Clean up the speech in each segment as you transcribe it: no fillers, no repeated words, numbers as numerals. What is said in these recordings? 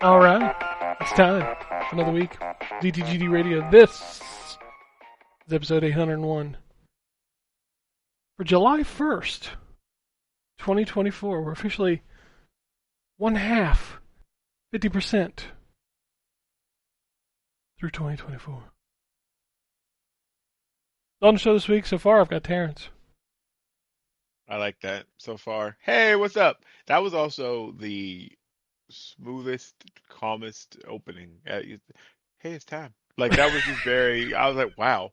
All right, it's time. Another week. ZTGD Radio. This is episode 801. For July 1st, 2024, we're officially one half, 50% through 2024. On the show this week, so far, I've got Terrence. I like that so far. Hey, what's up? That was also the smoothest, calmest opening. Hey, it's time. Like, that was just very, I was like, wow.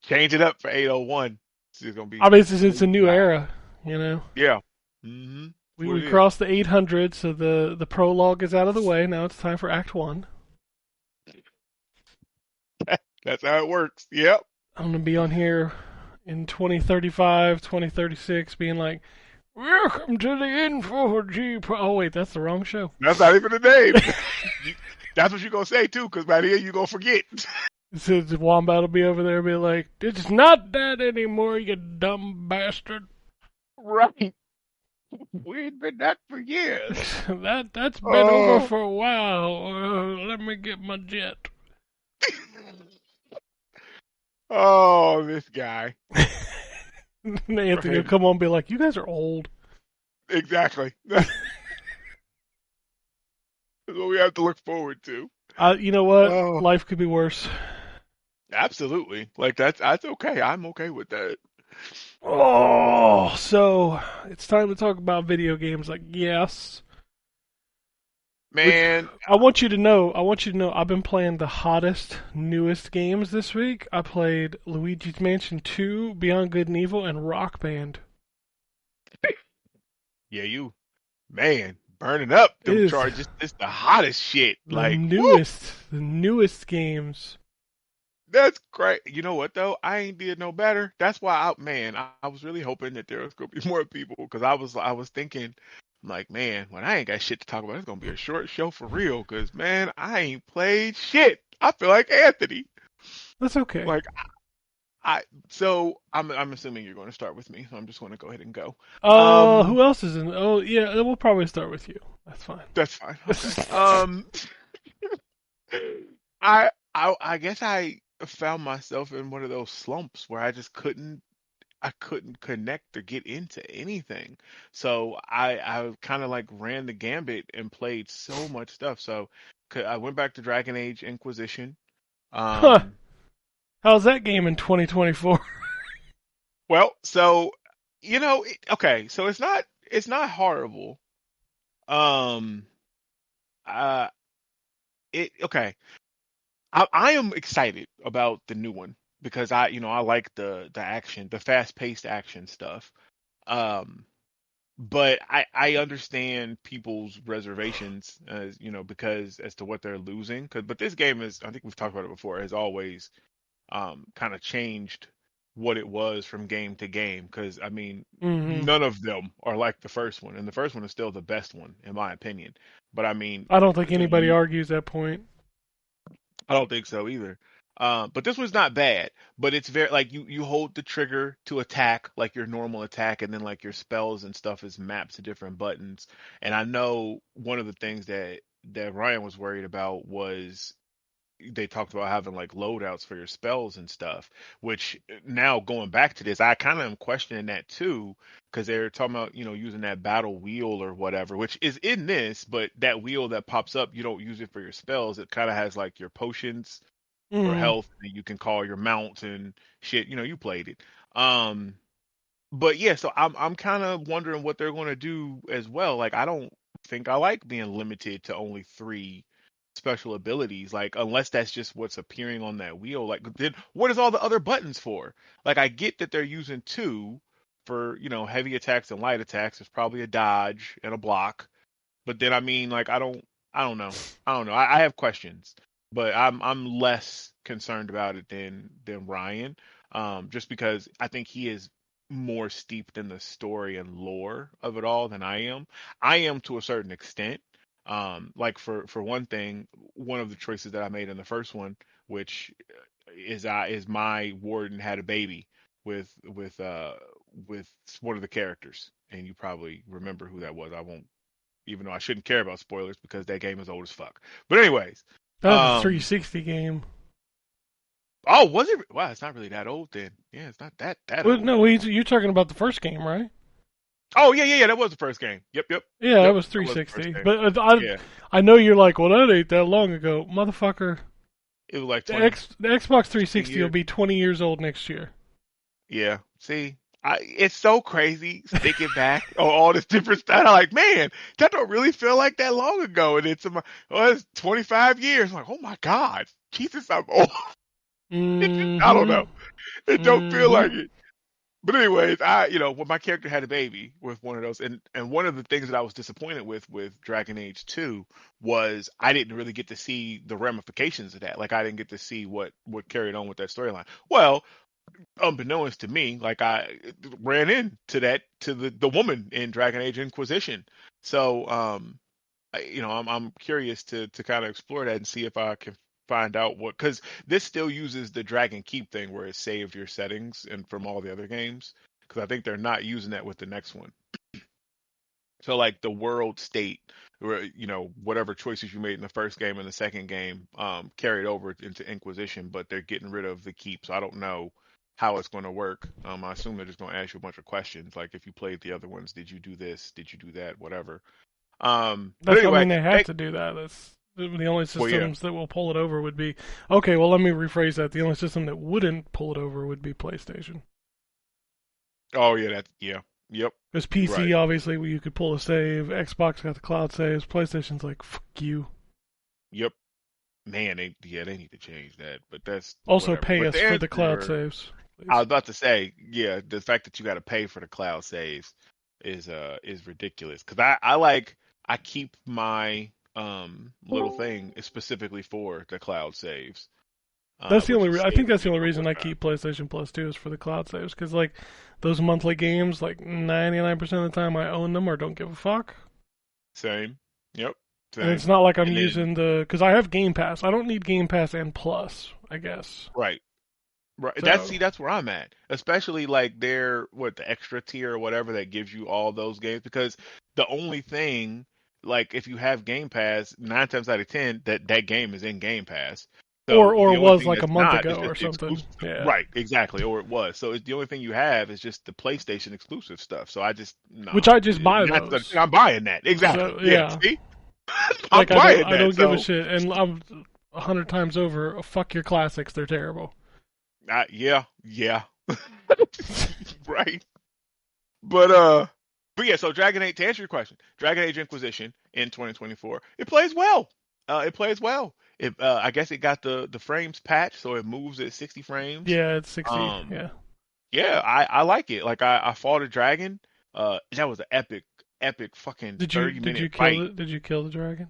Change it up for 801. It's gonna be. I mean, it's a new era, you know? Yeah. Mm-hmm. We crossed the 800, so the prologue is out of the way. Now it's time for Act 1. That's how it works. Yep. I'm going to be on here in 2035, 2036, being like, welcome to the Info-G. Oh, wait, that's the wrong show. That's not even the name. That's what you're going to say, too, because by the end you're going to forget. So the Wombat will be over there and be like, it's not that anymore, you dumb bastard. Right. We've been that for years. That's been over for a while. Let me get my jet. Oh, this guy. Anthony will come on and be like, you guys are old. Exactly. That's what we have to look forward to. You know what? Life could be worse. Absolutely. Like, that's okay. I'm okay with that. Oh, so it's time to talk about video games, I guess. Man, I want you to know, I've been playing the hottest, newest games this week. I played Luigi's Mansion 2, Beyond Good and Evil, and Rock Band. Yeah, you, man, burning up them charges. It's the hottest shit. Like, the newest games. That's great. You know what, though? I ain't did no better. That's why, I was really hoping that there was going to be more people, because I was thinking, like, man, when I ain't got shit to talk about, it's going to be a short show for real, because, man, I ain't played shit. I feel like Anthony. That's okay. Like, so I'm assuming you're going to start with me, so I'm just going to go ahead and go. Who else is in? Oh, yeah, we'll probably start with you. That's fine. That's fine. Okay. I guess I found myself in one of those slumps where I just couldn't connect or get into anything. So I kind of like ran the gambit and played so much stuff. So I went back to Dragon Age Inquisition. How's that game in 2024? Well, so okay, so it's not horrible. Okay. I am excited about the new one because I like the action, the fast-paced action stuff. But I understand people's reservations as because as to what they're losing. But this game is, I think we've talked about it before, has always kind of changed what it was from game to game. Because I mean, none of them are like the first one, and the first one is still the best one in my opinion. But I mean, I don't think anybody argues that point. I don't think so either. But this one's not bad, but it's very like you hold the trigger to attack like your normal attack, and then like your spells and stuff is mapped to different buttons. And I know one of the things that Ryan was worried about was they talked about having like loadouts for your spells and stuff, which now going back to this, I kind of am questioning that too, because they're talking about, using that battle wheel or whatever, which is in this, but that wheel that pops up, you don't use it for your spells. It kind of has like your potions for health, and you can call your mounts and shit. You played it. But yeah, so I'm kind of wondering what they're going to do as well. Like, I don't think I like being limited to only three special abilities. Like, unless that's just what's appearing on that wheel. Like, then what is all the other buttons for? Like, I get that they're using two for, heavy attacks and light attacks. There's probably a dodge and a block. But then, I mean, like, I don't know. I don't know. I have questions, but I'm less concerned about it than Ryan, just because I think he is more steeped in the story and lore of it all than I am. I am to a certain extent. Like for one thing, one of the choices that I made in the first one, which is my warden had a baby with one of the characters, and you probably remember who that was. I won't, even though I shouldn't care about spoilers because that game is old as fuck. But anyways, That was a 360 game. oh, was it? Wow, it's not really that old then. Yeah, it's not that Well, old. no, you're talking about the first game, right? Oh yeah. That was the first game. Yep. Yeah, that Yep. was That was the first 360. game. But Yeah, I know you're like, well, that ain't that long ago, motherfucker. it was like The Xbox 20 360 will years. be 20 years old next year. Yeah. See, it's so crazy thinking back on all this different stuff. I'm like, man, that don't really feel like that long ago. And it's 25 years. I'm like, oh my God, Jesus, I'm old. I don't Mm-hmm. know. It don't feel Mm-hmm. like it. But anyways, when my character had a baby with one of those, and one of the things that I was disappointed with Dragon Age 2 was I didn't really get to see the ramifications of that. Like, I didn't get to see what carried on with that storyline. Well, unbeknownst to me, like, I ran into that to the woman in Dragon Age Inquisition. So I'm curious to kind of explore that and see if I can find out what, because this still uses the drag and keep thing where it saved your settings and from all the other games, because I think they're not using that with the next one. So like the world state, or whatever choices you made in the first game and the second game, carried over into Inquisition, but they're getting rid of the keep. So I don't know how it's going to work. I assume they're just going to ask you a bunch of questions, like if you played the other ones, did you do this, did you do that, whatever. But I anyway, mean, they have to do that. That's the only well, yeah. systems that will pull it over would be. Okay, well, let me rephrase that. The only system that wouldn't pull it over would be PlayStation. Oh yeah, yeah, yep, Because you're right. PC, obviously, you could pull a save. Xbox got the cloud saves. PlayStation's like, fuck you. Yep. Man, they need to change that, but that's Also, whatever. pay But us the for the cloud answer, saves, I please. was about to say, yeah, the fact that you got to pay for the cloud saves is ridiculous. Because I keep my little thing specifically for the cloud saves, That's the which only. is I think saving that's the me only from reason more I time. keep PlayStation Plus 2 is for the cloud saves. Because like those monthly games, like 99% of the time I own them or don't give a fuck. Same. Yep. And it's Same. not like I'm And then using because I have Game Pass. I don't need Game Pass and Plus, I guess. right. Right. So That's where I'm at. Especially like the extra tier or whatever that gives you all those games, because the only thing, like, if you have Game Pass, 9 times out of 10 that game is in Game Pass. So or the only was thing like a that's month not is ago just or the something. exclusive stuff. Yeah. Right, exactly. Or it was. So it's the only thing you have is just the PlayStation exclusive stuff. So I just Which no. I just buy 9 times out of those. 10, I'm buying that. Exactly. So Yeah. yeah, See? I'm like buying I that. don't give a So shit. And I'm 100 times over. Fuck your classics. They're terrible. yeah. Right. But yeah, so Dragon Age, to answer your question, Dragon Age Inquisition in 2024, it plays well. It plays well. I guess it got the frames patched, so it moves at 60 frames. Yeah, it's 60. Um, Yeah. yeah, I like it. Like, I fought a dragon. That was an epic fucking Did you 30-minute fight. Did you kill the dragon?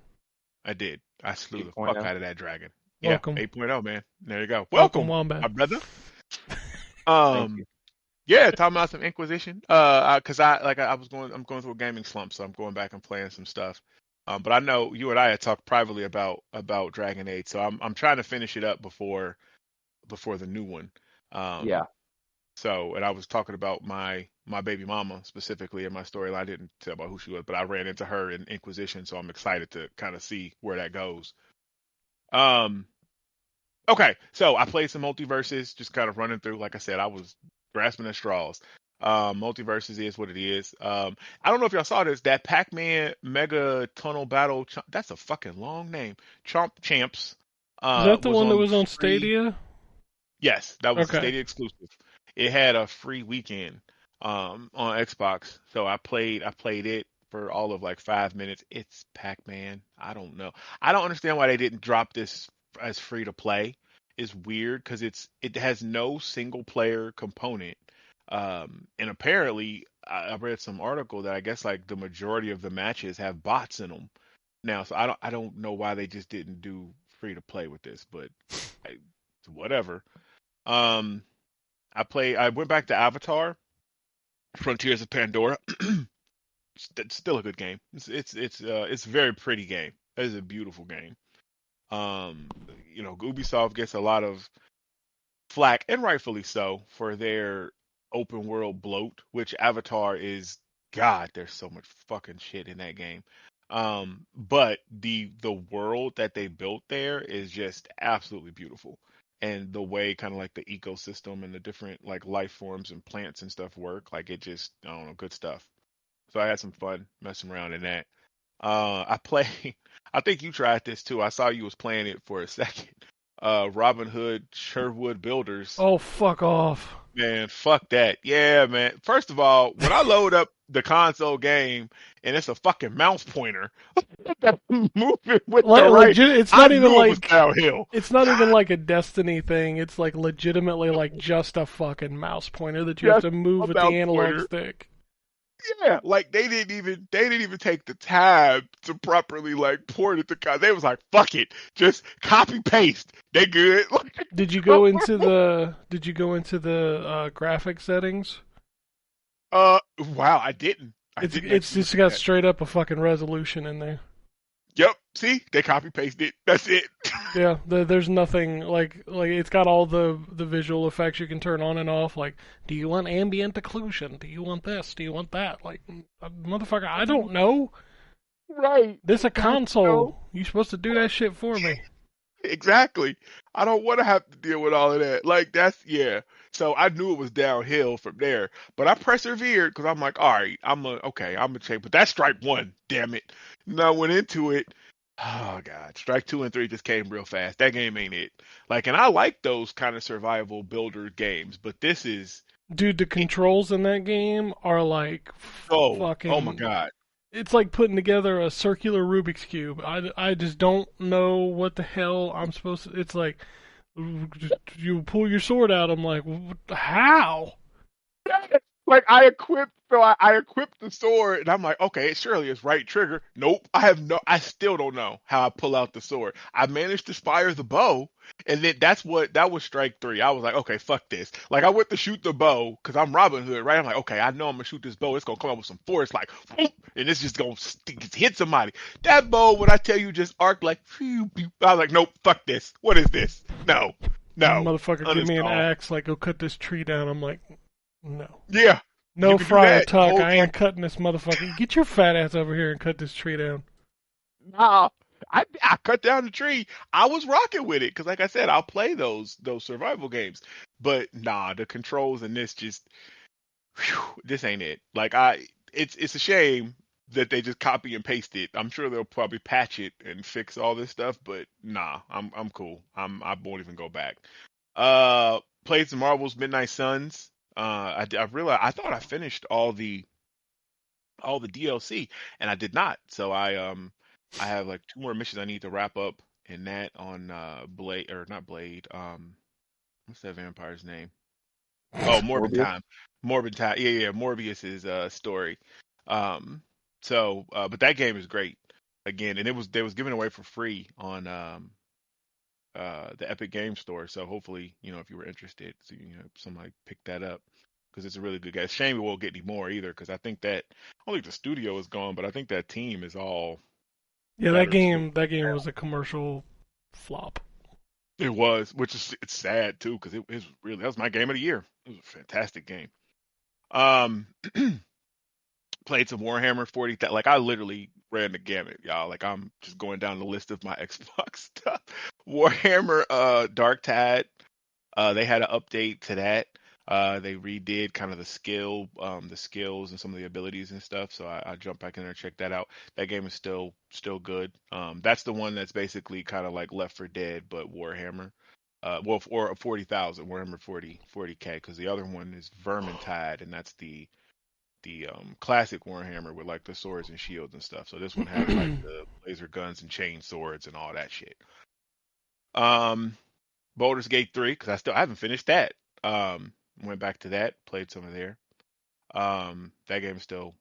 I did. I slew the fuck 8.0. out of that dragon. Yeah, Welcome, 8.0, man. There you go. welcome, Welcome, Wombat. my brother. Thank you. Um, Yeah, talking about some Inquisition. Cause I'm going through a gaming slump, so I'm going back and playing some stuff. But I know you and I had talked privately about Dragon Age, so I'm trying to finish it up before the new one. Um, Yeah. and I was talking about my baby mama specifically in my storyline. I didn't tell about who she was, but I ran into her in Inquisition, so I'm excited to kind of see where that goes. Um, Okay, so I played some multiverses, just kind of running through. Like I said, I was grasping at straws. Multiverses is what it is. I don't know if y'all saw this. That Pac-Man Mega Tunnel Battle. That's a fucking long name. Chomp Champs. Is that the Was one that on was on free. Stadia? Yes, that was the Okay. Stadia exclusive. It had a free weekend on Xbox, so I played it for all of like 5 minutes. It's Pac-Man. I don't know. I don't understand why they didn't drop this as free to play. It's weird because it has no single player component. And apparently I read some article that I guess like the majority of the matches have bots in them now. So I don't know why they just didn't do free to play with this, but I, whatever. Um, I went back to Avatar, Frontiers of Pandora. It's still a good game. It's a very pretty game. It is a beautiful game. Um, Ubisoft gets a lot of flack, and rightfully so, for their open world bloat, which Avatar is. God, there's so much fucking shit in that game. But the world that they built there is just absolutely beautiful. And the way kind of like the ecosystem and the different like life forms and plants and stuff work, like it just, I don't know, good stuff. So I had some fun messing around in that. I play. I think you tried this too. I saw you was playing it for a second. Robin Hood Sherwood Builders. Oh, fuck off. Man, fuck that. Yeah, man. First of all, when I load up the console game and it's a fucking mouse pointer that's moving with the right, Legit, it's I not even knew it was like downhill. it's not even like a Destiny thing. It's like legitimately like just a fucking mouse pointer that you have to move with the analog stick. Yeah, like they didn't even take the time to properly like port it to They was like, fuck it, just copy paste. They good. Did you go into the graphic settings? Wow, I didn't. It's just got straight up a fucking resolution in there. Yep. See, they copy pasted it. That's it. Yeah, there's nothing like it's got all the visual effects you can turn on and off. Like, do you want ambient occlusion? Do you want this? Do you want that? Like, motherfucker, I don't know. Right. This a console. You're supposed to do that shit for me. Exactly. I don't want to have to deal with all of that. Like yeah. So I knew it was downhill from there, but I persevered because I'm like, all right, I'm gonna check. But that's strike one. Damn it. And I went into it. Oh god, strike 2 and 3 just came real fast. That game ain't it. Like, and I like those kind of survival builder games, but this is. Dude, the controls in that game are like fucking. Oh my god. It's like putting together a circular Rubik's Cube. I just don't know what the hell I'm supposed to. It's like, you pull your sword out. I'm like, how? Like I equipped the sword, and I'm like, okay, surely it's right trigger. Nope, I still don't know how I pull out the sword. I managed to fire the bow, and then that was strike 3. I was like, okay, fuck this. Like I went to shoot the bow because I'm Robin Hood, right? I'm like, okay, I know I'm gonna shoot this bow. It's gonna come out with some force, like, whoop, and it's just gonna hit somebody. That bow, when I tell you, just arc like, phew, phew. I was like, nope, fuck this. What is this? No. Motherfucker, give me an axe. Like, go cut this tree down. I'm like, no. Yeah. No, Friar Tuck, I ain't cutting this motherfucker. Get your fat ass over here and cut this tree down. Nah, I cut down the tree. I was rocking with it because, like I said, I'll play those survival games. But nah, the controls in this just, this ain't it. Like it's a shame that they just copy and paste it. I'm sure they'll probably patch it and fix all this stuff. But nah, I'm cool. I won't even go back. Played some Marvel's Midnight Suns. I realized I thought I finished all the DLC, and I did not. So I have like 2 more missions I need to wrap up in that on Blade, or not Blade. What's that vampire's name? Oh, Morbid Time. Morbid Time. Yeah, Morbius's story. But that game is great. Again, and they was giving away for free on the Epic Game Store. So hopefully, if you were interested, so somebody pick that up because it's a really good game. Shame it won't get any more either, because I think that only the studio is gone, but I think that team is all. Yeah, that game was a commercial flop. It was, it's sad too, because that was my game of the year. It was a fantastic game. Played some Warhammer 40. Like I literally ran the gamut, y'all. Like I'm just going down the list of my Xbox stuff. Warhammer Dark Tide. They had an update to that. They redid kind of the skills and some of the abilities and stuff. So I jumped back in there and checked that out. That game is still good. That's the one that's basically kind of like Left 4 Dead, but Warhammer. Or 40,000, Warhammer 40K, because the other one is Vermintide, and that's the the classic Warhammer with like the swords and shields and stuff. So this one has like the laser guns and chain swords and all that shit. Baldur's Gate 3, because I haven't finished that. Went back to that, played some of there. That game's still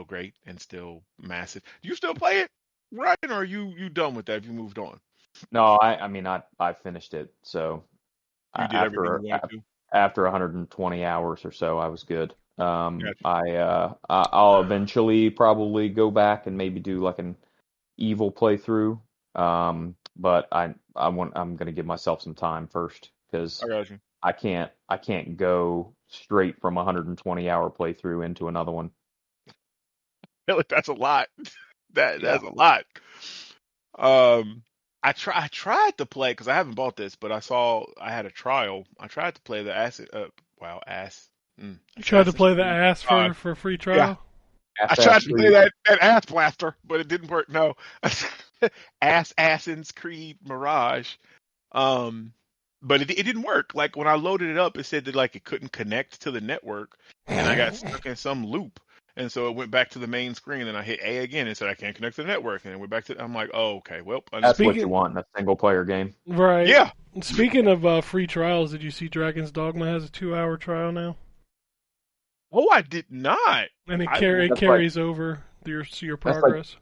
great and still massive. Do you still play it, Ryan, or are you done with that? Have you moved on? No, I mean, I finished it. So You did everything you wanted to. after 120 hours or so, I was good. Gotcha. I'll eventually probably go back and maybe do like an evil playthrough. But I'm gonna give myself some time first because I got you. I can't go straight from 120 hour playthrough into another one. Really, that's a lot. That's Yeah. a lot. I tried to play because I haven't bought this, but I had a trial. I tried to play the acid. Ass. You tried to Assassin's play the Creed. ass for a free trial? Yeah. I tried to play that ass blaster, but it didn't work. No, Assassin's Creed Mirage. But it didn't work. Like when I loaded it up, it said that like it couldn't connect to the network, and I got stuck in some loop. And so it went back to the main screen, and I hit A again and said I can't connect to the network, and it went back to. I'm like, oh, okay, well, That's what you want in a single player game. Right. Yeah. Speaking of free trials, did you see Dragon's Dogma has a 2-hour trial now? Oh, I did not. And it That's carries over your progress.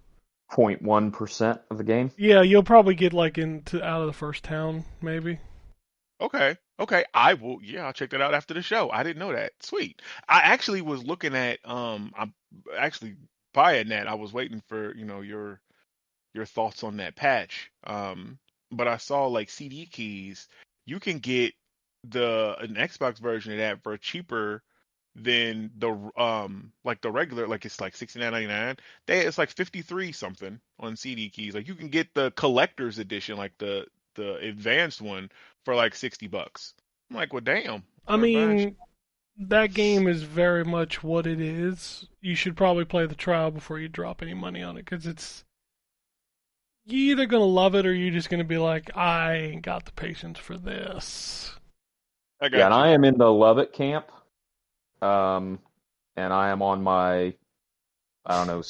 0.1% of the game. Yeah, you'll probably get like out of the first town, maybe. Okay. I will. Yeah, I'll check that out after the show. I didn't know that. Sweet. I actually was looking at. I'm actually buying that. I was waiting for your thoughts on that patch. But I saw like CD keys. You can get an Xbox version of that for cheaper than the regular. Like it's like $69.99. It's like 53 something on CD keys. Like you can get the collector's edition, like the advanced one, for like $60. I'm like, well, damn. I mean, that game is very much what it is. You should probably play the trial before you drop any money on it, because you're either gonna love it or you're just gonna be like, I ain't got the patience for this. I got Yeah, and you. I am in the love it camp. And I am on my, I don't know,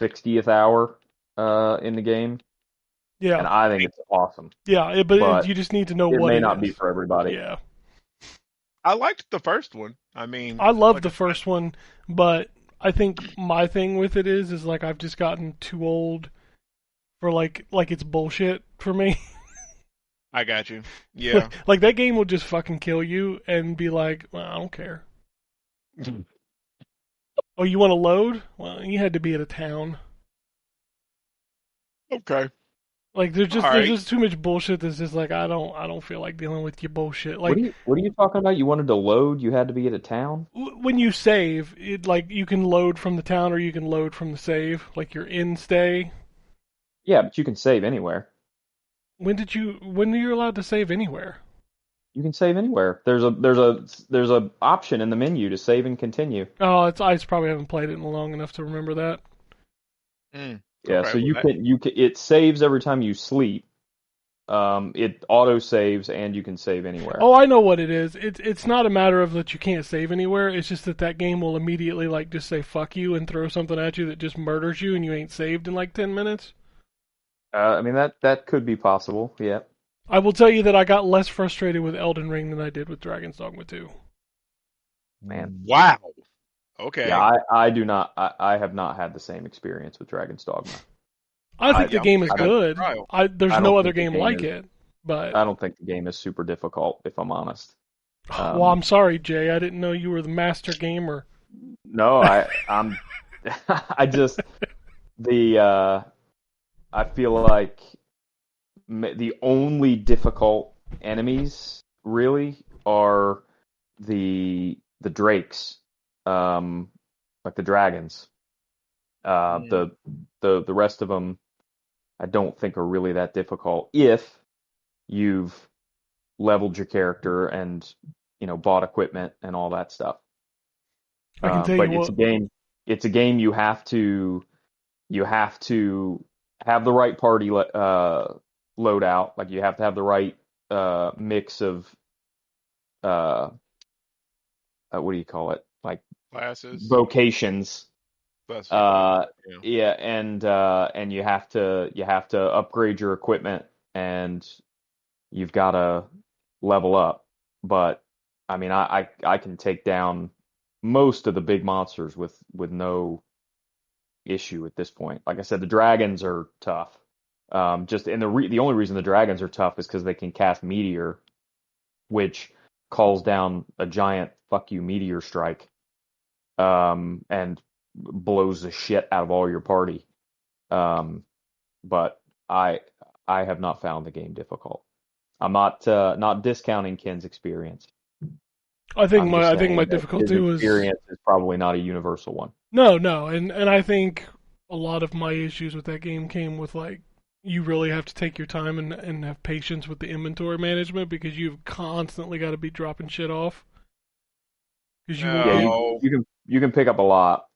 60th hour in the game. Yeah. And I think it's awesome. Yeah, but you just need to know it what may it not is. be for everybody. Yeah. I liked the first one. I mean, I love the first one, but I think my thing with it is like I've just gotten too old for like it's bullshit for me. I got you. Yeah. Like that game will just fucking kill you and be like, well, I don't care. Oh, you want to load? Well, you had to be at a town. Okay. Like there's just too much bullshit that's just like I don't feel like dealing with your bullshit. Like what are you talking about? You wanted to load, you had to be at a town? when you save, like you can load from the town or you can load from the save, like your in stay. Yeah, but you can save anywhere. When are you allowed to save anywhere? You can save anywhere. There's a option in the menu to save and continue. Oh, I just probably haven't played it in long enough to remember that. Yeah, okay, so you can it saves every time you sleep. It auto saves and you can save anywhere. Oh, I know what it is. It's not a matter of that you can't save anywhere. It's just that game will immediately like just say fuck you and throw something at you that just murders you and you ain't saved in like 10 minutes. I mean that could be possible. Yeah. I will tell you that I got less frustrated with Elden Ring than I did with Dragon's Dogma 2. Man. Wow. Okay. Yeah, I do not. I have not had the same experience with Dragon's Dogma. I think the game is good. There's no other game like it. But I don't think the game is super difficult, if I'm honest. Well, I'm sorry, Jay. I didn't know you were the master gamer. No, I'm. I just I feel like the only difficult enemies really are the drakes, like the dragons. The rest of them, I don't think are really that difficult if you've leveled your character and bought equipment and all that stuff. I can tell but you it's a game. It's a game you have to have the right party loadout. Like you have to have the right mix of what do you call it? Like classes. vocations. That's what you call it. Yeah. Yeah, and you have to upgrade your equipment, and you've got to level up. But I mean, I can take down most of the big monsters with no issue at this point. Like I said, the dragons are tough. Just and the only reason the dragons are tough is because they can cast meteor, which calls down a giant fuck you meteor strike, and blows the shit out of all your party. But I have not found the game difficult. I'm not discounting Ken's experience. I'm just I think my saying that his difficulty was experience is probably not a universal one. no, and I think a lot of my issues with that game came with like you really have to take your time and have patience with the inventory management because you've constantly got to be dropping shit off. Because you will Yeah, get No. you can pick up a lot.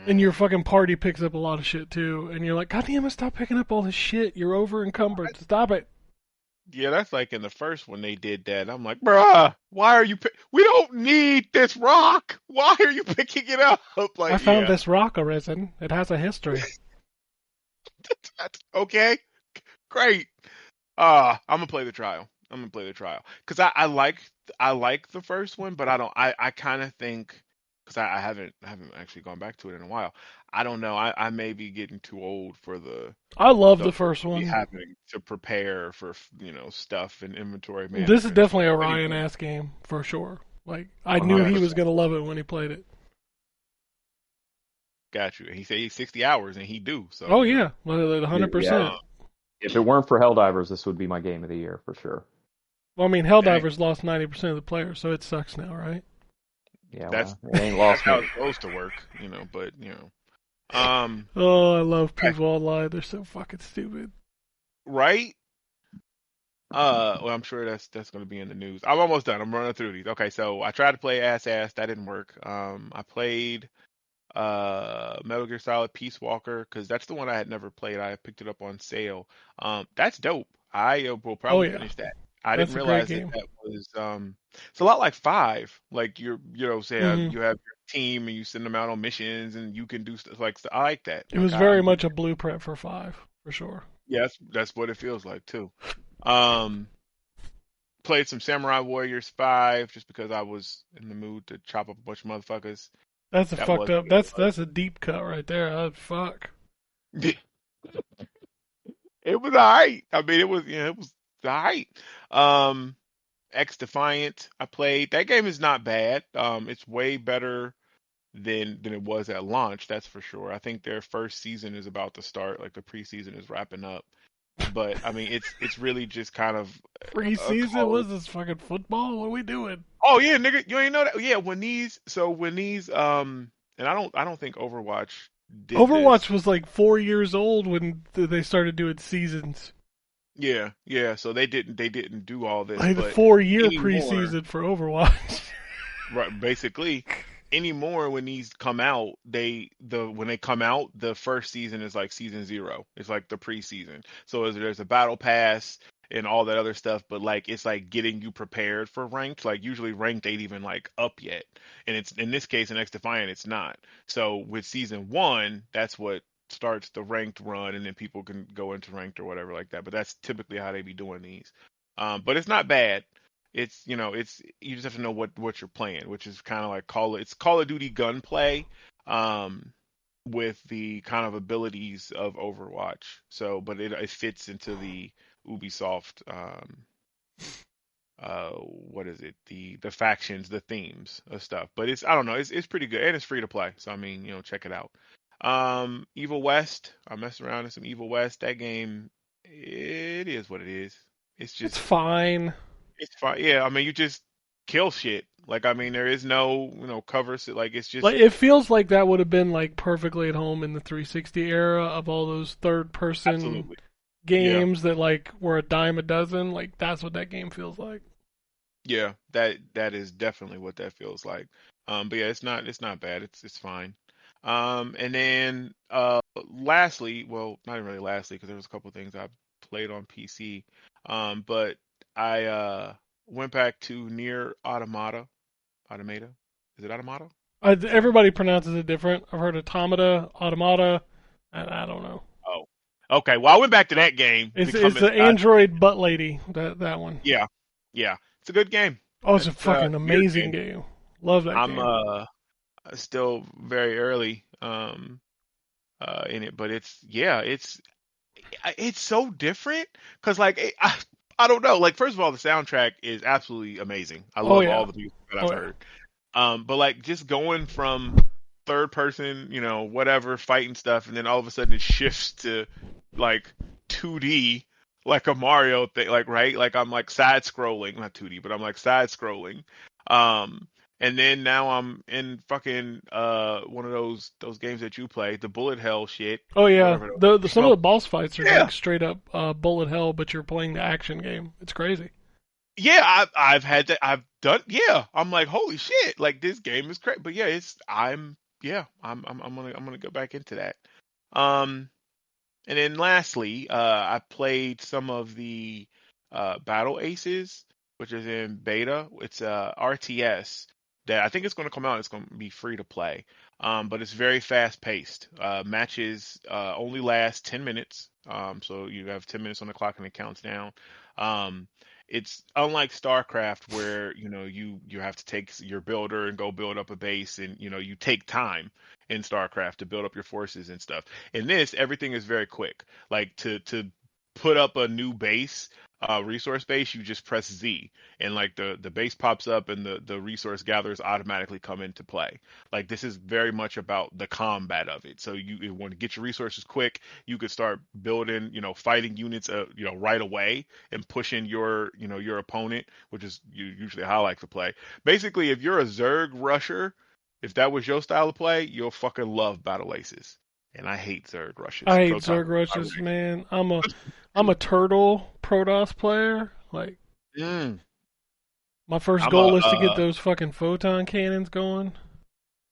and your fucking party picks up a lot of shit too, and you're like, God damn it, stop picking up all this shit. You're over encumbered. Stop it. Yeah, that's like in the first one they did that. I'm like, bruh, why are you? We don't need this rock. Why are you picking it up? Like, I found yeah, this rock arisen. It has a history. okay, great. I'm gonna play the trial. I'm gonna play the trial because I like the first one, but I don't. I kind of think because I haven't actually gone back to it in a while. I don't know. I may be getting too old for I love the the first one. having to prepare for stuff and inventory This is management and stuff. definitely a But Ryan anyway, ass game for sure. Like I knew he was 100%. gonna love it when he played it. got you. And he said he's 60 hours, and he do. So Oh yeah, 100%. Uh, If it weren't for Helldivers, this would be my game of the year for sure. Well, I mean, dang, Helldivers lost 90% of the players, so it sucks now, right? Yeah, that's well, it ain't that's lost how me. it's supposed to work, But um, Oh, I love okay, people online. They're so fucking stupid. right? Well, I'm sure that's going to be in the news. I'm almost done. I'm running through these. Okay, so I tried to play Ass. That didn't work. I played Metal Gear Solid Peace Walker because that's the one I had never played. I picked it up on sale. That's dope. I will Oh probably yeah, finish that. I didn't that's a great realize that game. that was it's a lot like Five. Like say Hmm. you have your team and you send them out on missions and you can do stuff like I like that. It Like was very I'm much a blueprint for 5, for sure. yeah, that's what it feels like too. Um, Played some Samurai Warriors 5 just because I was in the mood to chop up a bunch of motherfuckers. That's a That fucked was up. That's a deep cut right there. Oh, fuck. it was alright. I mean, it was alright. Um, X Defiant, I played. That game is not bad. It's way better than it was at launch. That's for sure. I think their first season is about to start. Like the preseason is wrapping up. But I mean, it's really just kind of a Preseason? call. What is this fucking football? What are we doing? Oh yeah, nigga, you ain't know that. Yeah, when these and I don't think Overwatch did Overwatch this. was like 4 years old when they started doing seasons. Yeah, yeah. So they didn't do all this, Like the but 4 year anymore, preseason for Overwatch. right? Basically, anymore when these come out, when they come out, the first season is like season 0. It's like the preseason. So there's a battle pass and all that other stuff, but like it's like getting you prepared for ranked. Like usually ranked ain't even like up yet, and it's in this case in X Defiant it's not. So with season 1, that's what starts the ranked run, and then people can go into ranked or whatever like that. But that's typically how they be doing these. But it's not bad. It's you just have to know what you're playing, which is kind of like Call of Duty gunplay, um, with the kind of abilities of Overwatch. So, but it fits into the Ubisoft, what is it? The factions, the themes of stuff. But I don't know, it's pretty good and it's free to play. So I mean, check it out. Evil West, I messed around in some Evil West. That game, it is what it is. It's It's just fine. it's fine. Yeah, I mean, you just kill shit. Like, I mean, there is no, cover. So, like, it's Like just it feels like that would have been like perfectly at home in the 360 era of all those third person absolutely. Yeah, games that like were a dime a dozen. Like that's what that game feels like. yeah. That is definitely what that feels like. But yeah, it's not bad. It's fine. And then lastly, well, not even really lastly, because there was a couple things I played on PC. But I went back to Near Automata. Is it Automata? Everybody pronounces it different. I've heard automata, and I don't know. Oh, okay. Well, I went back to that game It's the Android butt lady. That one. yeah, yeah. It's a good game. Oh, it's a It's fucking weird amazing game. game. Love that I'm game. still very early in it, but it's so different because I don't know. Like first of all, the soundtrack is absolutely amazing. I Oh love yeah. all the music that I've Oh yeah. heard. But like just going from third person, whatever fighting stuff, and then all of a sudden it shifts to like 2D, like a Mario thing, like right, like I'm like side scrolling, not 2D, but I'm like side scrolling. Um, and then now I'm in fucking one of those games that you play, the bullet hell shit, Oh yeah. whatever. Some of the boss fights are Yeah, like straight up bullet hell, but you're playing the action game. It's crazy. yeah, I've had that. I've done. Yeah, I'm like, holy shit! Like this game is great. But yeah, I'm gonna go back into that. Um, and then lastly, I played some of the Battle Aces, which is in beta. It's a RTS that I think it's going to come out. It's going to be free to play. But it's very fast paced. Matches only last 10 minutes. So you have 10 minutes on the clock and it counts down. Um, it's unlike StarCraft where, you have to take your builder and go build up a base and, you take time in StarCraft to build up your forces and stuff. In this, everything is very quick. Like to put up a new base, resource base, you just press Z, and like the base pops up, and the resource gatherers automatically come into play. Like this is very much about the combat of it. So you want to get your resources quick. You could start building, fighting units, right away and pushing your opponent, which is usually how I like to play. Basically, if you're a Zerg rusher, if that was your style of play, you'll fucking love Battle Aces. And I hate Zerg rushes. I hate Proton. Zerg rushes, man. I'm a turtle Protoss player. Like Mm, my first I'm a goal is to get those fucking photon cannons going.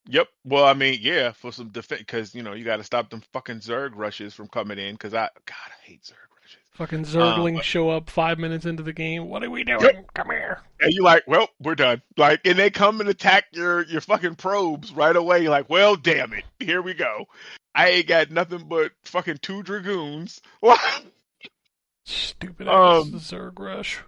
Yep. Well, I mean, yeah, for some defense, because you got to stop them fucking Zerg rushes from coming in. Because God, I hate Zerg rushes. Fucking But Zerglings show up 5 minutes into the game. What are we yep. doing? Come here. And you like, well, we're done. Like, and they come and attack your fucking probes right away. You're like, well, damn it, here we go. I ain't got nothing but fucking 2 dragoons. Stupid ass um. Zerg rush.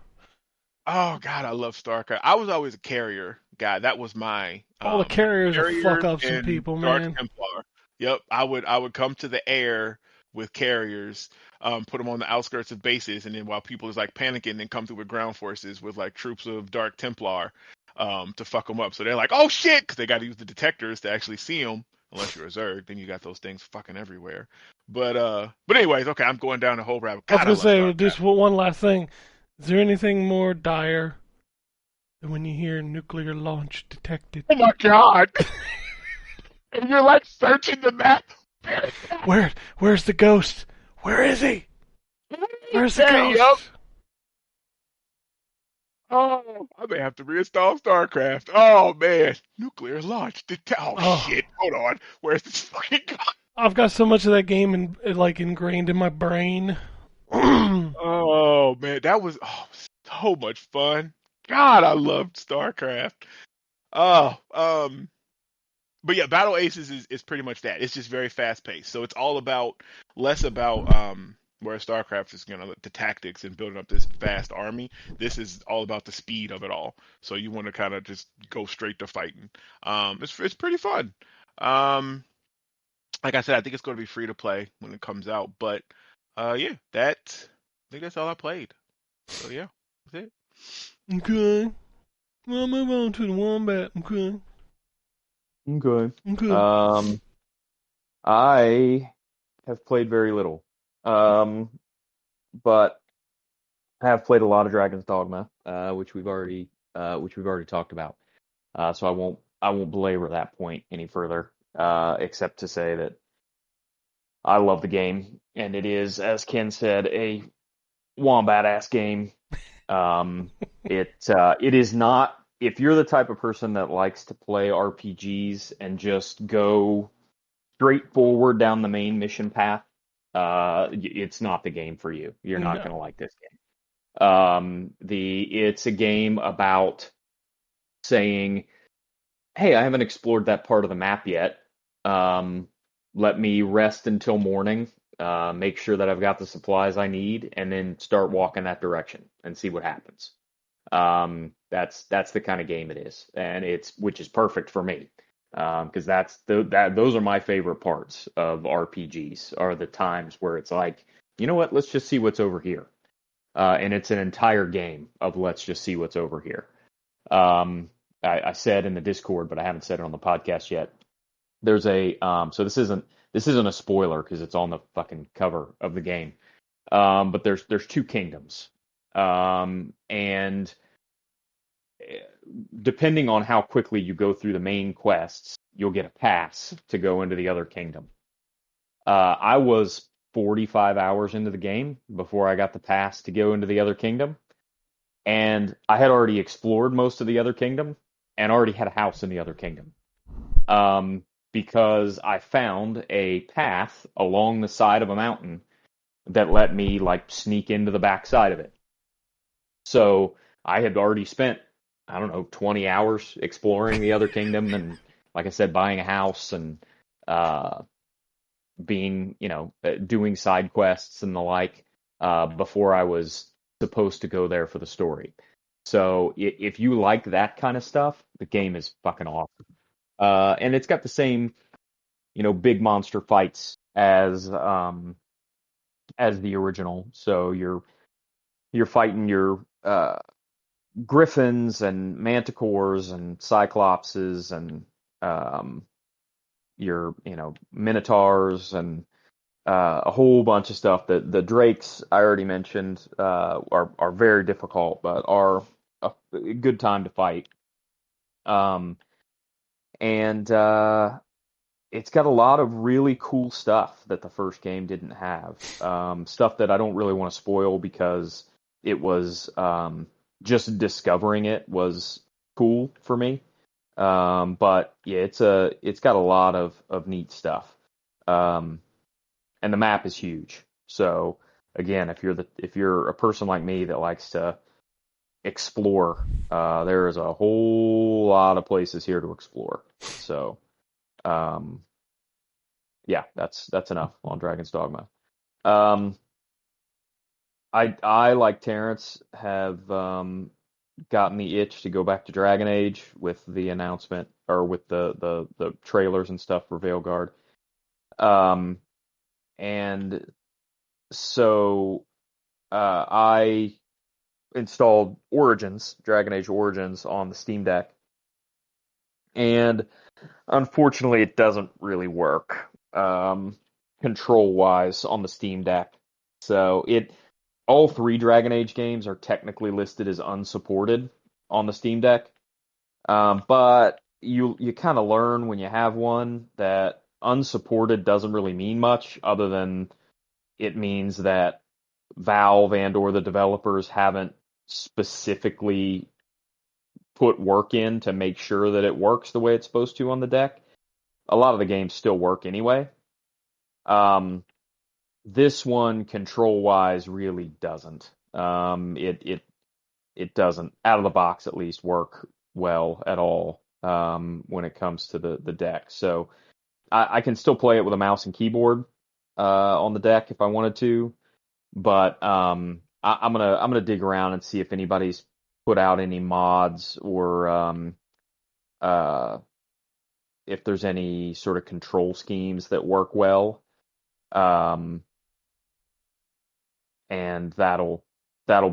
Oh God, I love StarCraft. I was always a carrier guy. That was my All the carriers will fuck carriers up some and people, Dark man. Templar. Yep, I would come to the air with carriers, put them on the outskirts of bases, and then while people is like panicking, then come through with ground forces with like troops of Dark Templar, to fuck them up. So they're like, oh shit, because they got to use the detectors to actually see them. Unless you're a Zerg, then you got those things fucking everywhere. But anyways, okay, I'm going down the whole rabbit. I was God, I gonna love say StarCraft. just one last thing. Is there anything more dire than when you hear nuclear launch detected? Oh my God. And you're like searching the map. Where's the ghost? Where is he? Where's the Hey, ghost? up. Oh, I may have to reinstall StarCraft. Oh man, nuclear launch. Oh Oh, shit. Hold on. Where's this fucking guy? I've got so much of that game like ingrained in my brain. Oh, Oh man, that was so much fun. God, I loved StarCraft. Oh, but yeah, Battle Aces is pretty much that. It's just very fast paced. So it's all about less about where StarCraft is the tactics and building up this vast army. This is all about the speed of it all. So you want to kind of just go straight to fighting. It's pretty fun. Um, like I said, I think it's going to be free to play when it comes out. But yeah, I think that's all I played. So yeah, that's it. okay. We'll move on to the wombat. Okay. Okay. Okay. Um, I have played very little. But I have played a lot of Dragon's Dogma, which we've already talked about. So I won't belabor that point any further, except to say that I love the game, and it is, as Ken said, a wombat ass game. It is not. If you're the type of person that likes to play RPGs and just go straight forward down the main mission path, it's not the game for you. You're not going to No. like this game. It's a game about saying, hey, I haven't explored that part of the map yet. Um, Let me rest until morning, make sure that I've got the supplies I need, and then start walking that direction and see what happens. That's the kind of game it is, and which is perfect for me, because those are my favorite parts of RPGs, are the times where it's like, you know what, let's just see what's over here, and it's an entire game of let's just see what's over here. I said in the Discord, but I haven't said it on the podcast yet. There's so this isn't a spoiler because it's on the fucking cover of the game. But there's two kingdoms, and depending on how quickly you go through the main quests, you'll get a pass to go into the other kingdom. I was 45 hours into the game before I got the pass to go into the other kingdom, and I had already explored most of the other kingdom and already had a house in the other kingdom. Because I found a path along the side of a mountain that let me like sneak into the back side of it. So I had already spent, I don't know, 20 hours exploring the other kingdom and, like I said, buying a house and doing side quests and the like before I was supposed to go there for the story. So if you like that kind of stuff, the game is fucking awesome. And it's got the same, big monster fights as the original. So you're fighting your griffins and manticores and cyclopses and your minotaurs and a whole bunch of stuff. That the drakes I already mentioned are very difficult, but are a good time to fight. And it's got a lot of really cool stuff that the first game didn't have. Stuff that I don't really want to spoil because it was just discovering it was cool for me. But yeah, it's got a lot of neat stuff. And the map is huge. So again, if you're a person like me that likes to explore, there is a whole lot of places here to explore. So yeah, that's enough on Dragon's Dogma. I like Terrence have gotten the itch to go back to Dragon Age with the announcement or with the trailers and stuff for Veilguard. And so I installed Dragon Age Origins on the Steam Deck, and unfortunately it doesn't really work control wise on the Steam Deck. So all three Dragon Age games are technically listed as unsupported on the Steam Deck. But you kind of learn when you have one that unsupported doesn't really mean much other than it means that Valve and or the developers haven't specifically put work in to make sure that it works the way it's supposed to on the deck. A lot of the games still work anyway. This one, control-wise, really doesn't. It doesn't, out of the box at least, work well at all when it comes to the deck. So I can still play it with a mouse and keyboard on the deck if I wanted to, but I'm gonna dig around and see if anybody's put out any mods or if there's any sort of control schemes that work well. And that'll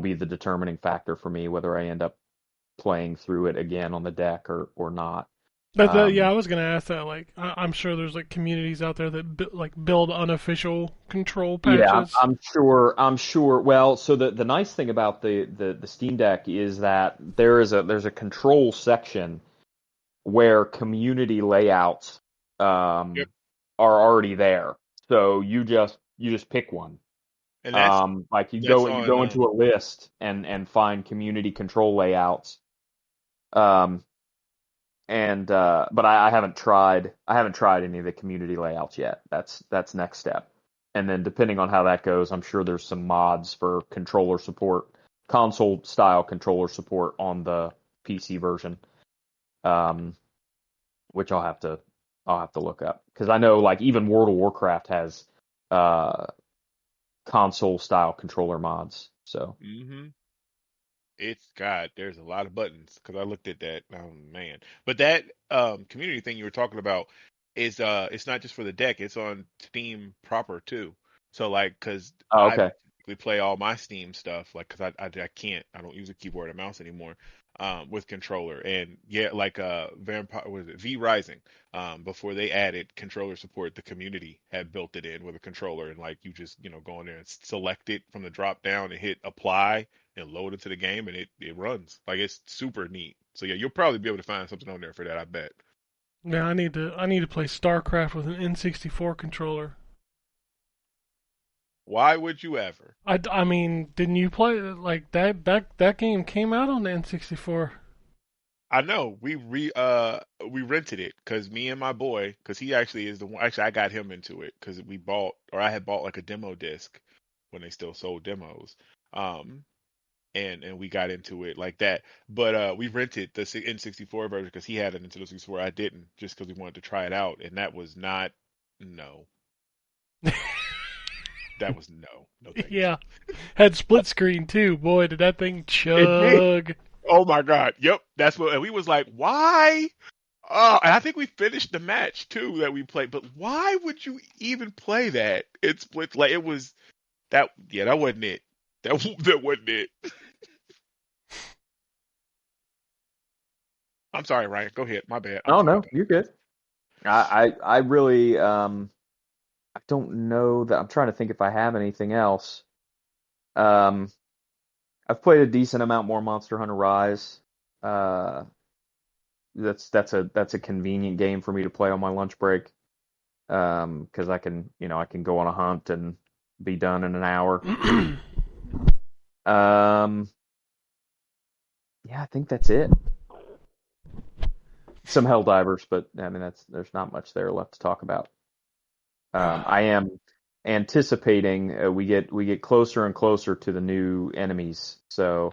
be the determining factor for me whether I end up playing through it again on the deck or not. Yeah, I was gonna ask that. Like, I'm sure there's like communities out there that build unofficial control Yeah, patches. I'm sure. I'm sure. Well, so the nice thing about the Steam Deck is that there's a control section where community layouts Yep. are already there. So you just pick one. And that's Like you that's go on. into a list and find community control layouts. Um, but I haven't tried any of the community layouts yet. That's next step. And then depending on how that goes, I'm sure there's some mods for controller support, console style controller support on the PC version. which I'll have to look up because I know like even World of Warcraft has console style controller mods. So Hmm. It's God. There's a lot of buttons because I looked at that. Oh man! But that community thing you were talking about is it's not just for the deck. It's on Steam proper too. So like, because oh, I okay. basically play all my Steam stuff like because I can't I don't use a keyboard and mouse anymore with controller and yeah like Vampire was it V Rising before they added controller support the community had built it in with a controller and like you just go in there and select it from the drop down and hit apply and load it to the game and it runs. Like it's super neat. So yeah, you'll probably be able to find something on there for that, I bet. Yeah, I need to play StarCraft with an N64 controller. Why would you ever? I mean, didn't you play like that game came out on the N64? I know we rented it because me and my boy because he actually is the one actually I got him into it because we bought or I had bought like a demo disc when they still sold demos. Um and we got into it like that. But we rented the N64 version because he had an Nintendo 64. I didn't, just because we wanted to try it out, and that was not no. That was no, no, thank you. Yeah, had split screen too. Boy, did that thing It did. chug. Oh my God. Yep. That's what. And we was like, why? Oh, and I think we finished the match too that we played. But why would you even play that? It split like it was that. Yeah, that wasn't it. That that wasn't it. I'm sorry, Ryan. Go ahead. My bad. I'm Oh sorry no, about you're good. I really I don't know that I'm trying to think if I have anything else. Um, I've played a decent amount more Monster Hunter Rise. Uh, that's a convenient game for me to play on my lunch break. Because I can I can go on a hunt and be done in an hour. Um, yeah, I think that's it. Some Helldivers, but I mean there's not much there left to talk about. I am anticipating we get closer and closer to the new enemies. So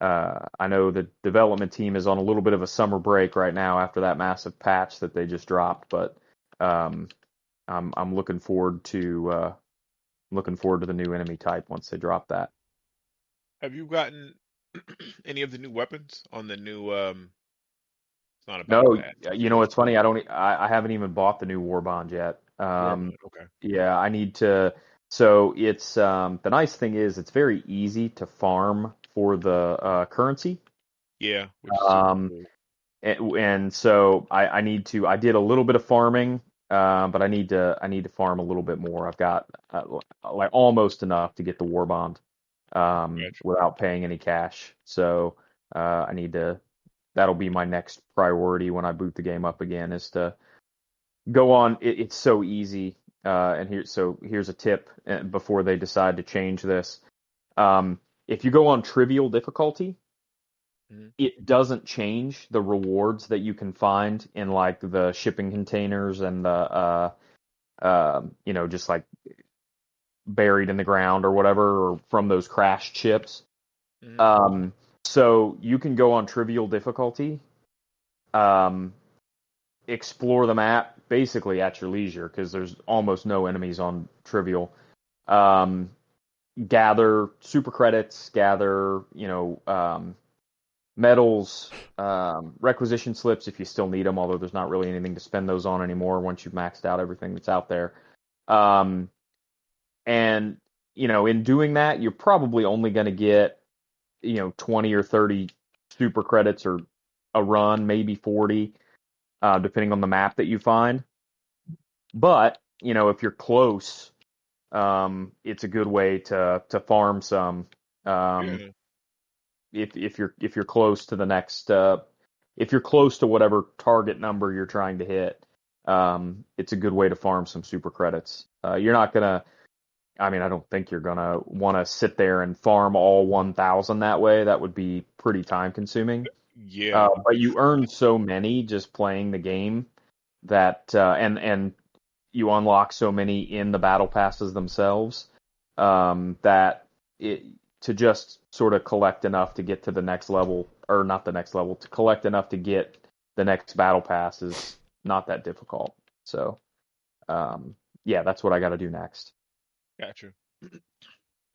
I know the development team is on a little bit of a summer break right now after that massive patch that they just dropped, but um, I'm looking forward to the new enemy type once they drop that. Have you gotten any of the new weapons on the new it's not a battle No, pass, you know but what's funny? I haven't even bought the new War Bond yet. Warband. Okay. Yeah, I need to. So it's the nice thing is it's very easy to farm for the currency. Yeah, which is super Um, cool. and so I need to. I did a little bit of farming, but I need to farm a little bit more. I've got like almost enough to get the War Bond Gotcha. without paying any cash. So I need to. That'll be my next priority when I boot the game up again is to go on. It's so easy. And here's a tip before they decide to change this. If you go on trivial difficulty, Hmm. it doesn't change the rewards that you can find in like the shipping containers and the just like buried in the ground or whatever, or from those crashed ships. Hmm. Um, so you can go on trivial difficulty, um, explore the map basically at your leisure because there's almost no enemies on trivial. Um, gather super credits, gather medals, requisition slips if you still need them, although there's not really anything to spend those on anymore once you've maxed out everything that's out there. Um, and in doing that, you're probably only going to get 20 or 30 super credits or a run, maybe 40, depending on the map that you find. But if you're close, it's a good way to farm some. Um, Yeah. if you're close to the next if you're close to whatever target number you're trying to hit, it's a good way to farm some super credits. You're not gonna. I mean, I don't think you're gonna want to sit there and farm all 1,000 that way. That would be pretty time consuming. Yeah. But you earn so many just playing the game that and you unlock so many in the battle passes themselves that it to just sort of collect enough to get to the next level, or not the next level, to collect enough to get the next battle pass is not that difficult. So, yeah, that's what I got to do next. Gotcha.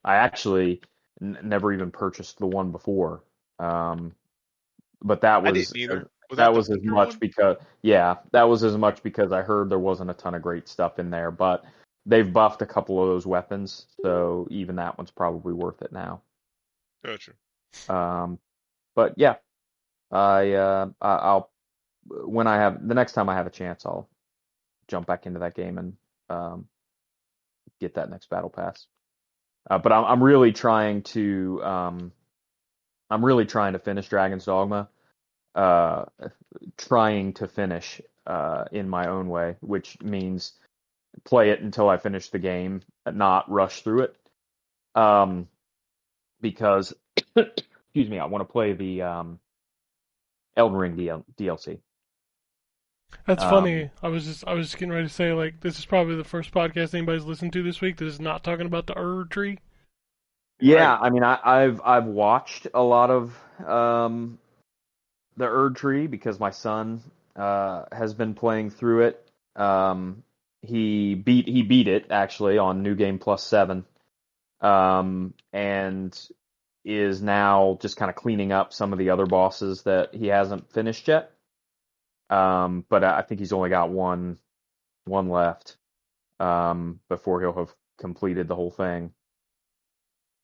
I actually never even purchased the one before, but that I didn't was either. Was that that the was as winter much one? because that was as much because I heard there wasn't a ton of great stuff in there, but they've buffed a couple of those weapons, so even that one's probably worth it now. Gotcha. But yeah, I'll when I have the next time I have a chance, I'll jump back into that game and get that next battle pass. But I'm really trying to finish Dragon's Dogma. Uh, Trying to finish in my own way, which means play it until I finish the game, not rush through it. Because excuse me, I want to play the Elden Ring DLC. That's Um, funny. I was just getting ready to say, like, this is probably the first podcast anybody's listened to this week that is not talking about the tree. yeah, Right. I mean, I've watched a lot of the Tree because my son has been playing through it. He beat it actually on New Game Plus 7, and is now just kind of cleaning up some of the other bosses that he hasn't finished yet. But I think he's only got one left before he'll have completed the whole thing.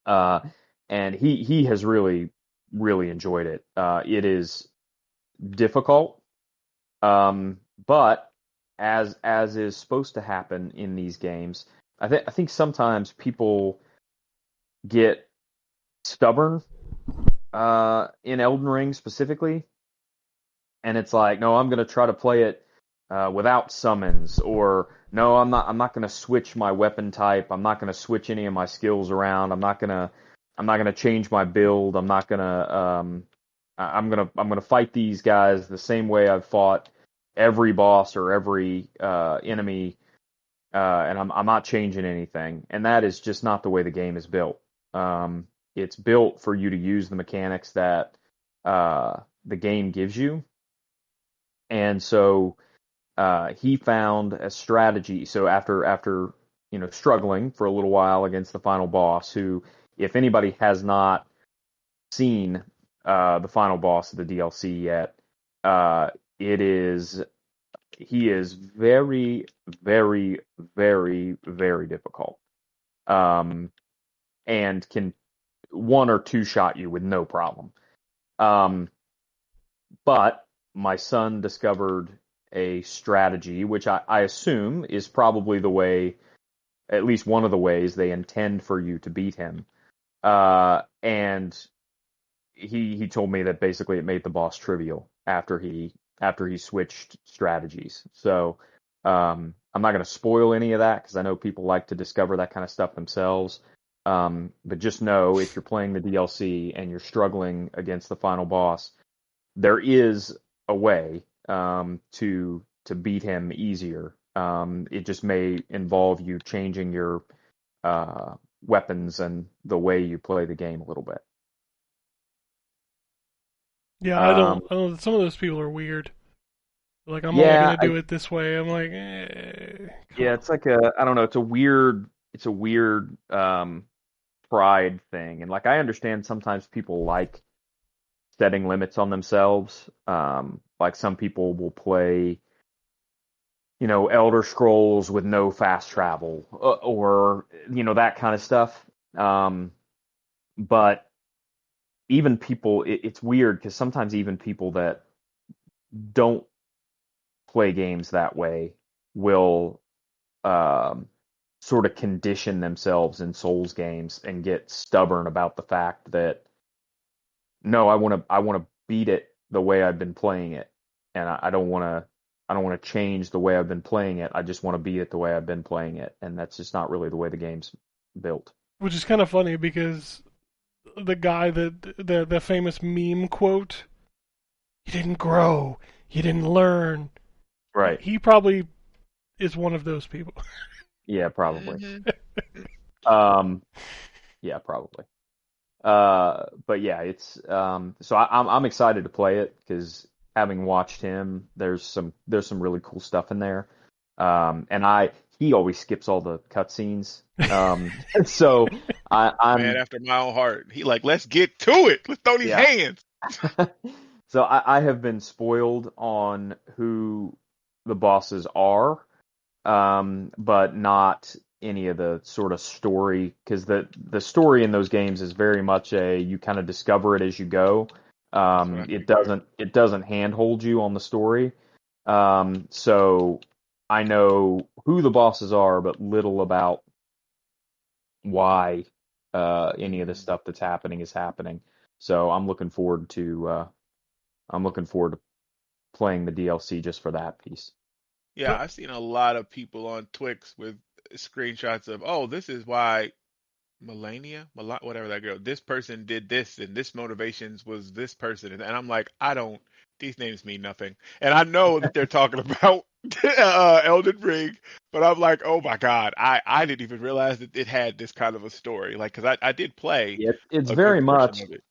Uh, and he has really enjoyed it. It is difficult, but as is supposed to happen in these games, I think sometimes people get stubborn in Elden Ring specifically, and it's like, no, I'm gonna try to play it without summons, or no, I'm not gonna switch my weapon type. I'm not gonna switch any of my skills around. I'm not gonna change my build. I'm gonna fight these guys the same way I've fought every boss or every enemy, and I'm not changing anything. And that is just not the way the game is built. It's built for you to use the mechanics that the game gives you, and so he found a strategy. So after struggling for a little while against the final boss, who, if anybody has not seen the final boss of the DLC yet, it is he is very, very, very, very difficult, and can one or two shot you with no problem. Um, but my son discovered a strategy, which I assume is probably the way, at least one of the ways they intend for you to beat him. And he told me that basically it made the boss trivial after he switched strategies. So I'm not going to spoil any of that because I know people like to discover that kind of stuff themselves. But just know, if you're playing the DLC and you're struggling against the final boss, there is a way to beat him easier. It just may involve you changing your weapons and the way you play the game a little bit. Yeah, Um, I don't. Some of those people are weird. Like, I'm only yeah, gonna do it this way. I'm like, come yeah, on. it's like I don't know, it's a weird pride thing. And like I understand sometimes people like setting limits on themselves. Like some people will play, Elder Scrolls with no fast travel, or that kind of stuff. But even people, it's weird because sometimes even people that don't play games that way will um, sort of condition themselves in Souls games and get stubborn about the fact that, no, I want to beat it the way I've been playing it, and I don't want to change the way I've been playing it. I just want to beat it the way I've been playing it, and that's just not really the way the game's built. Which is kind of funny because the guy that the famous meme quote, "You didn't grow, you didn't learn." Right. He probably is one of those people. Yeah, probably. Hmm. Um, yeah, probably. But yeah, it's so I'm excited to play it because having watched him, there's some really cool stuff in there. And he always skips all the cutscenes. So Man I'm after my own heart. He like, let's get to it. Let's throw these yeah. hands. So I have been spoiled on who the bosses are, but not any of the sort of story, because the story in those games is very much you kind of discover it as you go. That's what I It figured. doesn't handhold you on the story. So I know who the bosses are, but little about why any of the Mm. stuff that's happening is happening. So I'm looking forward to playing the DLC just for that piece. Yeah, I've seen a lot of people on Twix with screenshots of, oh, this is why whatever that girl, this person did this, and this motivations was this person, and I'm like, these names mean nothing, and I know that they're talking about Elden Ring, but I'm like, oh my God, I didn't even realize that it had this kind of a story, like, because I did play Yeah, it's a good very portion much. of it.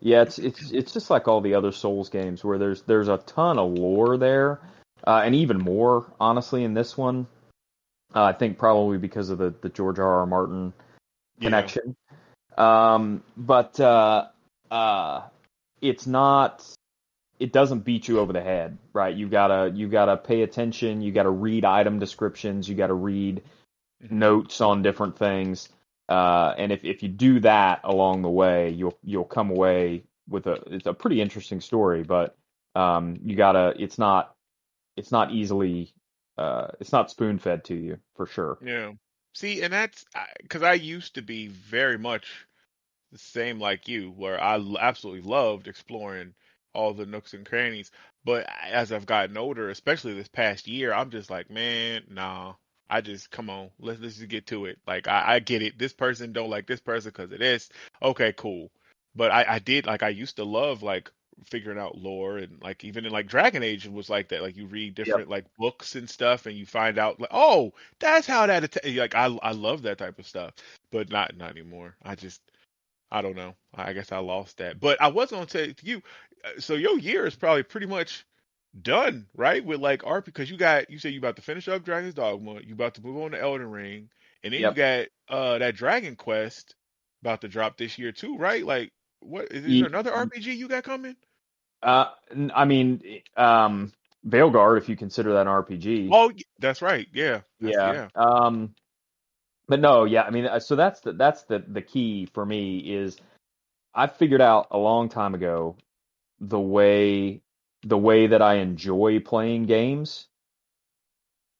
Yeah, it's just like all the other Souls games where there's a ton of lore there, and even more honestly in this one. I think probably because of the George R. R. Martin Yeah. connection. But it's not. It doesn't beat you over the head, right? You gotta pay attention. You gotta read item descriptions. You gotta read Hmm. notes on different things. And if you do that along the way, you'll come away with it's a pretty interesting story. But you gotta it's not spoon fed to you for sure. Yeah. See, and that's because I used to be very much the same like you, where absolutely loved exploring all the nooks and crannies. But as I've gotten older, especially this past year, I'm just like, man, nah. I just come on, let's just get to it. Like I get it. This person don't like this person because of this. Okay, cool. But I did like I used to love like figuring out lore and like even in like Dragon Age it was like that. Like you read Yep. different like books and stuff and you find out like, oh, that's how that like I love that type of stuff. But not anymore. I don't know. I guess I lost that. But I was gonna say to you, so your year is probably pretty much done, right? With like art because you said you about to finish up Dragon's Dogma, you about to move on to Elden Ring, and then you Yep. got that Dragon Quest about to drop this year too, right? Like what is there Ye- another RPG you got coming? I mean, Veilguard, if you consider that an RPG. Oh, that's right. Yeah. That's Yeah. yeah. But no, yeah. I mean, so that's the key for me is I figured out a long time ago the way the way that I enjoy playing games.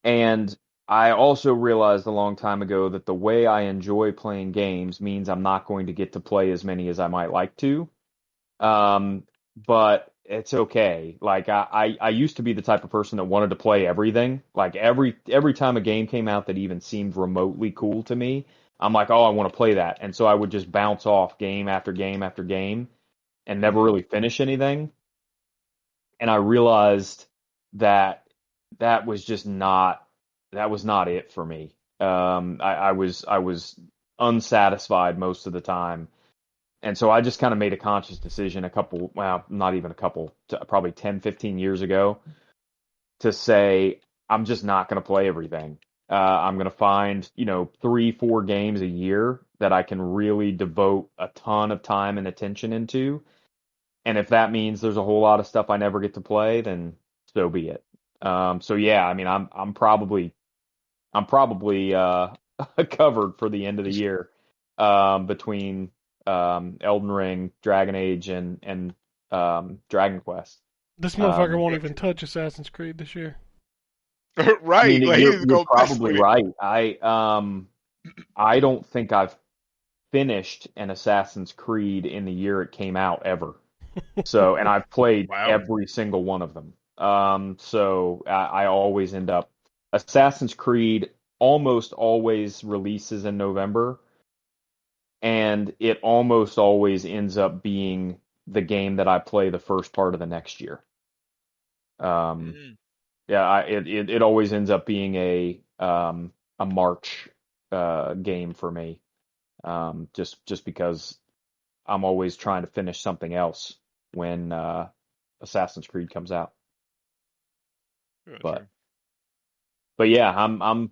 And I also realized a long time ago that the way I enjoy playing games means I'm not going to get to play as many as I might like to. Um, but it's okay. Like I used to be the type of person that wanted to play everything. Like every time a game came out that even seemed remotely cool to me, I'm like, oh, I want to play that. And so I would just bounce off game after game after game and never Hmm. really finish anything. And I realized that that was just not that was not it for me. I was unsatisfied most of the time, and so I just kind of made a conscious decision well, not even a couple, probably 10, 15 years ago, to say I'm just not going to play everything. I'm going to find, 3, 4 games a year that I can really devote a ton of time and attention into, and if that means there's a whole lot of stuff I never get to play, then so be it. So yeah, I mean, I'm probably covered for the end of the year, between Elden Ring, Dragon Age, and Dragon Quest. This motherfucker Um, won't even touch Assassin's Creed this year. I mean, Right. Like you're he's you're gonna mess probably with it. right. I don't think I've finished an Assassin's Creed in the year it came out ever. So, and I've played Wow. every single one of them. So I always end up Assassin's Creed almost always releases in November, and it almost always ends up being the game that I play the first part of the next year. Um, Mm. yeah, it always ends up being a March game for me. Just because I'm always trying to finish something else when Assassin's Creed comes out. Gotcha. But yeah, I'm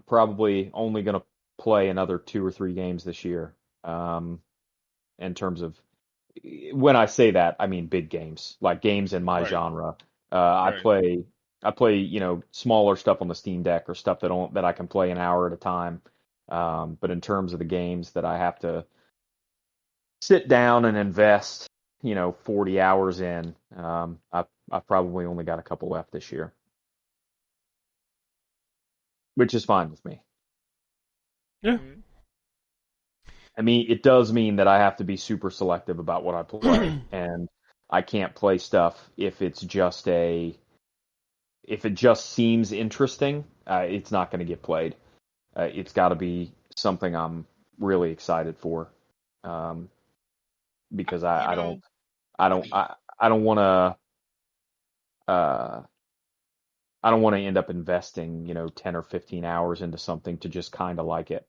probably only gonna play another 2 or 3 games this year. In terms of, when I say that, I mean big games, like games in my Right. genre. I Right. play smaller stuff on the Steam Deck, or stuff that I can play an hour at a time. But in terms of the games that I have to sit down and invest, 40 hours in, I've probably only got a couple left this year, which is fine with me. Yeah. Mhm. I mean, it does mean that I have to be super selective about what I play, and I can't play stuff if it just seems interesting. It's not going to get played. It's got to be something I'm really excited for, um, because You know, I don't want uh, I don't want to end up investing 10 or 15 hours into something to just kind of like it.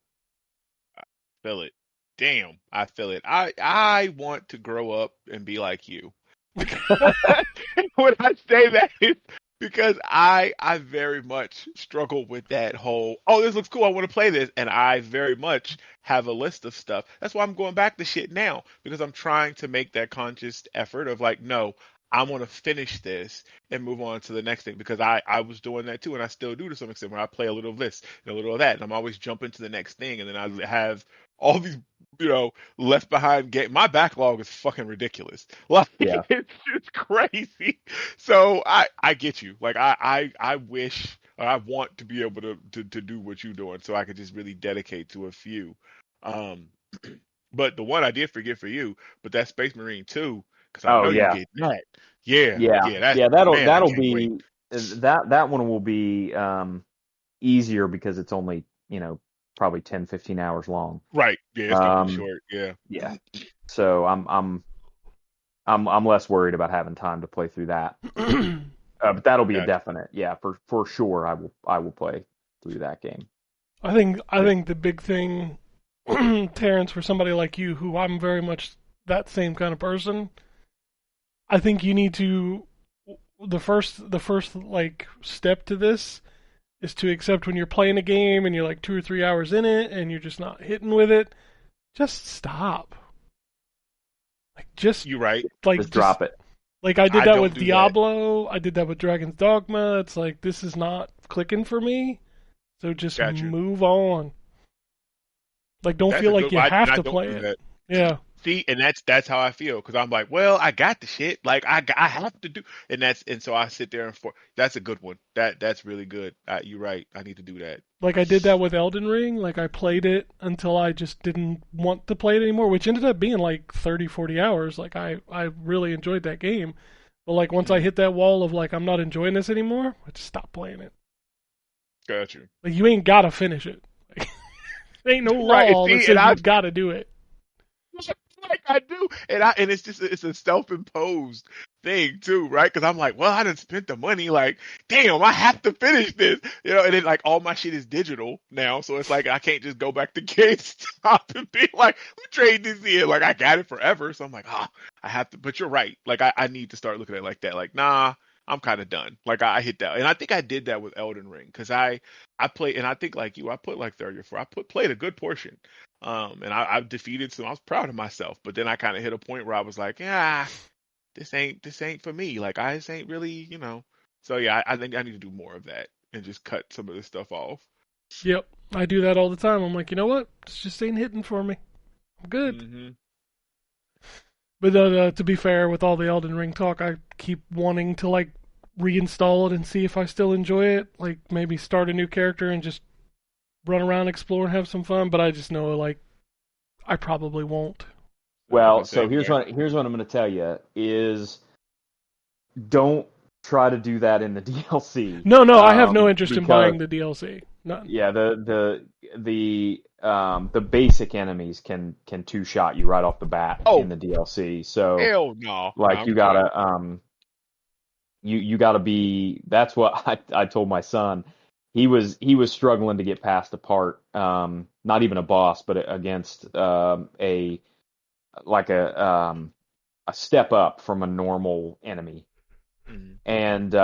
feel it. Damn, I feel it. I want to grow up and be like you. When I say that, it's because I very much struggle with that whole, oh, this looks cool, I want to play this, and I very much have a list of stuff. That's why I'm going back to shit now, because I'm trying to make that conscious effort of like, no, I want to finish this and move on to the next thing, because I was doing that too, and I still do to some extent, where I play a little of this and a little of that, and I'm always jumping to the next thing, and then I have all these, left behind game. My backlog is fucking ridiculous. Like Yeah, it's crazy. So I get you. Like I wish, or I want to be able to do what you're doing, so I could just really dedicate to a few. Um, but the one I did forget for you, but that's Space Marine 2, because I oh know you yeah, get that. Yeah, yeah, yeah. That's, yeah. That'll man, I that'll can't wait. be that one will be easier, because it's only probably 10, 15 hours long. Right. Yeah, it's gonna be Um, short. Yeah. yeah. So I'm less worried about having time to play through that. But that'll be a Gotcha. definite. Yeah, for sure. I will play through that game. I think the big thing, Terrence, for somebody like you, who I'm very much that same kind of person, I think you need to the first like step to this is to accept when you're playing a game and you're like 2 or 3 hours in it and you're just not hitting with it, just stop. Like just You right. Just just drop it. like I did I that don't with do that. Diablo, I did that with Dragon's Dogma. It's like this is not clicking for me, so just Gotcha. move on. Like don't That's feel a like good you one. have I to don't play do it. that. Yeah. See, and that's how I feel, because I'm like, well, I got the shit. Like I have to do, and so I sit there and for that's a good one. That's really good. You're right. I need to do that. Like I did that with Elden Ring. Like I played it until I just didn't want to play it anymore, which ended up being like 30, 40 hours. Like I really enjoyed that game. But like once I Mm, hit that wall of like I'm not enjoying this anymore, I just stopped playing it. got you. Like you ain't gotta finish it. Like, there ain't no Right. law that See, and says you gotta do it. like I do, and it's a self-imposed thing too, right? Because I'm like, well, I done spent the money, like, damn, I have to finish this, and then like all my shit is digital now, so it's like I can't just go back to GameStop and be like, let me trade this in, like I got it forever, so I'm like, I have to. But you're right, like I need to start looking at it like that, like, nah. I'm kind of done. Like I hit that, and I think I did that with Elden Ring, because I played, and I think like you, I put like 30 or 40. Played a good portion, and I defeated some. I was proud of myself, but then I kind of hit a point where I was like, yeah, this ain't for me. Like I just ain't really. So yeah, I think I need to do more of that and just cut some of this stuff off. Yep. I do that all the time. I'm like, you know what? This just ain't hitting for me. I'm good. Hmm. But to be fair, with all the Elden Ring talk, I keep wanting to like reinstall it and see if I still enjoy it. Like maybe start a new character and just run around, explore, and have some fun. But I just know like I probably won't. I Well, can say so here's exactly. what I'm going to tell you is, don't try to do that in the DLC. No, I have no interest in Because buying the DLC. None. yeah, the basic enemies can two shot you right off the bat in Oh, the DLC. So hell no, no, like I'm good. you gotta be. That's what I told my son. He was struggling to get past a part, not even a boss, but against a like a step up from a normal enemy. Mhm. And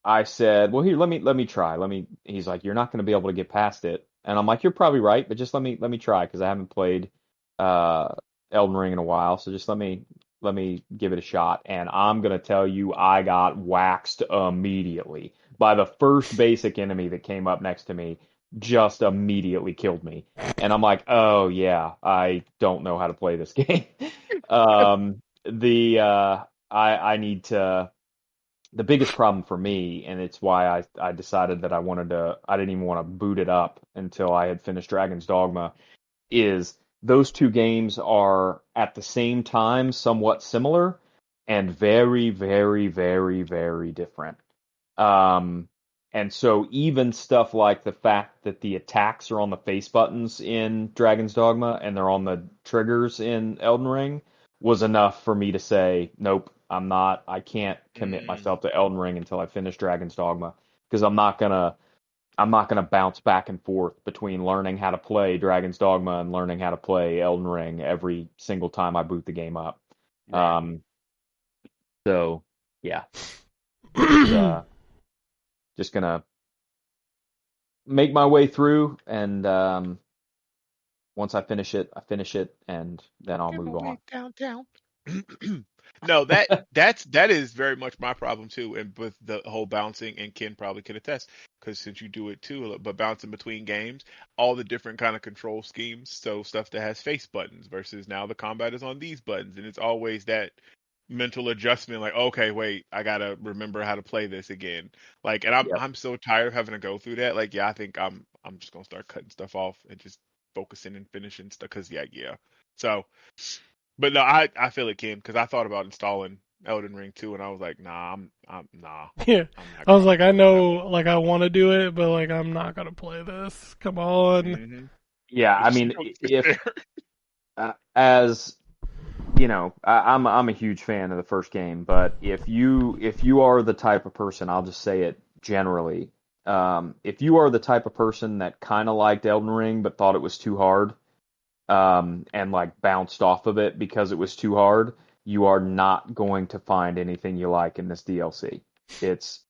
I said, "Well, here, let me try. He's like, "You're not going to be able to get past it." And I'm like, "You're probably right, but just let me try because I haven't played uh Elden Ring in a while, so just let me give it a shot." And I'm going to tell you, I got waxed immediately by the first basic enemy that came up next to me. Just immediately killed me. And I'm like, "Oh yeah, I don't know how to play this game." I need to the biggest problem for me, and it's why I decided that I didn't even want to boot it up until I had finished Dragon's Dogma, is those two games are at the same time somewhat similar and very, very, very, very different. Um, and so even stuff like the fact that the attacks are on the face buttons in Dragon's Dogma and they're on the triggers in Elden Ring was enough for me to say, nope, I can't commit Mm. myself to Elden Ring until I finish Dragon's Dogma because I'm not gonna bounce back and forth between learning how to play Dragon's Dogma and learning how to play Elden Ring every single time I boot the game up. Right. Um, so yeah, just gonna make my way through, and once I finish it, and then I'll Working my move on. way downtown. No, that is very much my problem too, and with the whole bouncing, and Ken probably can attest, because since you do it too, but bouncing between games, all the different kind of control schemes, so stuff that has face buttons versus now the combat is on these buttons, and it's always that mental adjustment, like, okay, wait, I gotta remember how to play this again. Like, and I'm Yep. I'm so tired of having to go through that. Like, yeah, I think I'm just gonna start cutting stuff off and just focusing and finishing stuff. Cause yeah. So, but no, I feel it, Ken, because I thought about installing Elden Ring too, and I was like, nah, nah, Yeah. I'm not I was gonna like, I go down that know, like, I want to do it, but, like, I'm not going to play this. Come on. way. Yeah, But I just mean, sit if there. as I'm a huge fan of the first game, but if you are the type of person, I'll just say it generally, if you are the type of person that kind of liked Elden Ring but thought it was too hard, and like bounced off of it because it was too hard, you are not going to find anything you like in this DLC. It's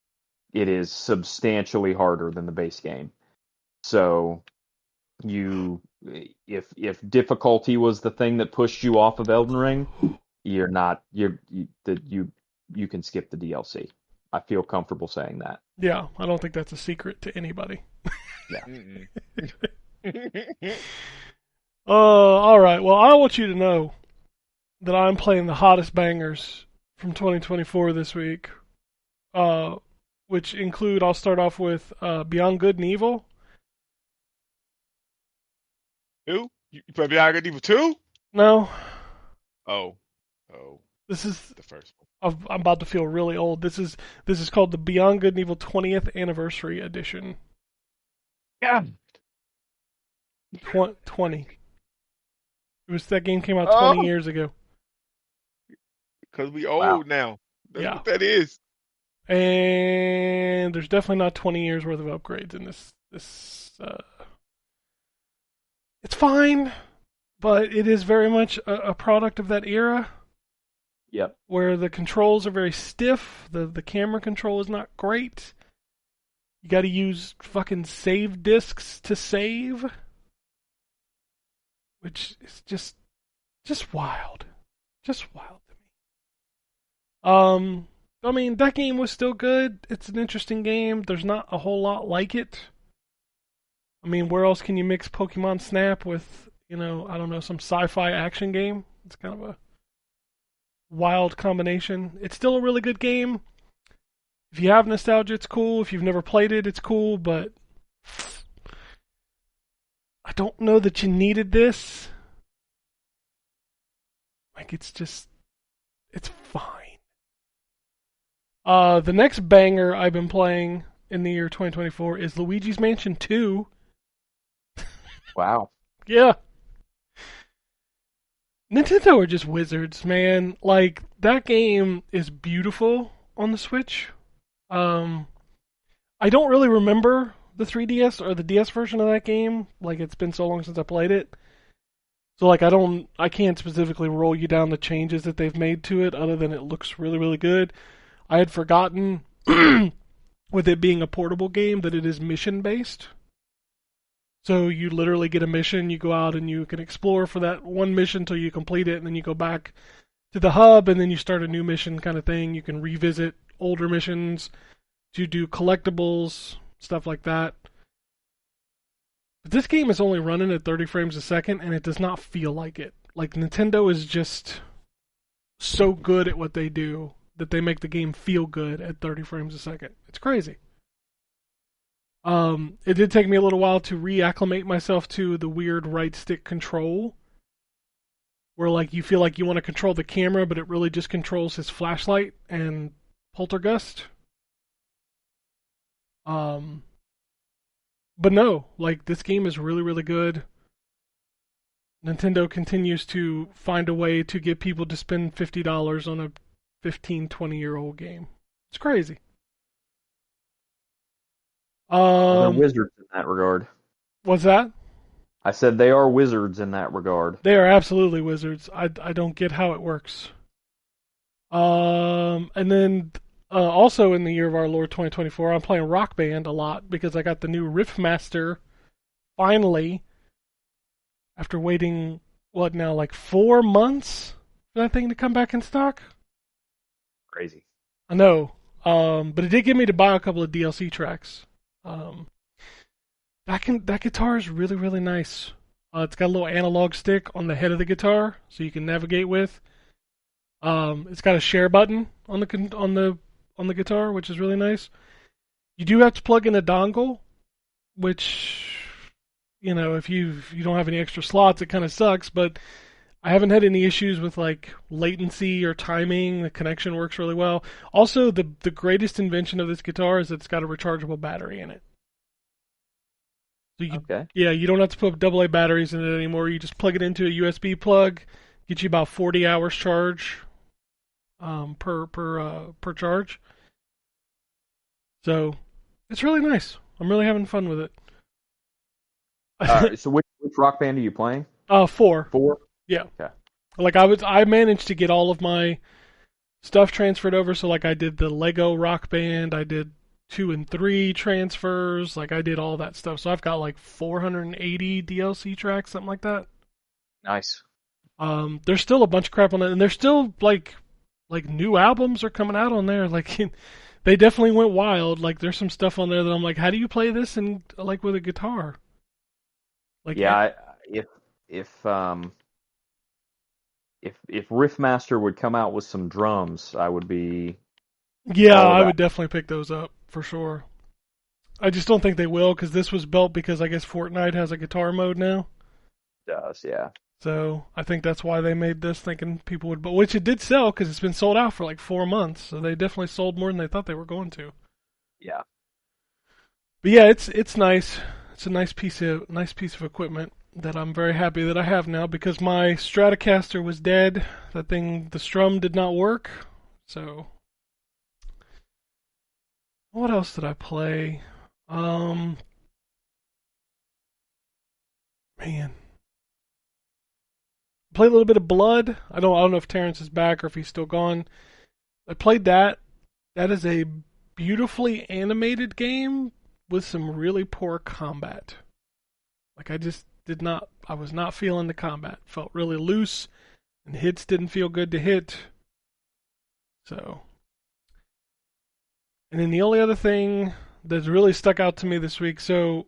it is substantially harder than the base game. So you if difficulty was the thing that pushed you off of Elden Ring, you're not you can skip the DLC. I feel comfortable saying that. Yeah, I don't think that's a secret to anybody. Yeah. Mm-mm. All right. Well, I want you to know that I'm playing the hottest bangers from 2024 this week, uh, which include, I'll start off with Beyond Good and Evil. Who? You play Beyond Good and Evil 2? No, Oh, oh, this is, the first one. I'm about to feel really old. This is called the Beyond Good and Evil 20th Anniversary Edition. Yeah. 20. That game came out 20 Oh, years ago. Because we wow. old now. That's Yeah. what that is. And there's definitely not 20 years worth of upgrades in this. It's fine, but it is very much a product of that era Yep. where the controls are very stiff. The camera control is not great. You got to use fucking save discs to save, which is just wild, just wild to me. I mean, that game was still good. It's an interesting game. There's not a whole lot like it. I mean, where else can you mix Pokemon Snap with, I don't know, some sci-fi action game? It's kind of a wild combination. It's still a really good game. If you have nostalgia, it's cool. If you've never played it, it's cool, but I don't know that you needed this. Like, it's fine. The next banger I've been playing in the year 2024 is Luigi's Mansion 2. Wow. Yeah. Nintendo are just wizards, man. Like, that game is beautiful on the Switch. I don't really remember the 3DS or the DS version of that game. Like, it's been so long since I played it. So like I can't specifically roll you down the changes that they've made to it other than it looks really, really good. I had forgotten with it being a portable game that it is mission based. So you literally get a mission, you go out and you can explore for that one mission until you complete it, and then you go back to the hub and then you start a new mission kind of thing. You can revisit older missions to do collectibles, stuff like that. But this game is only running at 30 frames a second, and it does not feel like it. Like, Nintendo is just so good at what they do that they make the game feel good at 30 frames a second. It's crazy. It did take me a little while to reacclimate myself to the weird right stick control, where like you feel like you want to control the camera, but it really just controls his flashlight and poltergust. But no, like this game is really, really good. Nintendo continues to find a way to get people to spend $50 on a 15, 20-year-old game. It's crazy. They're wizards in that regard. What's that? I said they are wizards in that regard. They are absolutely wizards. I don't get how it works. And then also in the year of our Lord 2024, I'm playing Rock Band a lot because I got the new Riffmaster finally after waiting, what now, like 4 months for that thing to come back in stock? Crazy. I know. But it did get me to buy a couple of DLC tracks. That guitar is really, really nice. It's got a little analog stick on the head of the guitar, so you can navigate with. It's got a share button on the guitar, which is really nice. You do have to plug in a dongle, which, you know, if you don't have any extra slots, it kind of sucks. But I haven't had any issues with like latency or timing. The connection works really well. Also, the greatest invention of this guitar is that it's got a rechargeable battery in it. So you don't have to put AA batteries in it anymore. You just plug it into a USB plug, get you about 40 hours charge per charge. So it's really nice. I'm really having fun with it. So which Rock Band are you playing? 4. 4? Yeah. Okay. Like I managed to get all of my stuff transferred over. So like I did the Lego Rock Band, I did 2 and 3 transfers, like I did all that stuff. So I've got like 480 DLC tracks, something like that. Nice. There's still a bunch of crap on it, and there's still like new albums are coming out on there. Like they definitely went wild. Like there's some stuff on there that I'm like, how do you play this and like with a guitar? Like yeah, if Riffmaster would come out with some drums, I would be. Yeah, I would definitely pick those up for sure. I just don't think they will because this was built because I guess Fortnite has a guitar mode now. It does, yeah. So I think that's why they made this, thinking people would. But which it did sell because it's been sold out for like 4 months. So they definitely sold more than they thought they were going to. Yeah. But yeah, it's nice. It's a nice piece of equipment that I'm very happy that I have now because my Stratocaster was dead. That thing, the strum did not work. So. What else did I play? Man. Played a little bit of Blood. I don't know if Terrence is back or if he's still gone. I played that. That is a beautifully animated game with some really poor combat. Like I was not feeling the combat. Felt really loose, and hits didn't feel good to hit. So. And then the only other thing that's really stuck out to me this week, so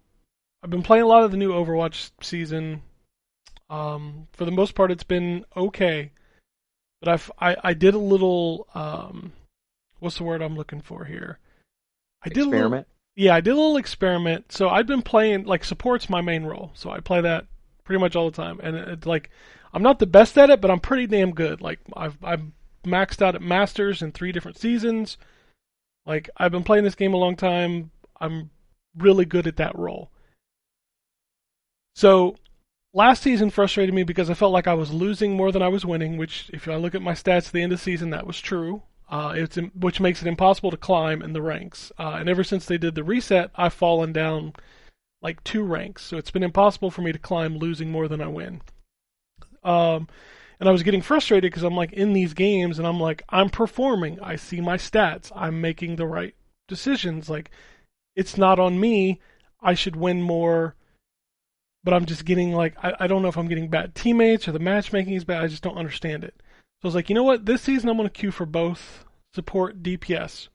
I've been playing a lot of the new Overwatch season. For the most part, it's been okay. But I did a little, what's the word I'm looking for here? Experiment? I did a little experiment. So I've been playing, like, support's my main role. So I play that pretty much all the time. And it's like, I'm not the best at it, but I'm pretty damn good. Like, I've maxed out at Masters in 3 different seasons. Like, I've been playing this game a long time. I'm really good at that role. So, last season frustrated me because I felt like I was losing more than I was winning, which, if I look at my stats at the end of the season, that was true. Which makes it impossible to climb in the ranks. And ever since they did the reset, I've fallen down like 2 ranks. So it's been impossible for me to climb losing more than I win. And I was getting frustrated because I'm like in these games and I'm like, I'm performing. I see my stats. I'm making the right decisions. Like, it's not on me. I should win more. But I'm just getting like, I don't know if I'm getting bad teammates or the matchmaking is bad. I just don't understand it. So I was like, you know what? This season I'm going to queue for both support DPS.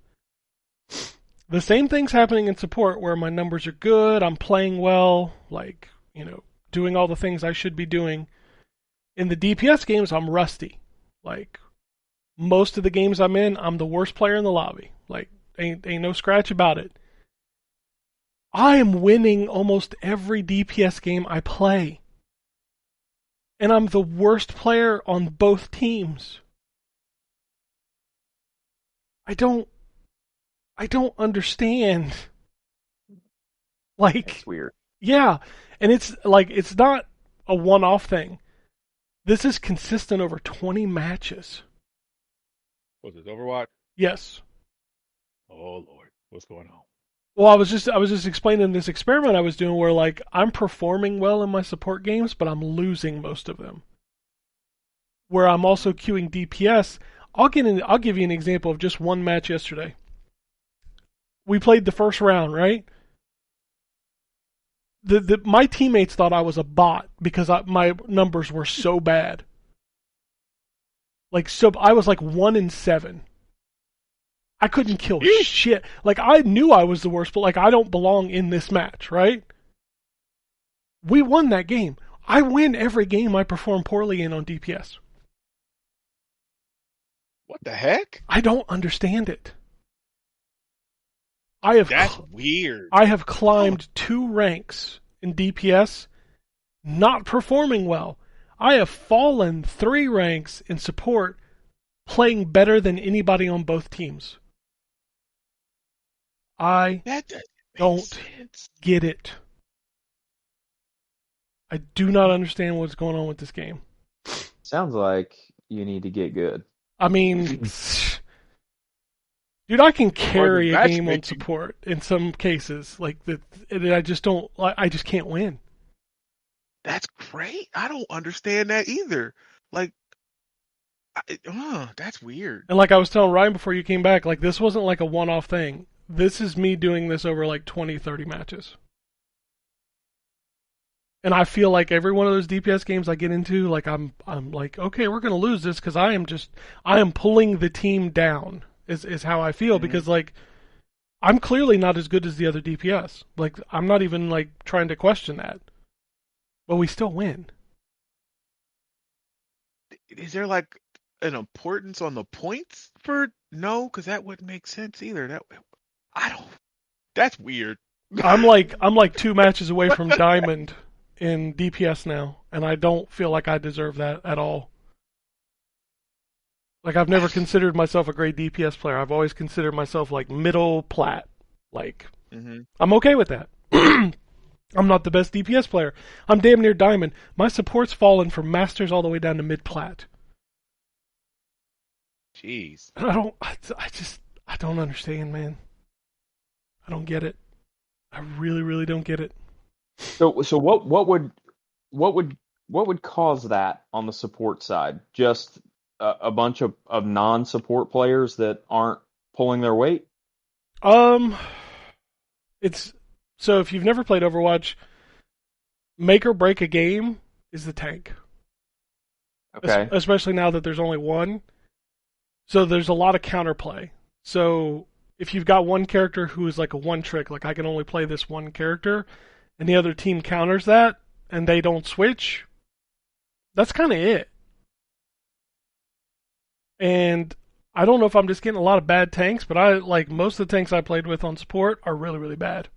The same thing's happening in support where my numbers are good. I'm playing well. Like, doing all the things I should be doing. In the DPS games, I'm rusty. Like, most of the games I'm in, I'm the worst player in the lobby. Like, ain't no scratch about it. I am winning almost every DPS game I play. And I'm the worst player on both teams. I don't understand. Like, It's weird. Yeah. And it's like, it's not a one-off thing. This is consistent over 20 matches. Was it Overwatch? Yes. Oh Lord, what's going on? Well, I was just explaining this experiment I was doing where like I'm performing well in my support games, but I'm losing most of them. Where I'm also queuing DPS. I'll give you an example of just one match yesterday. We played the first round, right? My teammates thought I was a bot because my numbers were so bad. Like, so I was like 1-7. I couldn't kill shit. Like, I knew I was the worst, but like, I don't belong in this match, right? We won that game. I win every game I perform poorly in on DPS. What the heck? I don't understand it. That's weird. I have climbed 2 ranks in DPS, not performing well. I have fallen 3 ranks in support, playing better than anybody on both teams. I don't get it. I do not understand what's going on with this game. Sounds like you need to get good. I mean, dude, I can carry a game on support in some cases. Like I just don't. I just can't win. That's great. I don't understand that either. Like, that's weird. And like I was telling Ryan before you came back, like this wasn't like a one-off thing. This is me doing this over like 20, 30 matches. And I feel like every one of those DPS games I get into, like I'm like, okay, we're gonna lose this because I am pulling the team down. Is how I feel because like I'm clearly not as good as the other DPS. Like I'm not even like trying to question that, but we still win. Is there like an importance on the points for no? Because that wouldn't make sense either. That's weird. I'm like 2 matches away from Diamond in DPS now, and I don't feel like I deserve that at all. Like, I've never considered myself a great DPS player. I've always considered myself, like, middle plat. Like, I'm okay with that. I'm not the best DPS player. I'm damn near Diamond. My support's fallen from Masters all the way down to mid-plat. Jeez. And I don't understand, man. I don't get it. I really, really don't get it. So what would cause that on the support side? Just a bunch of non-support players that aren't pulling their weight? It's so if you've never played Overwatch, make or break a game is the tank. Okay. Especially now that there's only one. So there's a lot of counterplay. So if you've got one character who is like a one trick, like I can only play this one character, and the other team counters that, and they don't switch, that's kind of it. And I don't know if I'm just getting a lot of bad tanks, but I like most of the tanks I played with on support are really, really bad.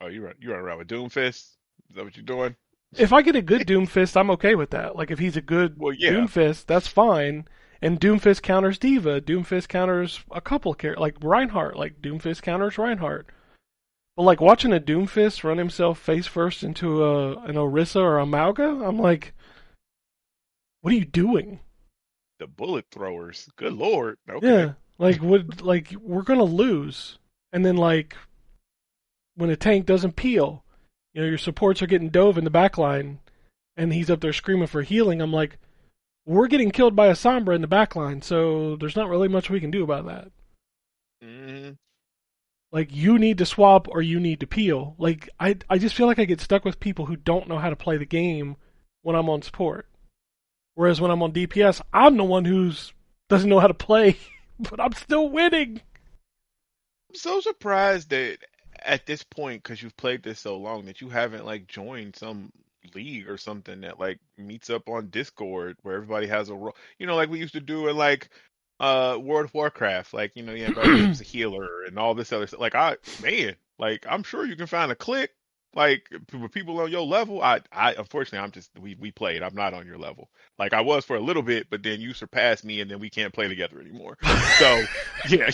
Oh, you run around with Doomfist? Is that what you're doing? If I get a good Doomfist, I'm okay with that. Like if he's a good Doomfist, that's fine. And Doomfist counters Diva. Doomfist counters a couple characters, like Reinhardt. Like Doomfist counters Reinhardt. But like watching a Doomfist run himself face first into an Orisa or a Mauga, I'm like, what are you doing? The bullet throwers. Good lord. Okay. Yeah, like we're gonna lose, and then like when a tank doesn't peel, you know your supports are getting dove in the back line, and he's up there screaming for healing. I'm like, we're getting killed by a Sombra in the back line, so there's not really much we can do about that. Mm-hmm. Like, you need to swap or you need to peel. Like, I just feel like I get stuck with people who don't know how to play the game when I'm on support. Whereas when I'm on DPS, I'm the one who's doesn't know how to play, but I'm still winning. I'm so surprised that at this point, because you've played this so long, that you haven't like joined some league or something that like meets up on Discord where everybody has a role. You know, like we used to do in like World of Warcraft. Like, you know, yeah, everybody was a healer and all this other stuff. Like like I'm sure you can find a clique. Like with people on your level, I unfortunately I'm just we played. I'm not on your level. Like I was for a little bit, but then you surpassed me, and then we can't play together anymore. So yeah,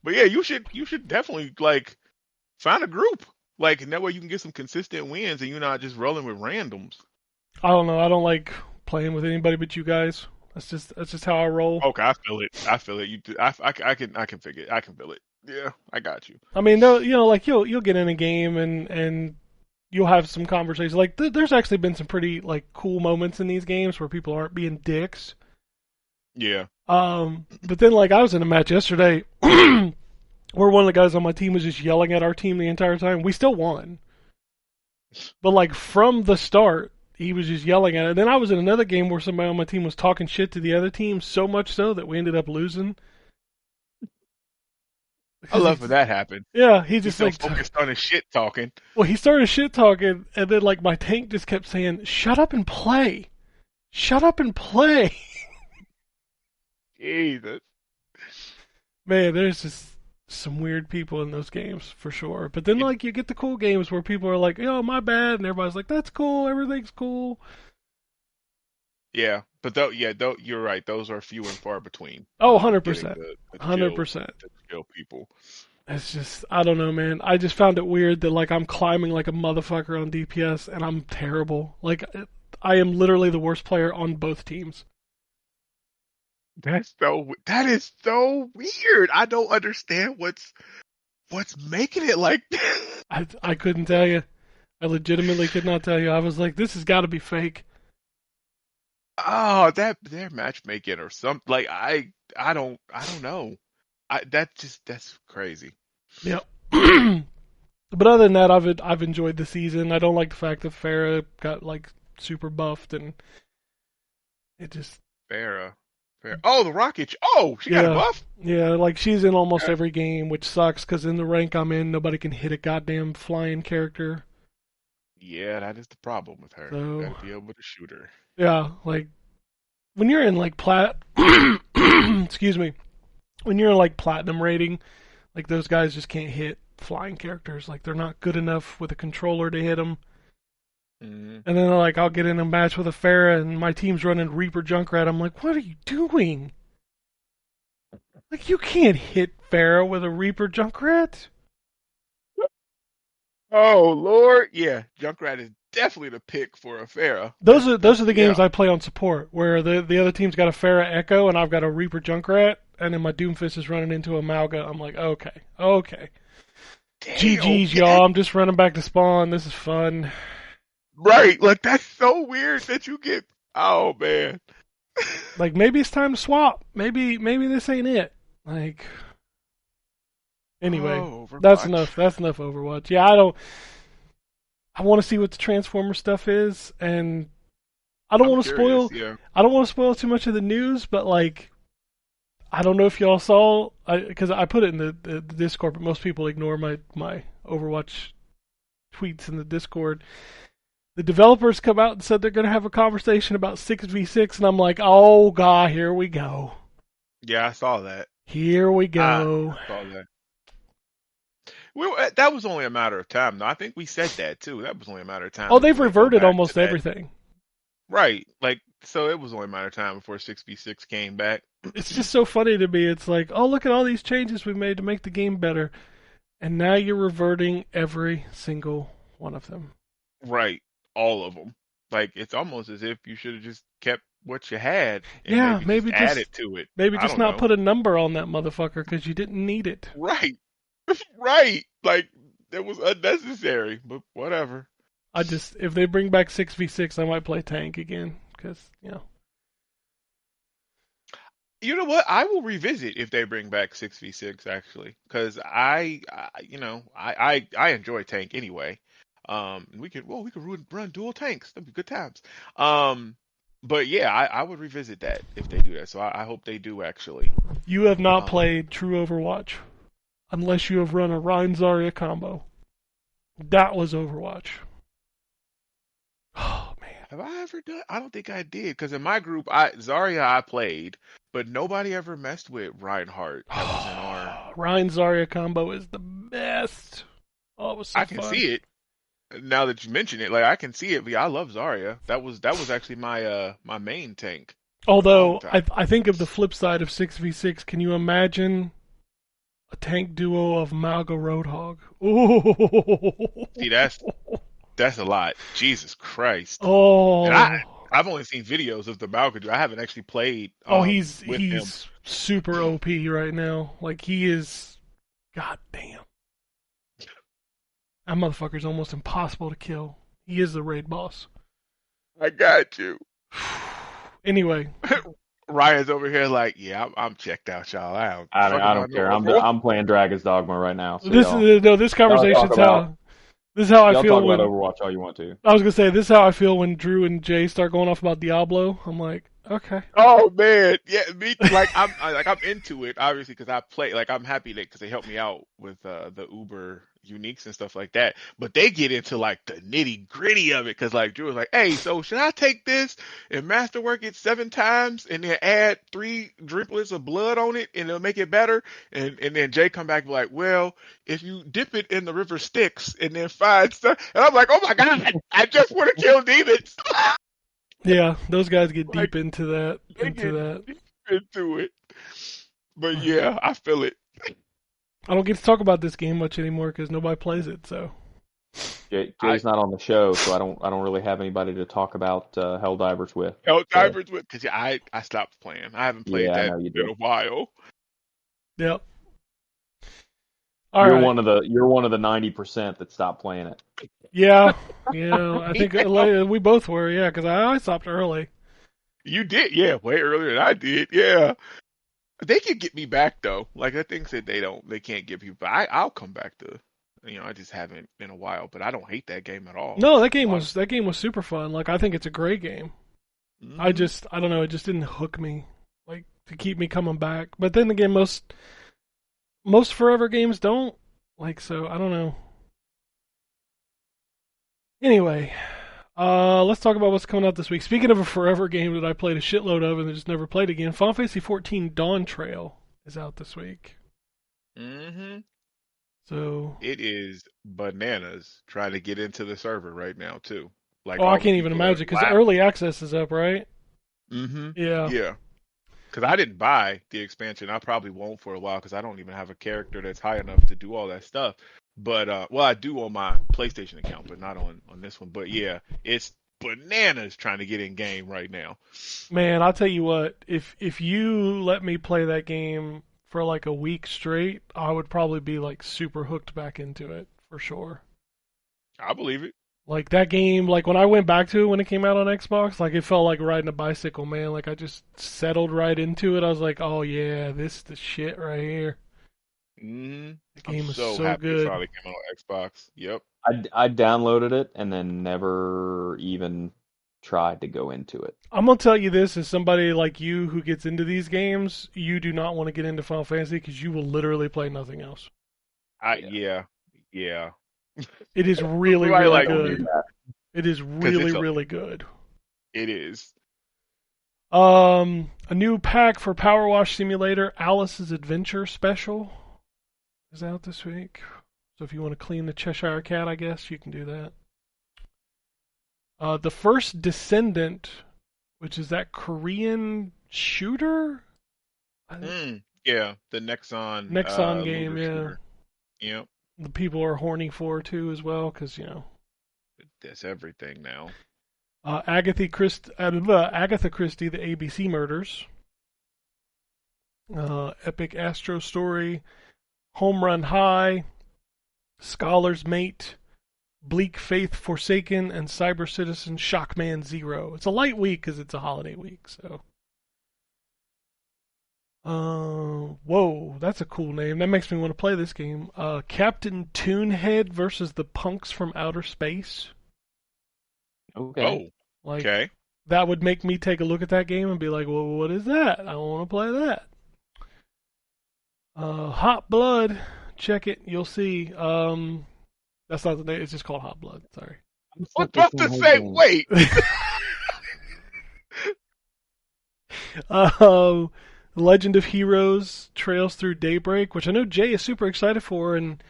but yeah, you should definitely like find a group. Like, and that way you can get some consistent wins, and you're not just rolling with randoms. I don't know. I don't like playing with anybody but you guys. That's just how I roll. Okay, I feel it. I feel it. I can figure it. I can feel it. Yeah, I got you. I mean, no, you know, like you'll get in a game and you'll have some conversations. Like there's actually been some pretty like cool moments in these games where people aren't being dicks. Yeah. But then like I was in a match yesterday where one of the guys on my team was just yelling at our team the entire time. We still won, but like from the start, he was just yelling at it. And then I was in another game where somebody on my team was talking shit to the other team, so much so that we ended up losing. I love when that happened. Yeah, he He's just so like focused on his shit talking. well, he started shit talking, and then like my tank just kept saying, "Shut up and play, shut up and play." Jesus. Man, there's just some weird people in those games for sure. But then like you get the cool games where people are like, "Oh, my bad," and everybody's like, "That's cool, everything's cool." Yeah, but you're right. Those are few and far between. Oh, Getting 100%, the 100%. to kill people. It's just I don't know, man. I just found it weird that like I'm climbing like a motherfucker on DPS and I'm terrible. Like I am literally the worst player on both teams. That is so weird. I don't understand what's making it like that. I couldn't tell you. I legitimately could not tell you. I was like, this has got to be fake. Oh, their matchmaking or something. Like I don't know. That's crazy. Yeah. But other than that, I've enjoyed the season. I don't like the fact that Farah got like super buffed and it just Farah. Oh, the Rocket. Oh, she got a buff? Yeah, like she's in almost every game, which sucks because in the rank I'm in, nobody can hit a goddamn flying character. Yeah, that is the problem with her. So, You gotta be able to shoot her. Yeah, like when you're in like excuse me, when you're in like platinum rating, like those guys just can't hit flying characters. Like they're not good enough with a controller to hit them. Mm-hmm. And then like I'll get in a match with a Farah and my team's running Reaper Junkrat. I'm like, what are you doing? Like you can't hit Farah with a Reaper Junkrat. Oh Lord, yeah, Junkrat is definitely the pick for a Farah. Those are the games I play on support, where the other team's got a Farah Echo and I've got a Reaper Junkrat, and then my Doomfist is running into a Malga. I'm like, okay. Damn, GG's, y'all. I'm just running back to spawn. This is fun. Right, like that's so weird that you get. Oh man. Like maybe it's time to swap. Maybe this ain't it. Like anyway, that's enough. That's enough Overwatch. Yeah, I want to see what the Transformer stuff is, and I don't want to spoil. Yeah. I don't want to spoil too much of the news, but like, I don't know if y'all saw, because I put it in the Discord, but most people ignore my Overwatch tweets in the Discord. The developers come out and said they're going to have a conversation about 6v6, and I'm like, oh god, here we go. Yeah, I saw that. Here we go. I saw that. That was only a matter of time, though. I think we said that too. That was only a matter of time. Oh, they've reverted almost everything. Right. Like, so it was only a matter of time before 6v6 came back. It's just so funny to me. It's like, oh, look at all these changes we made to make the game better. And now you're reverting every single one of them. Right. All of them. Like, it's almost as if you should have just kept what you had. And yeah, maybe just added to it. Maybe just not put a number on that motherfucker because you didn't need it. Right. Right. Like, that was unnecessary, but whatever. if they bring back 6v6, I might play tank again because You know what? I will revisit if they bring back 6v6 actually, because I enjoy tank anyway. We could run dual tanks. That'd be good times. Um, but yeah, I would revisit that if they do that. So I hope they do actually. You have not Um, played true Overwatch unless you have run a Rein Zarya combo. That was Overwatch. Oh man. have I ever done? I don't think I did, because in my group, Zarya I played, but nobody ever messed with Reinhardt. That was in our. Rein Zarya combo is the best. Oh, it was so I can fun. see it. Now that you mention it, like I can see it, but yeah, I love Zarya. That was actually my main tank for a long Although time. I think of the flip side of 6v6, can you imagine a tank duo of Malga Roadhog? Ooh. See, that's a lot. Jesus Christ. And Oh. I've only seen videos of the Malcolm. I haven't actually played Oh, with him. he's super OP right now. Like he is, god damn. That motherfucker's almost impossible to kill. He is the raid boss. I got you. Anyway, Ryan's over here like, yeah, I'm checked out, y'all. I don't care. I'm playing Dragon's Dogma right now. So this conversation's how this is how I y'all feel talk when about Overwatch all you want to. I was gonna say this is how I feel when Drew and Jay start going off about Diablo. I'm like, okay. Oh man, yeah, me like I'm into it obviously because I play like I'm happy that because they help me out with the Uber uniques and stuff like that. But they get into like the nitty gritty of it because like Drew was like, hey, so should I take this and masterwork it 7 times and then add 3 driplets of blood on it and it'll make it better? And then Jay come back and be like, well, if you dip it in the river Styx and then find stuff, and I'm like, oh my god, I just want to kill demons. Yeah, those guys get Like, deep into that. They get deep into it. But yeah, I feel it. I don't get to talk about this game much anymore because nobody plays it. So Jay's not on the show, so I don't really have anybody to talk about Helldivers with. Helldivers with because I stopped playing. I haven't played Yeah, I that know you in did. a while. yep. You're right. one of the 90% that stopped playing it. Yeah, I think we both were. Yeah, because I stopped early. You did, yeah, way earlier than I did. Yeah, they can get me back though. Like I think that they can't get people back. I'll come back to. I just haven't in a while, but I don't hate that game at all. No, that game was super fun. Like I think it's a great game. Mm-hmm. I don't know, it just didn't hook me like to keep me coming back. But then again, most forever games don't. Like so, I don't know. Anyway, let's talk about what's coming out this week. Speaking of a forever game that I played a shitload of and just never played again, Final Fantasy XIV Dawn Trail is out this week. Mm-hmm. So it is bananas trying to get into the server right now too. Like I can't even imagine because early access is up, right? Mm-hmm. Yeah. Yeah. Because I didn't buy the expansion. I probably won't for a while because I don't even have a character that's high enough to do all that stuff. But, I do on my PlayStation account, but not on this one. But yeah, it's bananas trying to get in game right now. Man, I'll tell you what, if you let me play that game for like a week straight, I would probably be like super hooked back into it for sure. I believe it. Like that game, like when I went back to it when it came out on Xbox, like it felt like riding a bicycle, man. Like I just settled right into it. I was like, oh yeah, this is the shit right here. Mm-hmm. The game is so so happy good. it finally came out on Xbox. Yep. I downloaded it and then never even tried to go into it. I'm gonna tell you this as somebody like you who gets into these games, you do not want to get into Final Fantasy because you will literally play nothing else. Yeah. It is really, Right, really like, good. It is really, really good. It is. A new pack for Power Wash Simulator, Alice's Adventure Special, is out this week. So if you want to clean the Cheshire Cat, I guess you can do that. The First Descendant, which is that Korean shooter? Yeah, the Nexon game, yeah. Shooter. Yep. The people are horny for too as well, because that's everything now. Agatha Christie, the ABC Murders. Epic Astro Story, Home Run High, Scholar's Mate, Bleak Faith Forsaken, and Cyber Citizen Shockman Zero. It's a light week because it's a holiday week, so. Whoa, that's a cool name. That makes me want to play this game. Captain Toonhead versus the Punks from Outer Space. Okay. Oh, Like, okay. that would make me take a look at that game and be like, well, what is that? I want to play that. Hot Blood. Check it. You'll see. That's not the name. It's just called Hot Blood. Sorry. I was about to say, wait. Legend of Heroes Trails Through Daybreak, which I know Jay is super excited for, and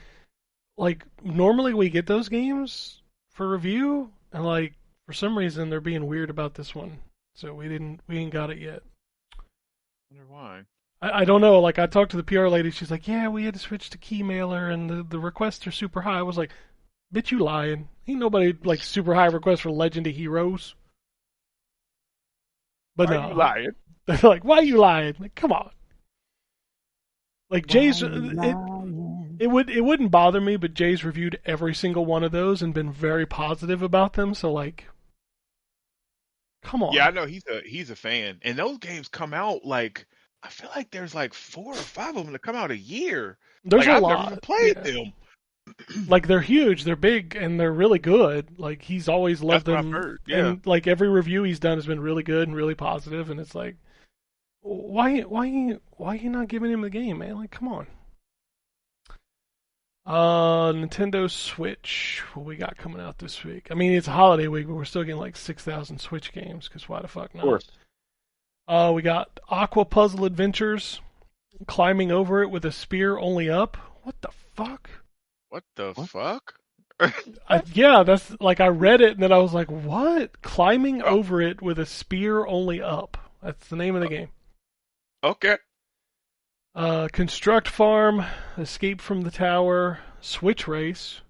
like normally we get those games for review, and like for some reason they're being weird about this one, so we ain't got it yet. I wonder why. I don't know. Like I talked to the PR lady, she's like, "Yeah, we had to switch to Keymailer, and the requests are super high." I was like, "Bitch, you lying? Ain't nobody like super high requests for Legend of Heroes." But Why no, are you lying? they're like, "Why are you lying?" Like, come on. Like Jay's, it wouldn't bother me, but Jay's reviewed every single one of those and been very positive about them. So like, come on. Yeah, I know he's a fan, and those games come out like I feel like there's like 4 or 5 of them that come out a year. There's Like a I've lot. never even played Yeah. them. Like they're huge, they're big, and they're really good. Like he's always loved That's what them. I've heard. Yeah. And like every review he's done has been really good and really positive. And it's like, why are you not giving him the game, man? Like, come on. Nintendo Switch. What we got coming out this week? I mean, it's a holiday week, but we're still getting like 6,000 Switch games. Because why the fuck not? Of course. We got Aqua Puzzle Adventures. Climbing over it with a spear only up. What the fuck? What the What? fuck? Yeah, that's like I read it and then I was like, what? Climbing over it with a spear only up. That's the name of the game. Okay. Construct Farm, Escape from the Tower, Switch Race,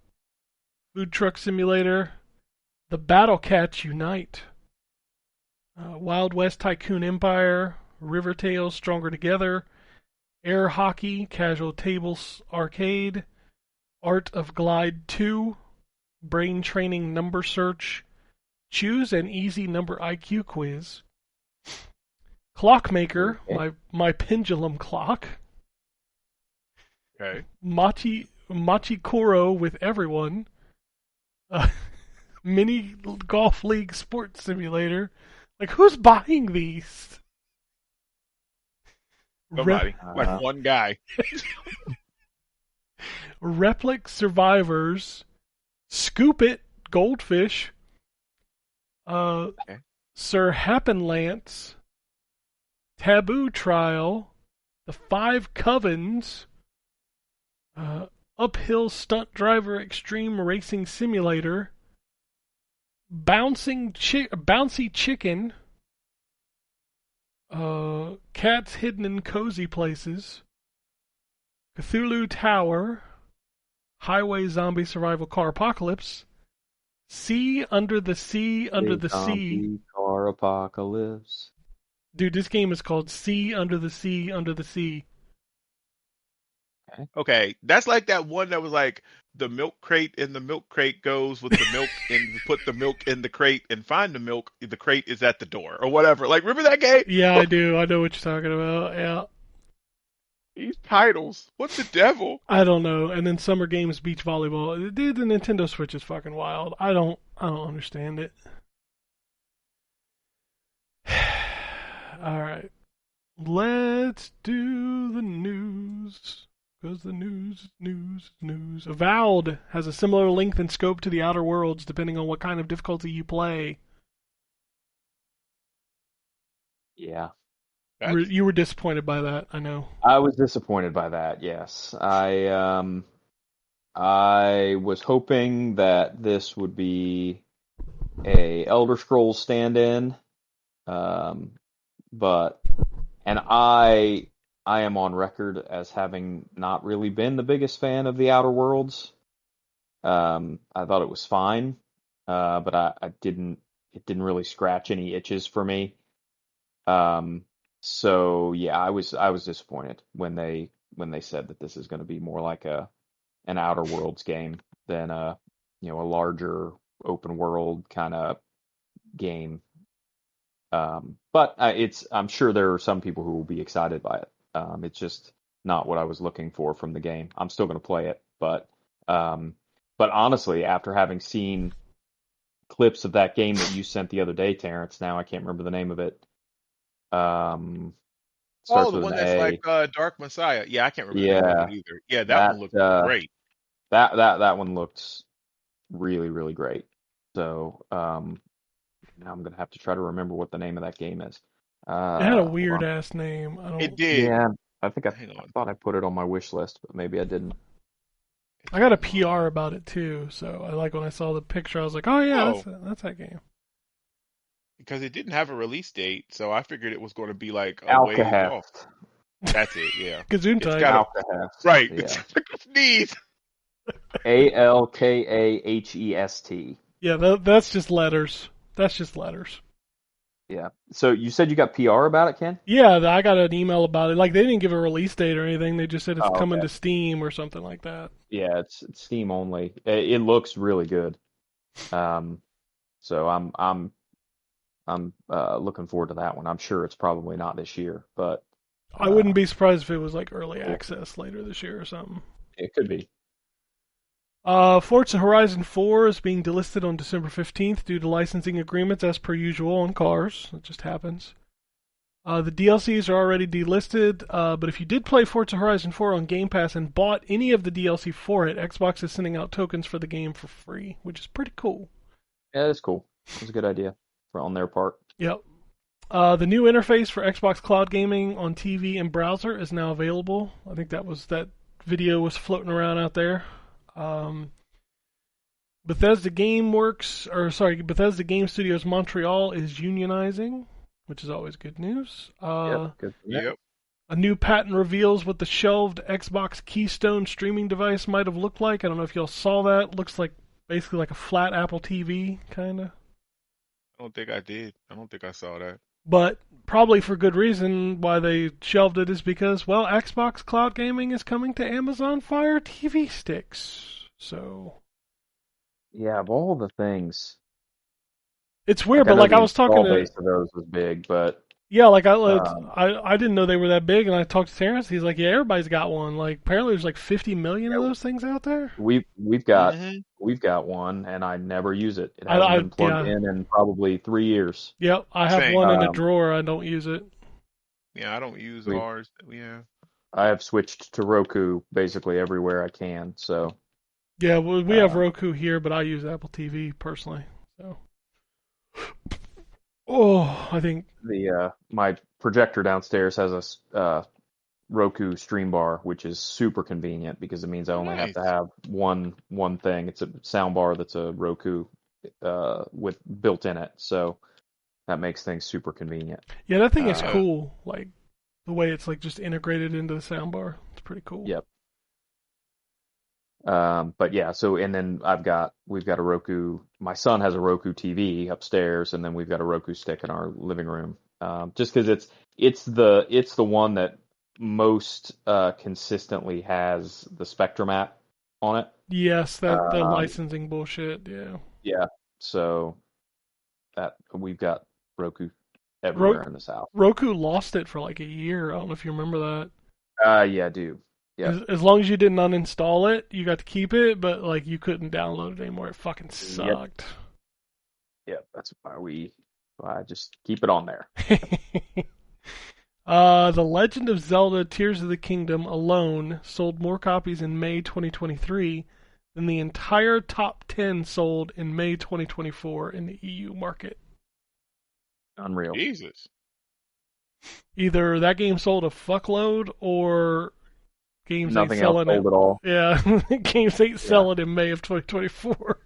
Food Truck Simulator, The Battle Cats Unite, Wild West Tycoon Empire, River Tales Stronger Together, Air Hockey, Casual Tables Arcade, Art of Glide 2, Brain Training Number Search, Choose an Easy Number IQ Quiz, Clockmaker, Okay. my pendulum clock, Okay. Machikoro with everyone, Mini Golf League Sports Simulator. Like, who's buying these? Nobody. Like one guy. Replic Survivors, Scoop It, Goldfish, Okay. Sir Happenlance, Taboo Trial, The Five Covens, Uphill Stunt Driver Extreme Racing Simulator, Bouncy Chicken, Cats Hidden in Cozy Places, Cthulhu Tower, Highway Zombie Survival Car Apocalypse, Sea Under the Sea Under the Sea. Zombie car apocalypse. Dude, this game is called Sea Under the Sea Under the Sea. Okay. That's like that one that was like the milk crate, and the milk crate goes with the milk and you put the milk in the crate and find the milk. The crate is at the door or whatever. Like, remember that game? Yeah, I do. I know what you're talking about. Yeah. These titles. What the devil? I don't know. And then Summer Games Beach Volleyball. Dude, the Nintendo Switch is fucking wild. I don't understand it. All right. Let's do the news. Because the news. Avowed has a similar length and scope to the Outer Worlds depending on what kind of difficulty you play. Yeah. You were disappointed by that, I know. I was disappointed by that, yes. I was hoping that this would be a Elder Scrolls stand-in. But I am on record as having not really been the biggest fan of the Outer Worlds. I thought it was fine, but it didn't really scratch any itches for me. So yeah, I was disappointed when they said that this is going to be more like an Outer Worlds game than a larger open world kind of game. But I'm sure there are some people who will be excited by it. It's just not what I was looking for from the game. I'm still going to play it, but honestly, after having seen clips of that game that you sent the other day, Terrence, now I can't remember the name of it. Oh, Starts the with one an that's like A. Dark Messiah. Yeah, I can't remember the name of Yeah, it either. Yeah, that one that looked uh, great. that one looks really, really great. So now I'm gonna have to try to remember what the name of that game is. It had a Hold weird on. ass name. I It don't. did. Yeah, I think I Hang on. thought I put it on my wish list, but maybe I didn't. I got a Hang on. PR about it too, so I like when I saw the picture. I was like, oh yeah, Oh, that's that game. because it didn't have a release date, so I figured it was going to be like a ways off. Alcahest. That's it. Yeah, it's Gesundheit. got a Alcahest. right. It's Yeah. like a sneeze. Alkahest. Yeah, that's just letters. That's just letters. Yeah. So you said you got PR about it, Ken? Yeah, I got an email about it. Like they didn't give a release date or anything. They just said it's Oh, coming okay. to Steam or something like that. Yeah, it's Steam only. It looks really good. So I'm looking forward to that one. I'm sure it's probably not this year, but I wouldn't be surprised if it was like early access later this year or something. it could be. Forza Horizon 4 is being delisted on December 15th due to licensing agreements as per usual on cars. It just happens. The DLCs are already delisted, but if you did play Forza Horizon 4 on Game Pass and bought any of the DLC for it, Xbox is sending out tokens for the game for free, which is pretty cool. Yeah, that's cool. It's a good idea on their part. Yep. The new interface for Xbox Cloud Gaming on TV and browser is now available. I think that video was floating around out there. Bethesda Game Studios Montreal is unionizing, which is always good news. Good. Yep. A new patent reveals what the shelved Xbox Keystone streaming device might have looked like. I don't know if y'all saw that. Looks like basically like a flat Apple TV, kind of. I don't think I did. I don't think I saw that. But probably for good reason why they shelved it is because, well, Xbox Cloud Gaming is coming to Amazon Fire TV sticks. So Yeah, of all the things. it's weird, Like, I but know like the I was talking install to, base of those was big, but yeah, like um, I didn't know they were that big, and I talked to Terrence. He's like, yeah, everybody's got one. Like apparently there's like 50 million of those things out there. we've got Mm-hmm. we've got one, and I never use it. It hasn't been plugged Yeah, in probably 3 years. yep, I have Same. one in a Um, drawer. I don't use it. Yeah, I don't use we ours. Yeah. I have switched to Roku basically everywhere I can. So Yeah, well, we have uh, Roku here, but I use Apple TV personally. So, oh, I think the my projector downstairs has a Roku stream bar, which is super convenient because it means I Oh, only have to nice. have one thing. It's a sound bar that's a Roku with built in it, so that makes things super convenient. yeah, that thing is Uh, Yeah. cool. Like the way it's like just integrated into the soundbar. It's pretty cool. yep. But yeah, so and then we've got a Roku. My son has a Roku TV upstairs, and then we've got a Roku stick in our living room. Just because it's the one that most consistently has the Spectrum app on it. Yes, that the Um, licensing bullshit. Yeah, yeah, so that we've got Roku everywhere Roku, in this house. Roku lost it for like a year. I don't know if you remember that. Yeah, I do. Yep. As long as you didn't uninstall it, you got to keep it, but like you couldn't download it anymore. It fucking Yep. sucked. Yep. That's why I just keep it on there. The Legend of Zelda Tears of the Kingdom alone sold more copies in May 2023 than the entire top 10 sold in May 2024 in the EU market. Unreal. Jesus. Either that game sold a fuckload or games ain't Nothing else selling it. sold at all. Yeah, games ain't Yeah. selling in May of 2024.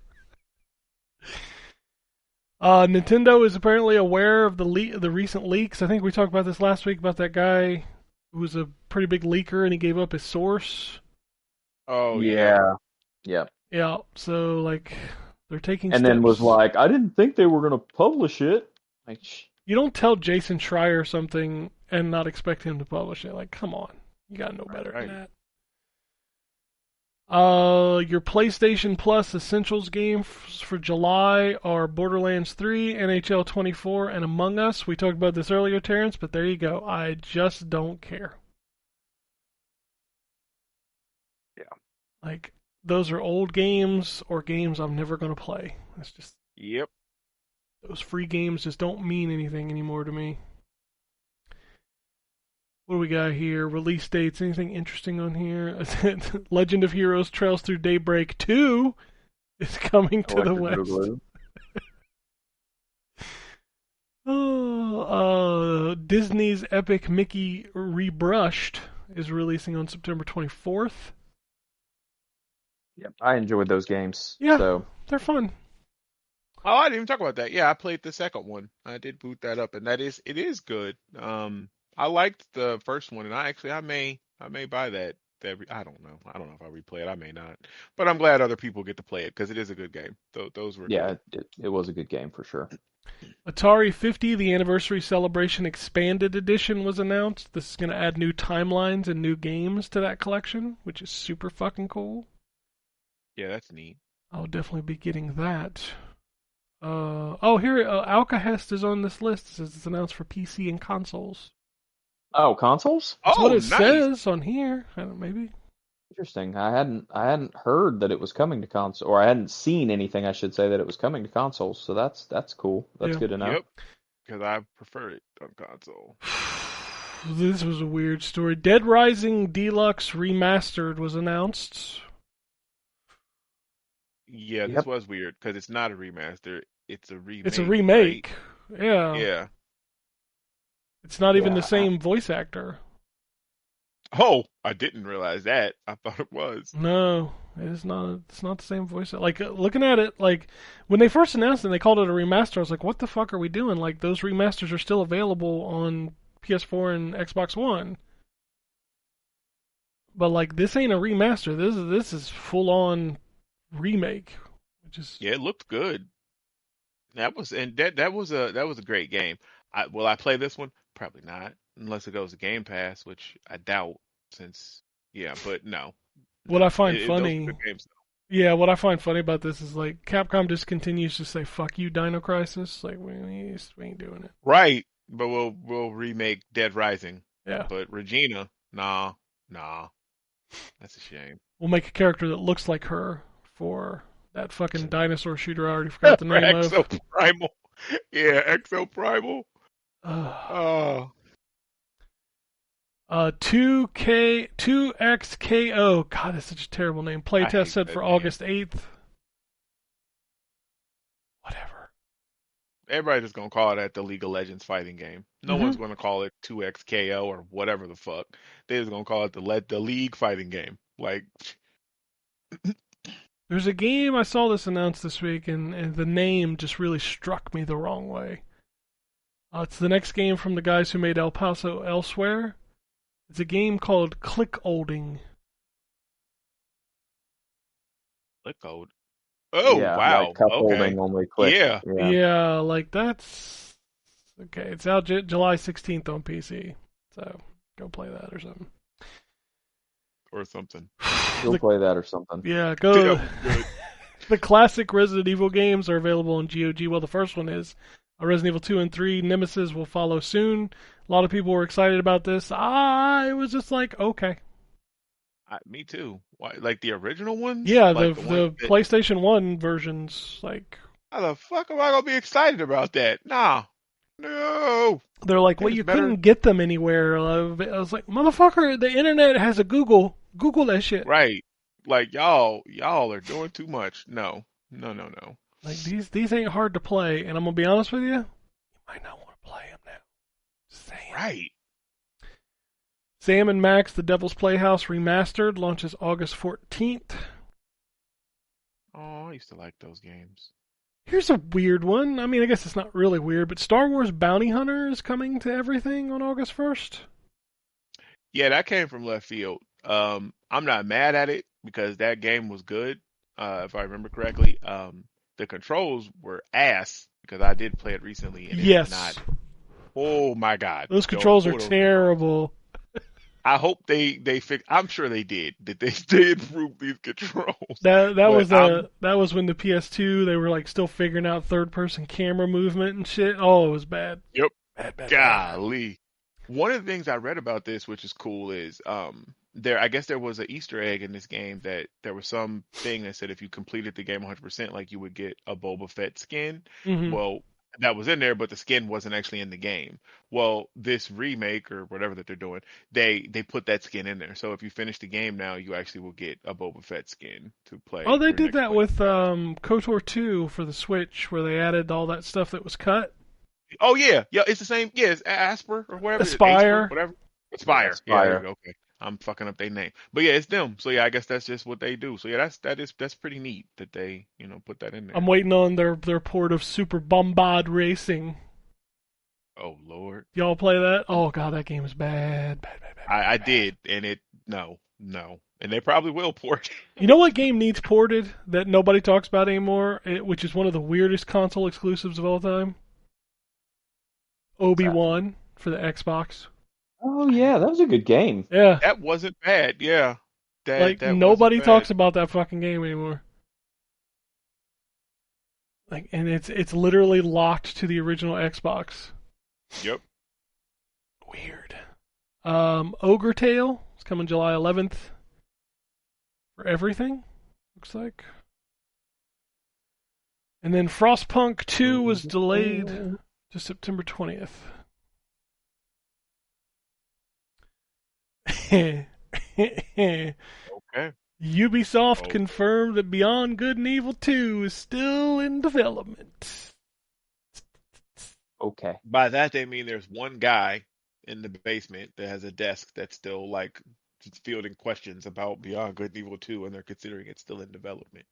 Nintendo is apparently aware of the recent leaks. I think we talked about this last week about that guy who was a pretty big leaker and he gave up his source. Oh yeah. Yeah. Yep. Yeah, so like they're taking And steps. then was like, I didn't think they were going to publish it. Like, You don't tell Jason Schreier something and not expect him to publish it. Like, come on, you gotta know better Right. than that. Your PlayStation Plus Essentials games for July are Borderlands 3, NHL 24, and Among Us. We talked about this earlier, Terrence, but there you go. I just don't care. Yeah. Like, those are old games or games I'm never going to play. That's just... Yep. Those free games just don't mean anything anymore to me. What do we got here? Release dates. Anything interesting on here? Legend of Heroes Trails Through Daybreak 2 is coming to the West. Disney's Epic Mickey Rebrushed is releasing on September 24th. Yep, I enjoyed those games. Yeah, so. They're fun. Oh, I didn't even talk about that. Yeah, I played the second one. I did boot that up, and it is good. I liked the first one, and I may buy that. I don't know. I don't know if I replay it. I may not, but I'm glad other people get to play it because it is a good game. Those were good. It was a good game for sure. Atari 50, the Anniversary Celebration Expanded Edition was announced. This is going to add new timelines and new games to that collection, which is super fucking cool. Yeah, that's neat. I'll definitely be getting that. Here, Alcahest is on this list. It says it's announced for PC and consoles. Oh, consoles? That's what it nice. says on here. I don't know, maybe. Interesting. I hadn't heard that it was coming to console, or I hadn't seen anything, I should say, that it was coming to consoles. So that's cool. That's good to know. Yep. Because I prefer it on console. This was a weird story. Dead Rising Deluxe Remastered was announced. Yeah, this was weird because it's not a remaster. It's a remake. It's a remake. Right? Yeah. Yeah. It's not even the same voice actor. Oh, I didn't realize that. I thought it was. No, it is not. It's not the same voice. Like, looking at it, like, when they first announced it and they called it a remaster, I was like, what the fuck are we doing? Like, those remasters are still available on PS4 and Xbox One. But, like, this ain't a remaster. This is full-on remake. Which is... Yeah, it looked good. That was a great game. Will I play this one? Probably not, unless it goes to Game Pass, which I doubt. But no. What I find funny, those are good games, what I find funny about this is like Capcom just continues to say "fuck you, Dino Crisis." Like we ain't doing it. Right, but we'll remake Dead Rising. Yeah. But Regina, nah, that's a shame. We'll make a character that looks like her for that fucking dinosaur shooter. I already forgot the name of. Exo Primal. Yeah, Exo Primal. 2XKO. God, that's such a terrible name. Playtest set for August 8th. Whatever. Everybody's just gonna call it the League of Legends fighting game. No one's gonna call it 2XKO or whatever the fuck. They're just gonna call it the League fighting game. Like, there's a game I saw this announced this week, and the name just really struck me the wrong way. It's the next game from the guys who made El Paso Elsewhere. It's a game called Click-Olding. Click-Old. Oh, yeah, wow. Like cup holding, only click. Yeah, like that's... Okay, it's out July 16th on PC. So, go play that or something. Or something. Go play that or something. Yeah, go... The classic Resident Evil games are available on GOG. Well, the first one is. Resident Evil 2 and 3, Nemesis will follow soon. A lot of people were excited about this. I was just like, okay. Me too. Like the original ones? Yeah, like the PlayStation 1 versions. Like, how the fuck am I going to be excited about that? Nah. No. They're like, well, you couldn't get them anywhere. I was like, motherfucker, the internet has a Google. Google that shit. Right. Like, y'all are doing too much. No. Like, these ain't hard to play, and I'm going to be honest with you, might not want to play them now. Just saying. Right. Sam and Max, The Devil's Playhouse Remastered, launches August 14th. Oh, I used to like those games. Here's a weird one. I mean, I guess it's not really weird, but Star Wars Bounty Hunter is coming to everything on August 1st. Yeah, that came from left field. I'm not mad at it because that game was good, if I remember correctly. The controls were ass because I did play it recently. And yes. It's not. Oh my God. Those controls are terrible. I hope they fix. I'm sure they did. That they improved these controls. That But that was when the PS2 they were like still figuring out third person camera movement and shit. Oh, it was bad. yep. Bad. Golly. One of the things I read about this, which is cool, is there. I guess there was an Easter egg in this game that there was some thing that said if you completed the game 100%, like you would get a Boba Fett skin. Hmm. Well, that was in there, but the skin wasn't actually in the game. Well, this remake or whatever that they're doing, they put that skin in there. So if you finish the game now, you actually will get a Boba Fett skin to play. Oh, they your did next that play. with KOTOR 2 for the Switch, where they added all that stuff that was cut. Oh yeah, it's the same. Yeah, it's Asper or whatever. Aspire. Asper, whatever. Aspire. Yeah, there Aspire. you go. Okay, I'm fucking up their name, but yeah, it's them. So yeah, I guess that's just what they do. So yeah, that's pretty neat that they put that in there. I'm waiting on their port of Super Bombard Racing. Oh Lord, Y'all play that? Oh god, that game is bad. I did, and no, and they probably will port. You know what game needs ported that nobody talks about anymore, which is one of the weirdest console exclusives of all time? Obi-Wan for the Xbox. Oh yeah, that was a good game. Yeah, That wasn't bad. Yeah, like that nobody wasn't talks bad. about that fucking game anymore. Like, and it's literally locked to the original Xbox. Yep. Weird. Ogre Tale is coming July 11th for everything. Looks like. And then Frostpunk 2 was delayed to September 20th. Okay. Ubisoft Oh. confirmed that Beyond Good and Evil 2 is still in development. Okay. By that they mean there's one guy in the basement that has a desk that's still like just fielding questions about Beyond Good and Evil 2, and they're considering it still in development.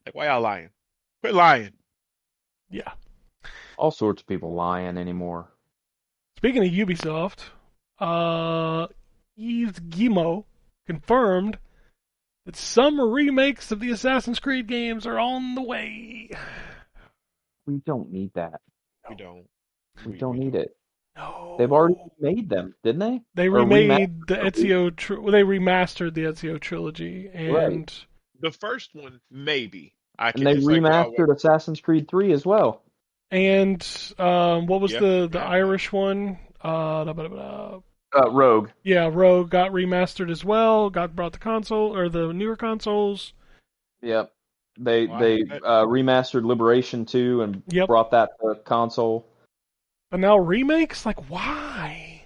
Like, why y'all lying? Quit lying. Yeah. All sorts of people lying anymore. Speaking of Ubisoft, Yves Guillemot confirmed that some remakes of the Assassin's Creed games are on the way. We don't need that. We don't. We don't need it. No. They've already made them, didn't they? They Or remade the remastered. Ezio. They remastered the Ezio trilogy, and Right. The first one, maybe. I And can they just like remastered Assassin's Creed 3 as well. and what was Yep, the yeah. Irish one? Rogue. Yeah, Rogue got remastered as well. Got brought to console or the newer consoles. Yep. They Wow. they remastered Liberation 2 and Yep. brought that to console. But now remakes, like why?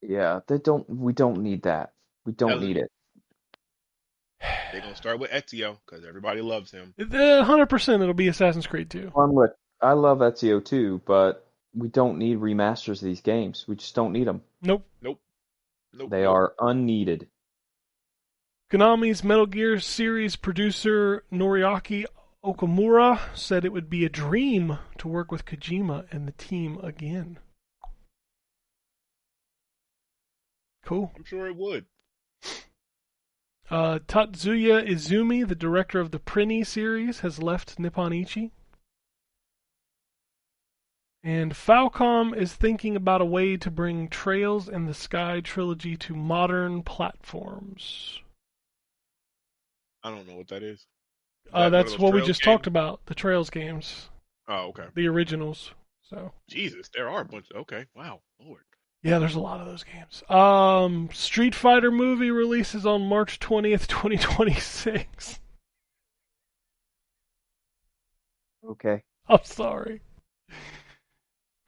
Yeah, we don't need that. We don't need it. They're gonna start with Ezio because everybody loves him. 100% it'll be Assassin's Creed 2. I love Ezio too, but we don't need remasters of these games. We just don't need them. Nope. They are unneeded. Konami's Metal Gear series producer Noriaki Okamura said it would be a dream to work with Kojima and the team again. Cool. I'm sure it would. Tatsuya Izumi, the director of the Prinny series, has left Nippon Ichi. And Falcom is thinking about a way to bring Trails in the Sky trilogy to modern platforms. I don't know what that is. That's what we Trails just games? talked about, the Trails games, Oh, okay. the originals. So Jesus, there are a bunch. Okay, wow, Lord. yeah, there's a lot of those games. Street Fighter movie releases on March 20th, 2026. Okay. I'm sorry.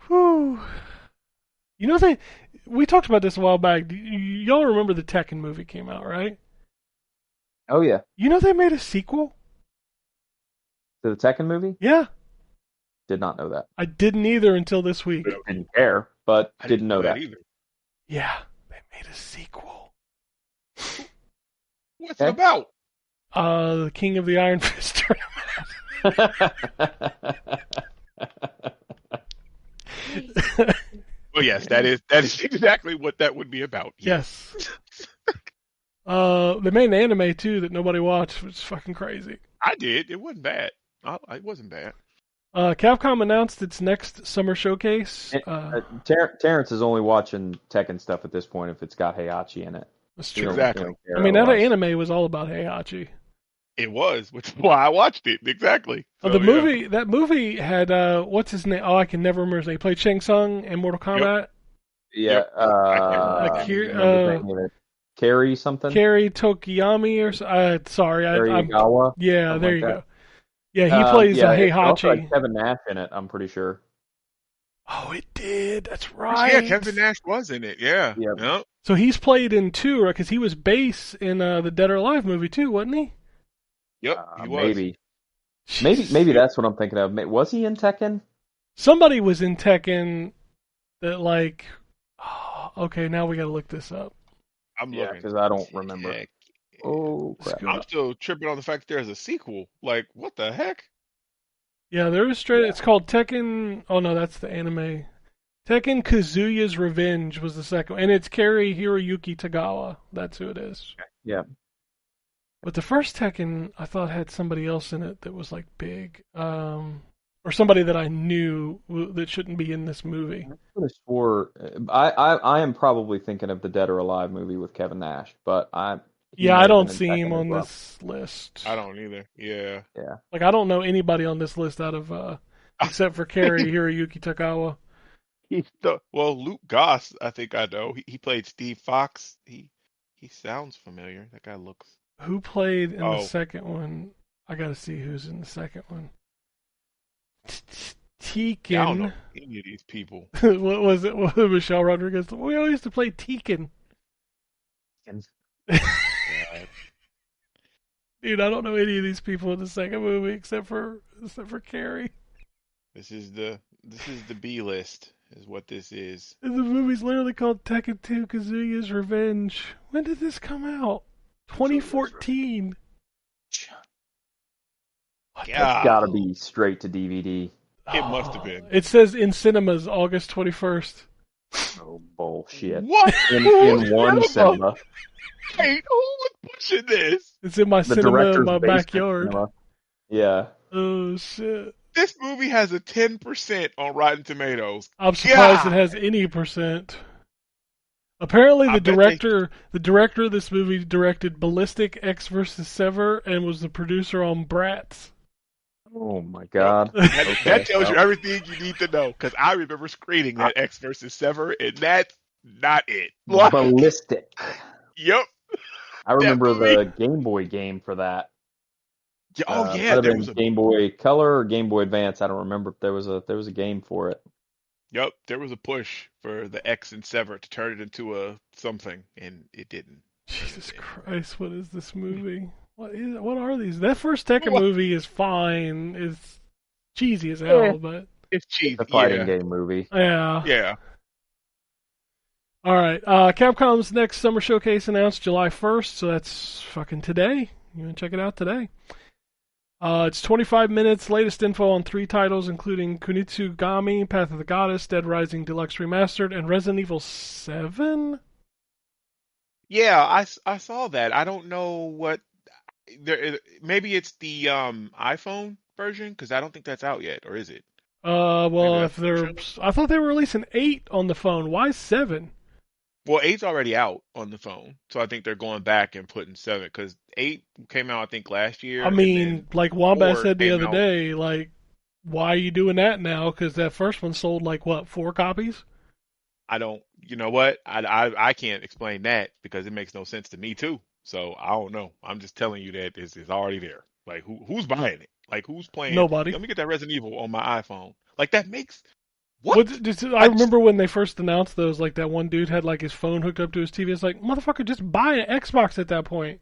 Whew. You know we talked about this a while back. Y'all remember the Tekken movie came out, right? Oh yeah. You know they made a sequel? To the Tekken movie? Yeah. Did not know that. I didn't either until this week. Didn't care, but I didn't know that. either. Yeah, they made a sequel. What's it about? The King of the Iron Fist tournament. Well, yes, that is exactly what that would be about. Yes. They made an anime too that nobody watched, which is fucking crazy. I did. It wasn't bad. It wasn't bad. Capcom announced its next summer showcase. Terrence is only watching Tekken stuff at this point if it's got Heihachi in it. That's You true. don't, Exactly. you don't care I mean, that otherwise. anime was all about Heihachi. It was, which is why I watched it. Exactly. Oh, So, the yeah. movie, that movie had what's his name? Oh, I can never remember his name. He played Shang Tsung in Mortal Yep. Kombat. Yeah, I can't remember his name remember either. the name of it. Carrie something? Kerry Tokiyami sorry, Carrie I'm Igawa? yeah, Something there like you that. go. Yeah, he plays Yeah, it also Heihachi. had Kevin Nash in it, I'm pretty sure. Oh, it did. That's Yeah, right. Kevin Nash was in it. Yeah. Yep. Yep. So he's played in two, right? Because he was Bass in the Dead or Alive movie too, wasn't he? Yep. He was. Maybe. Jesus. Maybe that's what I'm thinking of. Was he in Tekken? Somebody was in Tekken that like. Oh, okay, now we got to look this up. I'm Yeah, looking. because I don't remember. Heck. Oh, Let's crap. go I'm up. still tripping on the fact that there's a sequel. Like, what the heck? Yeah, there is straight. Yeah. It's called Tekken. Oh no, that's the anime. Tekken Kazuya's Revenge was the second, and it's Kari Hiroyuki Tagawa. That's who it is. Yeah. But the first Tekken, I thought had somebody else in it that was like big, or somebody that I knew that shouldn't be in this movie. I could have swore. I am probably thinking of the Dead or Alive movie with Kevin Nash, but he Yeah, might I have don't been in see him Tekken as on well. this list. I don't either. Yeah. Yeah. Like, I don't know anybody on this list out of except for Kari Hiroyuki Tagawa. Well, Luke Goss, I think I know. He played Steve Fox. He sounds familiar. That guy looks. Who played in the Oh. second one? I gotta see who's in the second one. Yeah, I don't know Tekken. any of these people. What was it? Michelle Rodriguez. We always used to play Tekken. God. Dude, I don't know any of these people in the second movie except for Carrie. This is the B list, is what this is. And the movie's literally called Tekken 2: Kazuya's Revenge. When did this come out? 2014. What the- God. It's got to be straight to DVD. It must have been. It says in cinemas August 21st. Oh, bullshit. What? In one cinema. Wait, who was pushing this? It's in my The cinema in director's my basement backyard. cinema. Yeah. Oh shit! This movie has a 10% on Rotten Tomatoes. I'm surprised God. it has any percent. Apparently, I the bet director of this movie directed Ballistic X vs. Sever and was the producer on Bratz. Oh, my God. That tells you everything you need to know. Because I remember screening that X versus Sever, and that's not it. Like, Ballistic. yep. I remember movie. the Game Boy game for that. Oh Might yeah, have there been was a Game Boy Color or Game Boy Advance. I don't remember if there was a game for it. there was a push for the X and Sever to turn it into a something, and it didn't. Jesus Christ! What is this movie? What are these? That first Tekken What? movie is fine. It's cheesy as hell, Yeah. but It's cheap. The fighting Yeah. game movie. yeah. Yeah. All right. Capcom's next summer showcase announced July 1st, so that's fucking today. You can check it out today. It's 25 minutes. Latest info on 3 titles, including Kunitsugami, Path of the Goddess, Dead Rising Deluxe Remastered, and Resident Evil 7? Yeah, I saw that. I don't know what there. Maybe it's the iPhone version because I don't think that's out yet, or is it? Well, Maybe if that's they're... I thought they were releasing 8 on the phone. Why 7? Well, 8's already out on the phone, so I think they're going back and putting 7 because 8 came out I think last year. I mean, like Wombat 4 said the came other out- day, like, why are you doing that now? Because that first one sold, like, what, 4 copies? I don't. You know what? I can't explain that because it makes no sense to me too. So I don't know. I'm just telling you that it's already there. Like who's buying it? Like who's playing? Nobody. Let me get that Resident Evil on my iPhone. Like that makes what? I remember when they first announced those, like that one dude had like his phone hooked up to his TV. It's like, motherfucker, just buy an Xbox at that point.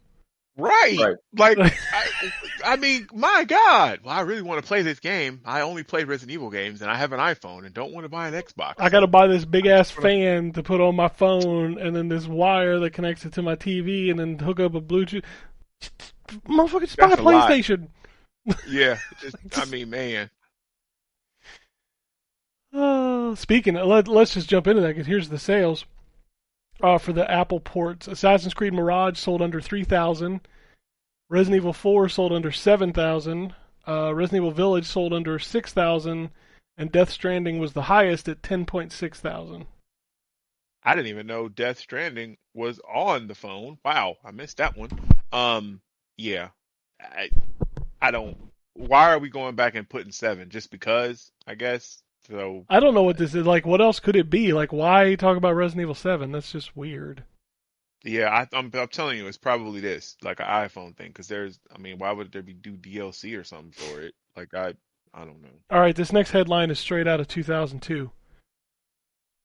Right. Like I mean, my God. Well, I really want to play this game. I only play Resident Evil games, and I have an iPhone, and don't want to buy an Xbox. I got to buy this big ass fan to put on my phone, and then this wire that connects it to my TV, and then hook up a Bluetooth. Motherfucker, just buy a That's a lot. PlayStation. Yeah. I mean, man. Speaking of, let's just jump into that because here's the sales for the Apple ports. Assassin's Creed Mirage sold under 3,000. Resident Evil 4 sold under 7,000. Resident Evil Village sold under 6,000. And Death Stranding was the highest at 10.6 thousand. I didn't even know Death Stranding was on the phone. Wow, I missed that one. Yeah, I I don't. Why are we going back and putting 7? Just because, I guess. So I don't know what this is. Like, what else could it be? Like, why talk about Resident Evil 7? That's just weird. yeah, I'm telling you, it's probably this, like an iPhone thing. Because I mean, why would there be do DLC or something for it? Like I don't know. All right, this next headline is straight out of 2002.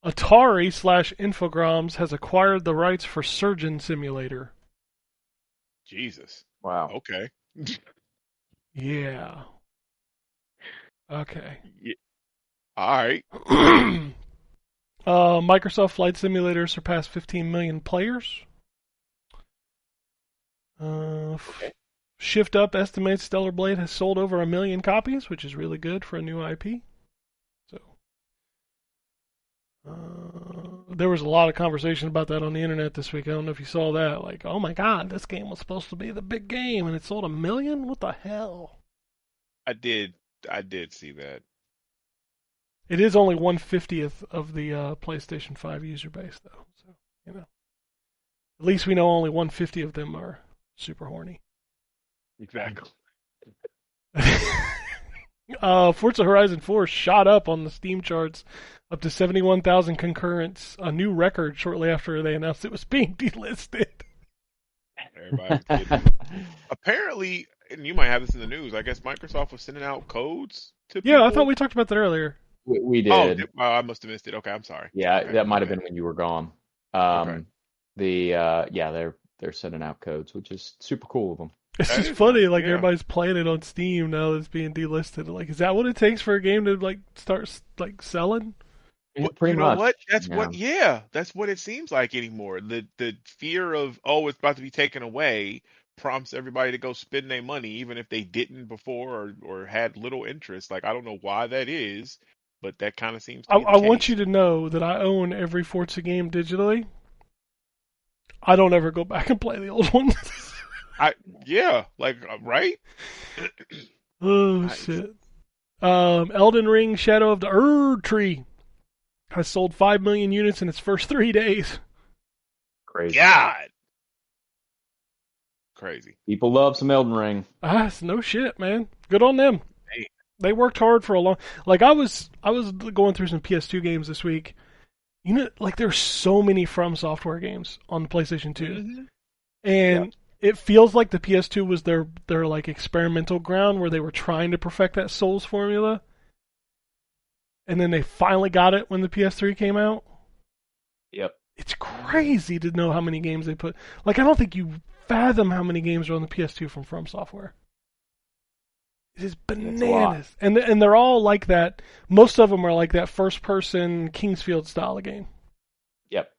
Atari/Infogrames has acquired the rights for Surgeon Simulator. Jesus. Wow. Okay. Yeah. Okay. Yeah. All right. Microsoft Flight Simulator surpassed 15 million players. Okay. Shift Up estimates Stellar Blade has sold over 1 million copies, which is really good for a new IP. So, there was a lot of conversation about that on the internet this week. I don't know if you saw that. Like, oh my god, this game was supposed to be the big game, and it sold 1 million? What the hell? I did see that. It is only 1/50th of the PlayStation 5 user base, though. So, you know. At least we know only 1/50 of them are super horny. Exactly. Forza Horizon 4 shot up on the Steam charts up to 71,000 concurrents, a new record shortly after they announced it was being delisted. Everybody was kidding. Apparently, and you might have this in the news, I guess Microsoft was sending out codes to people. Yeah, I thought we talked about that earlier. We Oh, did. I must have missed it. Okay, I'm sorry. Yeah, Okay, that might have okay. been when you were gone. Okay. They're sending out codes, which is super cool of them. It's That just is funny, nice, like yeah. everybody's playing it on Steam now that it's being delisted. Like, is that what it takes for a game to like start like selling? Well, Pretty you know much. what? That's Yeah. that's what it seems like anymore. The fear of, oh, it's about to be taken away prompts everybody to go spend their money, even if they didn't before or had little interest. Like, I don't know why that is, but that kind of seems to be the I want case. you to know that I own every Forza game digitally. I don't ever go back and play the old ones. Right? Oh Nice. shit. Elden Ring: Shadow of the Erd Tree has sold 5 million units in its first 3 days. Crazy. God. Crazy. People love some Elden Ring. It's no shit, man. Good on them. Hey. They worked hard for a long. Like I was going through some PS2 games this week. You know, like there's so many From Software games on the PlayStation 2, Mm-hmm. and it feels like the PS2 was their like experimental ground where they were trying to perfect that Souls formula, and then they finally got it when the PS3 came out. Yep. It's crazy to know how many games they put. Like I don't think you fathom how many games are on the PS2 from Software. It is bananas, and they're all like that. Most of them are like that first-person Kingsfield style of game. Yep.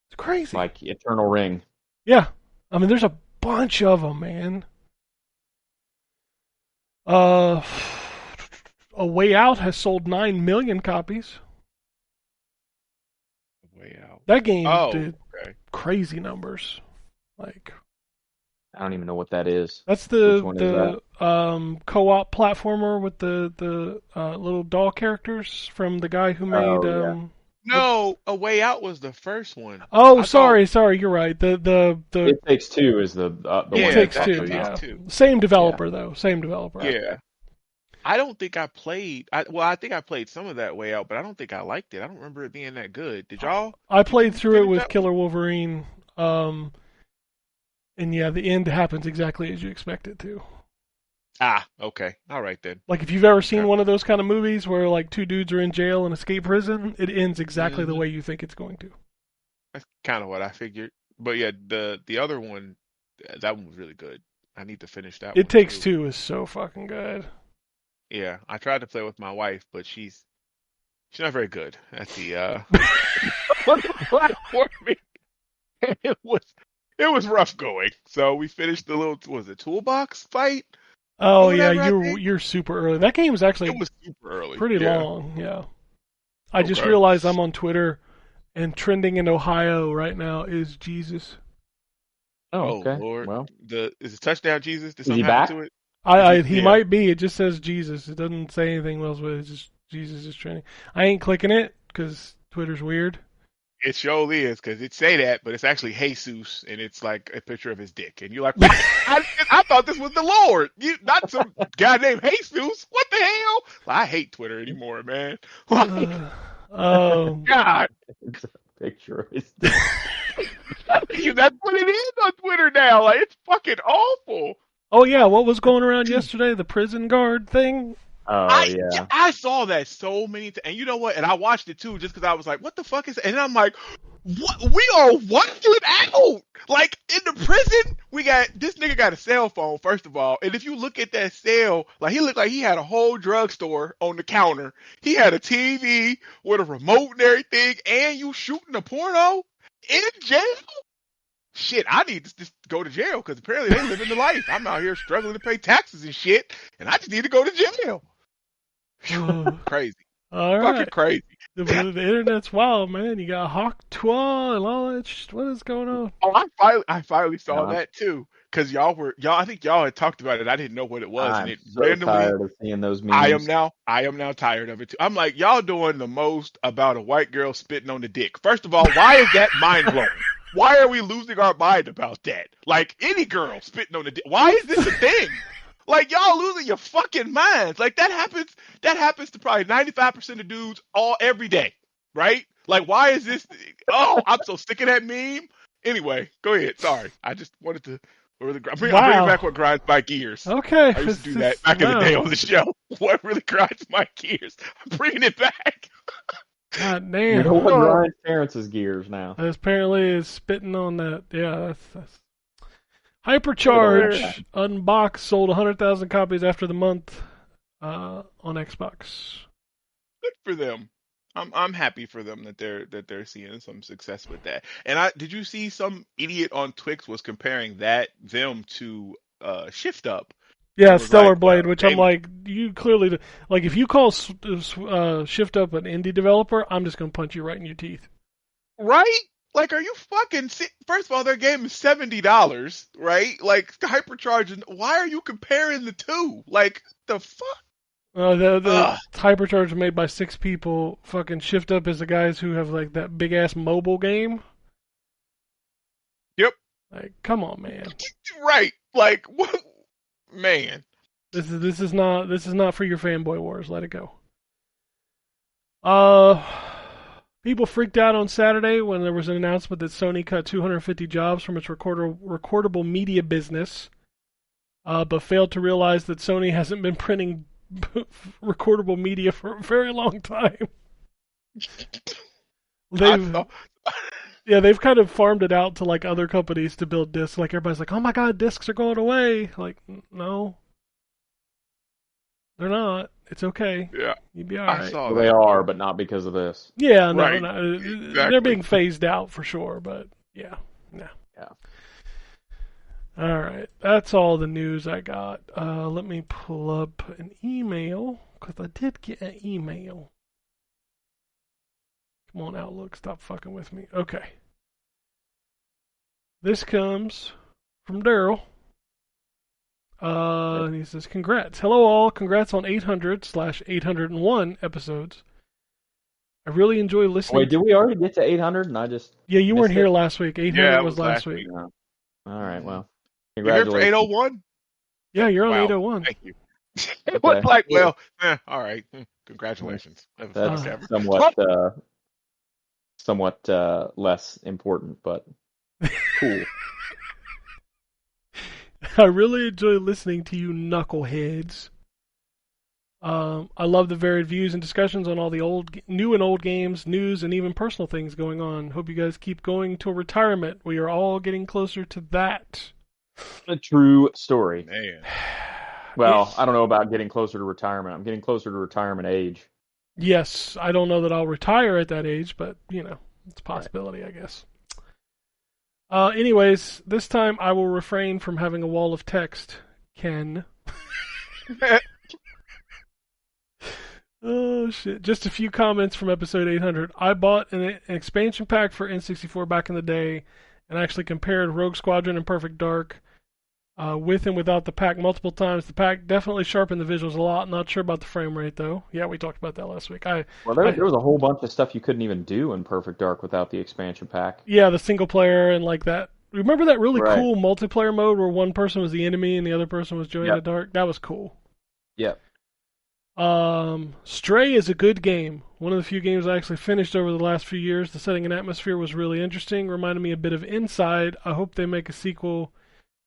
It's crazy. Like Eternal Ring. Yeah, I mean, there's a bunch of them, man. A Way Out has sold 9 million copies. Way Out. That game did okay. crazy numbers. Like I don't even know what that is. that's Which one is the co-op platformer with the little doll characters from the guy who made. yeah. No, A Way Out was the first one. Oh, I sorry, you're right. The It Takes Two is the It one. Takes that's Two. actually Yeah, out. same developer though. Same developer. Yeah. I don't think I played. I think I played some of that Way Out, but I don't think I liked it. I don't remember it being that good. Did y'all? I played through it finish with that Killer Wolverine, and yeah, the end happens exactly as you expect it to. Okay. All right then. Like if you've ever seen Okay. one of those kind of movies where like two dudes are in jail and escape prison, it ends exactly the Mhm. way you think it's going to. That's kind of what I figured. But yeah, the other one, that one was really good. I need to finish that one It Takes too. Two is so fucking good. Yeah, I tried to play with my wife, but she's not very good at the platforming. It was rough going. So we finished the little, was it toolbox fight? Oh Or yeah, whatever, I think? you're super early. That game's actually It was super early. pretty Yeah. long. Yeah. I just Okay. realized I'm on Twitter, and trending in Ohio right now is Jesus. Oh, okay. Lord. Well, Is it touchdown Jesus? Did Is he something happen back? to it? He Yeah. might be. It just says Jesus. It doesn't say anything else, but it's just Jesus is trending. I ain't clicking it because Twitter's weird. It surely is, because it say that, but it's actually Jesus, and it's like a picture of his dick. And you're like, what? I thought this was the Lord. Not some guy named Jesus. What the hell? Well, I hate Twitter anymore, man. Like, God. It's a picture of his. That's what it is on Twitter now. Like, it's fucking awful. Oh yeah, what was going around yesterday? The prison guard thing. Oh yeah. I saw that so many times, and you know what? And I watched it too, just because I was like, "What the fuck is?" That? And I'm like, "What? We are wilding out! Like in the prison, this nigga got a cell phone first of all, and if you look at that cell, like he looked like he had a whole drugstore on the counter. He had a TV with a remote and everything, and you shooting a porno in jail." Shit, I need to just go to jail because apparently they living the life. I'm out here struggling to pay taxes and shit, and I just need to go to jail. Crazy. All Fucking right. crazy. The internet's wild, man. You got Hawk Twa and all that. What is going on? Oh, I finally saw that too. Because I think y'all had talked about it. I didn't know what it was, and it so randomly. Tired of seeing those memes. I am now tired of it too. I'm like, y'all doing the most about a white girl spitting on the dick. First of all, why is that mind blowing? Why are we losing our mind about that? Like any girl spitting on the dick. Why is this a thing? Like y'all losing your fucking minds. Like that happens to probably 95% of dudes every day, right? Like why is this? Oh, I'm so sick of that meme. Anyway, go ahead. Sorry, I just wanted to. I'm bringing back what grinds my gears. Okay, I used to do that back in the day on the show. What really grinds my gears? I'm bringing it back. God damn. You know what grinds Terrence's gears now? Apparently is spitting on that. Yeah, that's Hypercharge Unboxed sold 100,000 copies after the month on Xbox. Good for them. I'm happy for them that they're seeing some success with that. And did you see some idiot on Twix was comparing them to Shift Up? Yeah, Stellar Blade, which I'm like, you clearly like if you call Shift Up an indie developer, I'm just gonna punch you right in your teeth. Right? Like, are you fucking? First of all, their game is $70, right? Like Hypercharge. Why are you comparing the two? Like the fuck? The Hypercharge made by 6 people. Fucking Shift Up is the guys who have like that big ass mobile game. Yep. Like, come on, man. Right. Like, what? Man. This is not for your fanboy wars. Let it go. People freaked out on Saturday when there was an announcement that Sony cut 250 jobs from its recordable media business, but failed to realize that Sony hasn't been printing recordable media for a very long time. They've kind of farmed it out to like other companies to build discs. Like everybody's like, "Oh my God, discs are going away!" Like, no, they're not. It's okay. Yeah, you'd be all right. Well, they are, but not because of this. Yeah, no, right. no. Exactly. They're being phased out for sure, but yeah, no. Yeah. All right, that's all the news I got. Let me pull up an email because I did get an email. Come on, Outlook, stop fucking with me. Okay. This comes from Daryl. And he says, congrats. Hello all. Congrats on 800/801 episodes. I really enjoy listening. Wait, did we already get to 800? And I just Yeah, you weren't here last week. 800 was last week. Yeah. All right, well. You're here for 801? Yeah, you're on Wow. 801. Thank you. It was like, well, all right. Congratulations. That's somewhat less important, but cool. I really enjoy listening to you knuckleheads. I love the varied views and discussions on all the new and old games, news, and even personal things going on. Hope you guys keep going to retirement. We are all getting closer to that. A true story. Man. Well, I don't know about getting closer to retirement. I'm getting closer to retirement age. Yes, I don't know that I'll retire at that age, but, it's a possibility, right. I guess. Anyways, this time I will refrain from having a wall of text. Ken. Oh, shit. Just a few comments from episode 800. I bought an expansion pack for N64 back in the day and actually compared Rogue Squadron and Perfect Dark. with and without the pack multiple times. The pack definitely sharpened the visuals a lot. Not sure about the frame rate though. Yeah, we talked about that last week. Well, there was a whole bunch of stuff you couldn't even do in Perfect Dark without the expansion pack. Yeah, the single player and like that. Remember that really Right. cool multiplayer mode where one person was the enemy and the other person was Joanna Yep. Dark? That was cool. Yep. Stray is a good game. One of the few games I actually finished over the last few years. The setting and atmosphere was really interesting. Reminded me a bit of Inside. I hope they make a sequel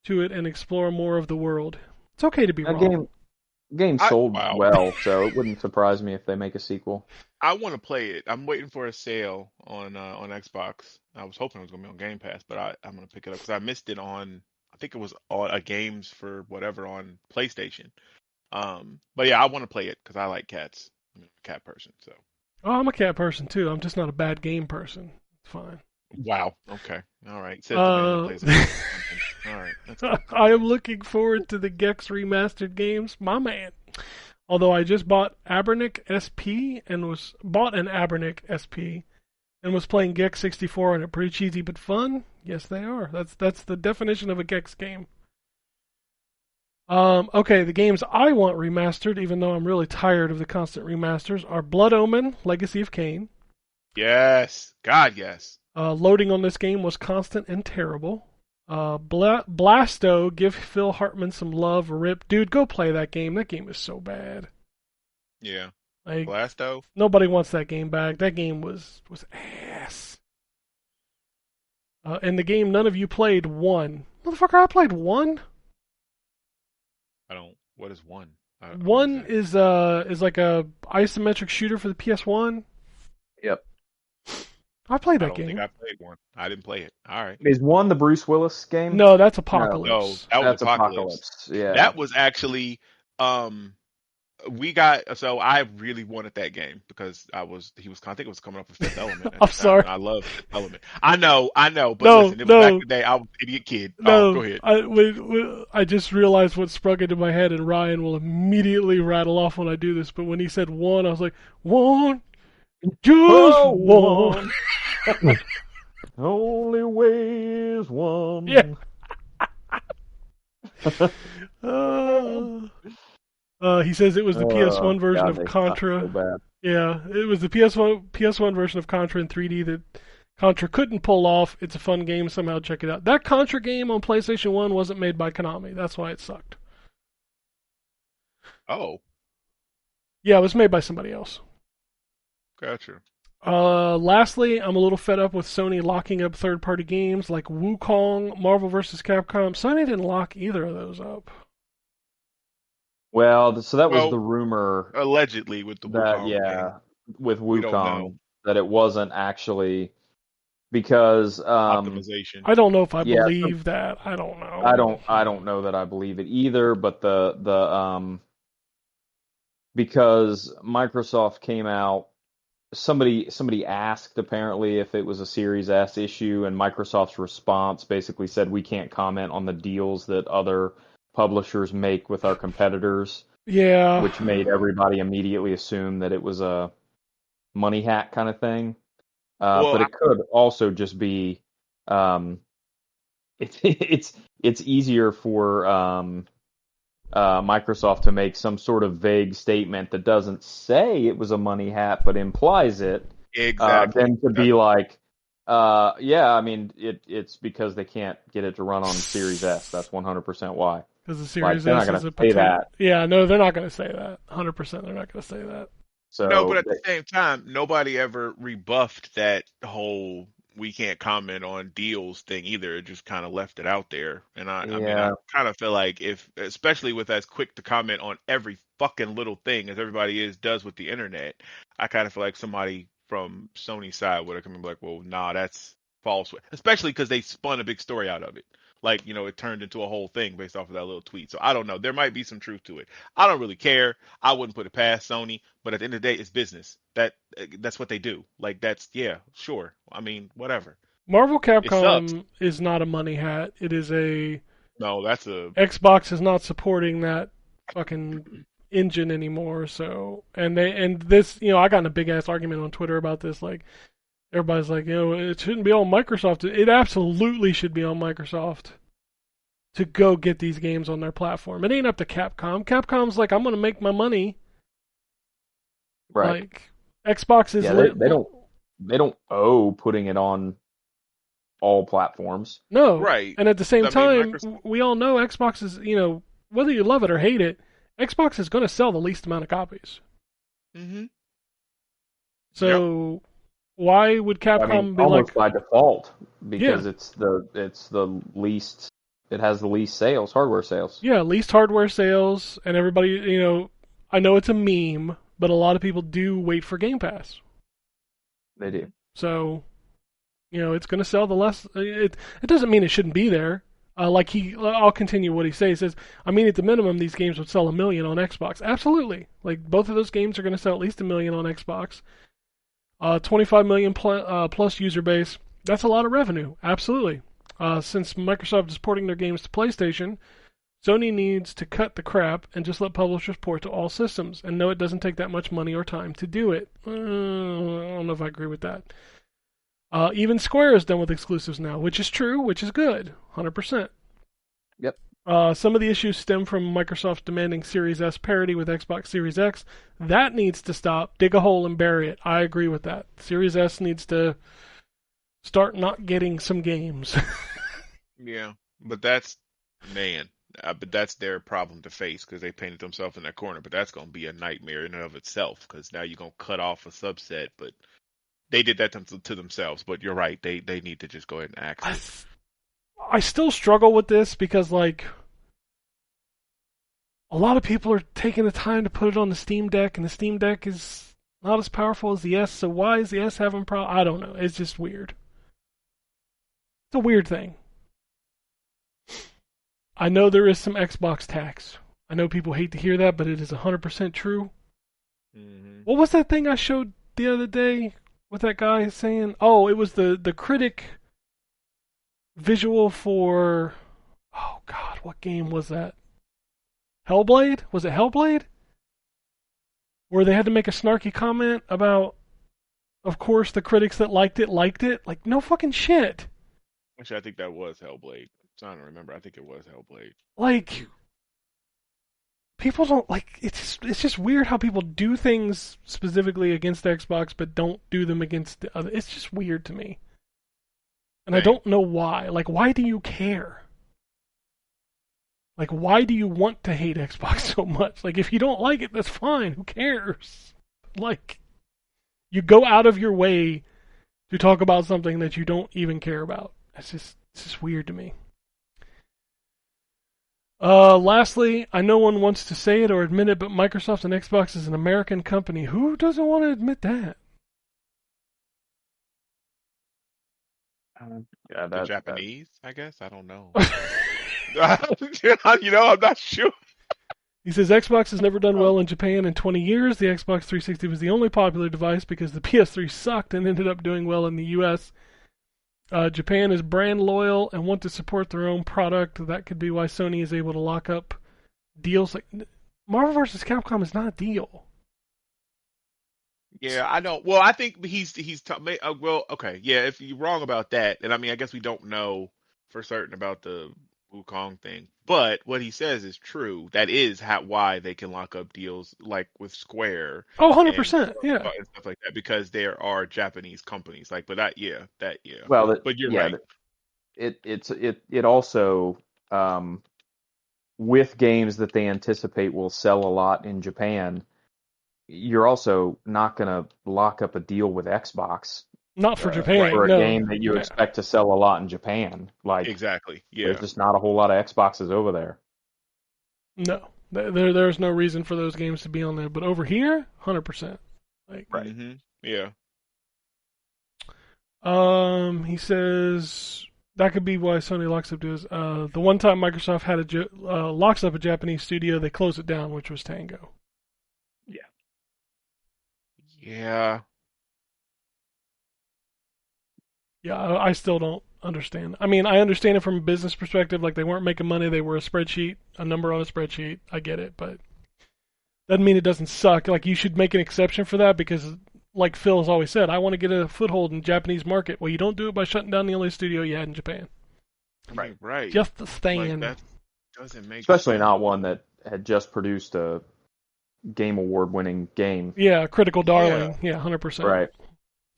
to it and explore more of the world. It's okay to be wrong. Game sold Wow. well, so it wouldn't surprise me if they make a sequel. I want to play it. I'm waiting for a sale on Xbox. I was hoping it was gonna be on Game Pass, but I'm gonna pick it up because I missed it on. I think it was on a games for whatever on PlayStation. But yeah, I want to play it because I like cats. I'm a cat person, so. Oh, I'm a cat person too. I'm just not a bad game person. It's fine. Wow. Okay. All right. Says the man that plays a cat. All right. That's cool. I am looking forward to the Gex remastered games, my man. Although I just bought Abernic SP and was playing Gex 64 on it. Pretty cheesy but fun. Yes, they are. That's the definition of a Gex game. Okay, the games I want remastered, even though I'm really tired of the constant remasters, are Blood Omen, Legacy of Kain. Yes. God, yes. Loading on this game was constant and terrible. Blasto, give Phil Hartman some love. Rip, dude, go play that game. That game is so bad. Yeah. Like, Blasto. nobody wants that game back. That game was ass. And the game none of you played won. Motherfucker, I played one. I don't. What is one? One is like a isometric shooter for the PS1. Yep. I played I that don't think game. I played one. I didn't play it. All right. Is one the Bruce Willis game? No, that's No, Apocalypse. that was That's Apocalypse. Yeah. That was actually so I really wanted that game because I think it was coming up with Fifth Element at the I'm time, sorry. and I love Fifth Element. I know, but No, listen, it was back no. in the day. I was an idiot kid. No, Go ahead. I just realized what sprung into my head, and Ryan will immediately rattle off when I do this. But when he said one, I was like, one, just one. Only way is one. Yeah. He says it was the PS1 version God, of they Contra. suck so bad. Yeah, it was the PS1 version of Contra in 3D that Contra couldn't pull off. It's a fun game. Somehow check it out. That Contra game on PlayStation 1 wasn't made by Konami. That's why it sucked. Oh, Yeah, it was made by somebody else. gotcha. Lastly, I'm a little fed up with Sony locking up third-party games like Wukong, Marvel vs. Capcom. Sony didn't lock either of those up. Well, so that was Well, the rumor Allegedly with the that Wukong game. with We don't know. Wukong that it wasn't actually because Optimization. I don't know if I Yeah, believe that. I don't know. I don't know that I believe it either, but the because Microsoft came out, somebody asked apparently if it was a Series S issue, and Microsoft's response basically said we can't comment on the deals that other publishers make with our competitors, Yeah. which made everybody immediately assume that it was a money hack kind of thing. Well, But it could also just be it's easier for Microsoft to make some sort of vague statement that doesn't say it was a money hack but implies it, Exactly. than to be like, yeah, I mean, it's because they can't get it to run on Series S. That's 100% why. Because the Series they're not S gonna is a say potential. that. Yeah, no, they're not going to say that. 100%, they're not going to say that. So No, but at the same time, nobody ever rebuffed that whole we can't comment on deals thing either. It just kind of left it out there. And I mean, I Yeah. kind of feel like especially with as quick to comment on every fucking little thing as everybody does with the internet, I kind of feel like somebody from Sony's side would have come and be like, well, nah, that's false. Especially because they spun a big story out of it. Like, it turned into a whole thing based off of that little tweet. So I don't know. There might be some truth to it. I don't really care. I wouldn't put it past Sony, but at the end of the day, it's business. That's what they do. Like yeah, sure. I mean, whatever. Marvel sucks. Capcom is not a money hat. It is a... No, that's a Xbox is not supporting that fucking engine anymore, so... And this, I got in a big-ass argument on Twitter about this, like... Everybody's like, it shouldn't be on Microsoft. It absolutely should be on Microsoft. to go get these games on their platform. It ain't up to Capcom. Capcom's like, I'm going to make my money. Right. Like, Xbox is... Yeah, they don't owe putting it on all platforms. No. Right. And at the same I mean, time, Microsoft... we all know Xbox is, whether you love it or hate it, Xbox is going to sell the least amount of copies. Mm-hmm. So why would Capcom be almost like... by default, because it's the least... It has the least sales, hardware sales. Yeah, least hardware sales, and everybody, I know it's a meme, but a lot of people do wait for Game Pass. They do. So, it's going to sell the less... It doesn't mean it shouldn't be there. I'll continue what he says. He says, I mean, at the minimum, these games would sell 1 million on Xbox. Absolutely. Like, both of those games are going to sell at least 1 million on Xbox. 25 million plus user base. That's a lot of revenue. Absolutely. Since Microsoft is porting their games to PlayStation, Sony needs to cut the crap and just let publishers port to all systems. And no, it doesn't take that much money or time to do it. I don't know if I agree with that. Even Square is done with exclusives now, which is true, which is good. 100%. Yep. Some of the issues stem from Microsoft demanding Series S parity with Xbox Series X. That needs to stop. Dig a hole and bury it. I agree with that. Series S needs to start not getting some games. Yeah, but that's their problem to face, because they painted themselves in that corner. But that's going to be a nightmare in and of itself, because now you're going to cut off a subset. But they did that to themselves. But you're right, they need to just go ahead and axe it. I still struggle with this because, like, a lot of people are taking the time to put it on the Steam Deck, and the Steam Deck is not as powerful as the S, so why is the S having problems? I don't know. It's just weird. It's a weird thing. I know there is some Xbox tax. I know people hate to hear that, but it is 100% true. Mm-hmm. What was that thing I showed the other day with that guy saying? Oh, it was the critic visual for... Oh, God, what game was that? Hellblade? Was it Hellblade? Where they had to make a snarky comment about, of course, the critics that liked it. Like, no fucking shit. Actually, I think that was Hellblade. I'm trying to remember. I think it was Hellblade. Like, people don't, like, it's just weird how people do things specifically against Xbox, but don't do them against the other. It's just weird to me. And I don't know why. Like, why do you care? Like, why do you want to hate Xbox so much? Like, if you don't like it, that's fine. Who cares? Like, you go out of your way to talk about something that you don't even care about. It's just weird to me. Lastly, I know one wants to say it or admit it, but Microsoft and Xbox is an American company. Who doesn't want to admit that? Yeah, The Japanese, I guess. I don't know. I'm not sure. He says Xbox has never done well in Japan in 20 years. The Xbox 360 was the only popular device because the PS3 sucked and ended up doing well in the US. Japan is brand loyal and want to support their own product. That could be why Sony is able to lock up deals. Like Marvel vs. Capcom is not a deal. Yeah, I know. Well, I think well, okay. Yeah, if you're wrong about that, and I mean, I guess we don't know for certain about the Wukong thing, but what he says is true. That is why they can lock up deals like with Square. Oh, 100%. Yeah. And stuff like that, because there are Japanese companies like, but yeah. Well, but you're right. It also with games that they anticipate will sell a lot in Japan, you're also not going to lock up a deal with Xbox. Not for Japan. For a no. game that you expect to sell a lot in Japan. Like, exactly. Yeah. There's just not a whole lot of Xboxes over there. No. There's no reason for those games to be on there. But over here, 100%. Like, right. Mm-hmm. Yeah. He says that could be why Sony locks up deals. The one time Microsoft had locks up a Japanese studio, they close it down, which was Tango. Yeah. Yeah. Yeah, I still don't understand. I mean, I understand it from a business perspective. Like, they weren't making money. They were a number on a spreadsheet. I get it, but doesn't mean it doesn't suck. Like, you should make an exception for that because, like Phil has always said, I want to get a foothold in the Japanese market. Well, you don't do it by shutting down the only studio you had in Japan. Right. Right. Just the Like stand. that doesn't make Especially sense. not one that had just produced a Game Award-winning game. Yeah, critical Yeah. darling. Yeah, 100%. Right.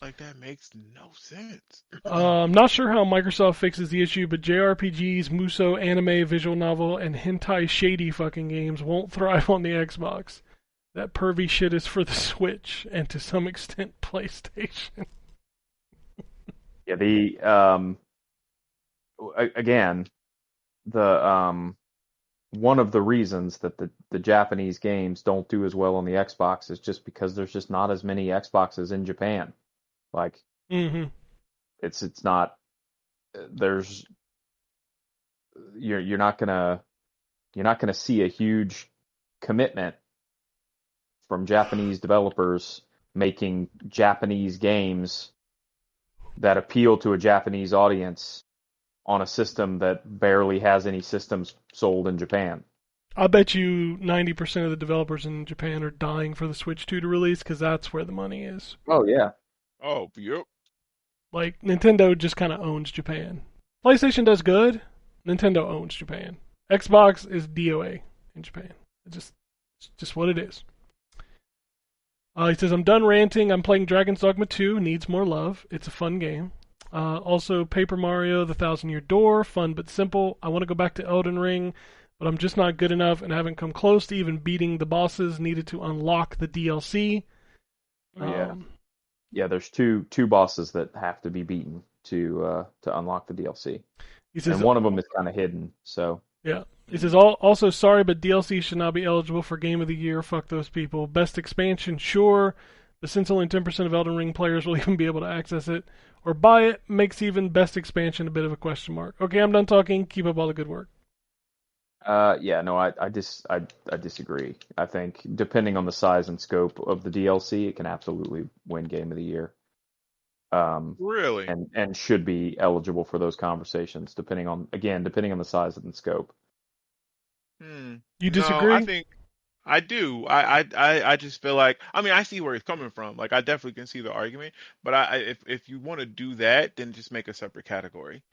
Like that makes no sense. I'm not sure how Microsoft fixes the issue, but JRPGs, Muso, anime, visual novel, and hentai shady fucking games won't thrive on the Xbox. That pervy shit is for the Switch and to some extent PlayStation. Yeah. Again, the one of the reasons that the Japanese games don't do as well on the Xbox is just because there's just not as many Xboxes in Japan. Like Mm-hmm. it's not there's you're not gonna see a huge commitment from Japanese developers making Japanese games that appeal to a Japanese audience on a system that barely has any systems sold in Japan. I bet you 90% of the developers in Japan are dying for the Switch 2 to release because that's where the money is. Oh yeah. Oh, yep. Like, Nintendo just kind of owns Japan. PlayStation does good. Nintendo owns Japan. Xbox is DOA in Japan. It's just what it is. He says, I'm done ranting. I'm playing Dragon's Dogma 2. Needs more love. It's a fun game. Also, Paper Mario, The Thousand Year Door. Fun but simple. I want to go back to Elden Ring, but I'm just not good enough and haven't come close to even beating the bosses needed to unlock the DLC. Yeah. Yeah, there's two bosses that have to be beaten to unlock the DLC. He says, And one of them is kind of hidden, so. Yeah. He says, also, sorry, but DLC should not be eligible for Game of the Year. Fuck those people. Best expansion, sure. But since only 10% of Elden Ring players will even be able to access it or buy it, makes even best expansion a bit of a question mark. Okay, I'm done talking. Keep up all the good work. Yeah, no, I disagree. I think depending on the size and scope of the DLC, it can absolutely win Game of the Year. Really? And should be eligible for those conversations, depending on the size and scope. You No, disagree? I think I do. I just feel like I mean I see where he's coming from. Like I definitely can see the argument, but if you want to do that, then just make a separate category.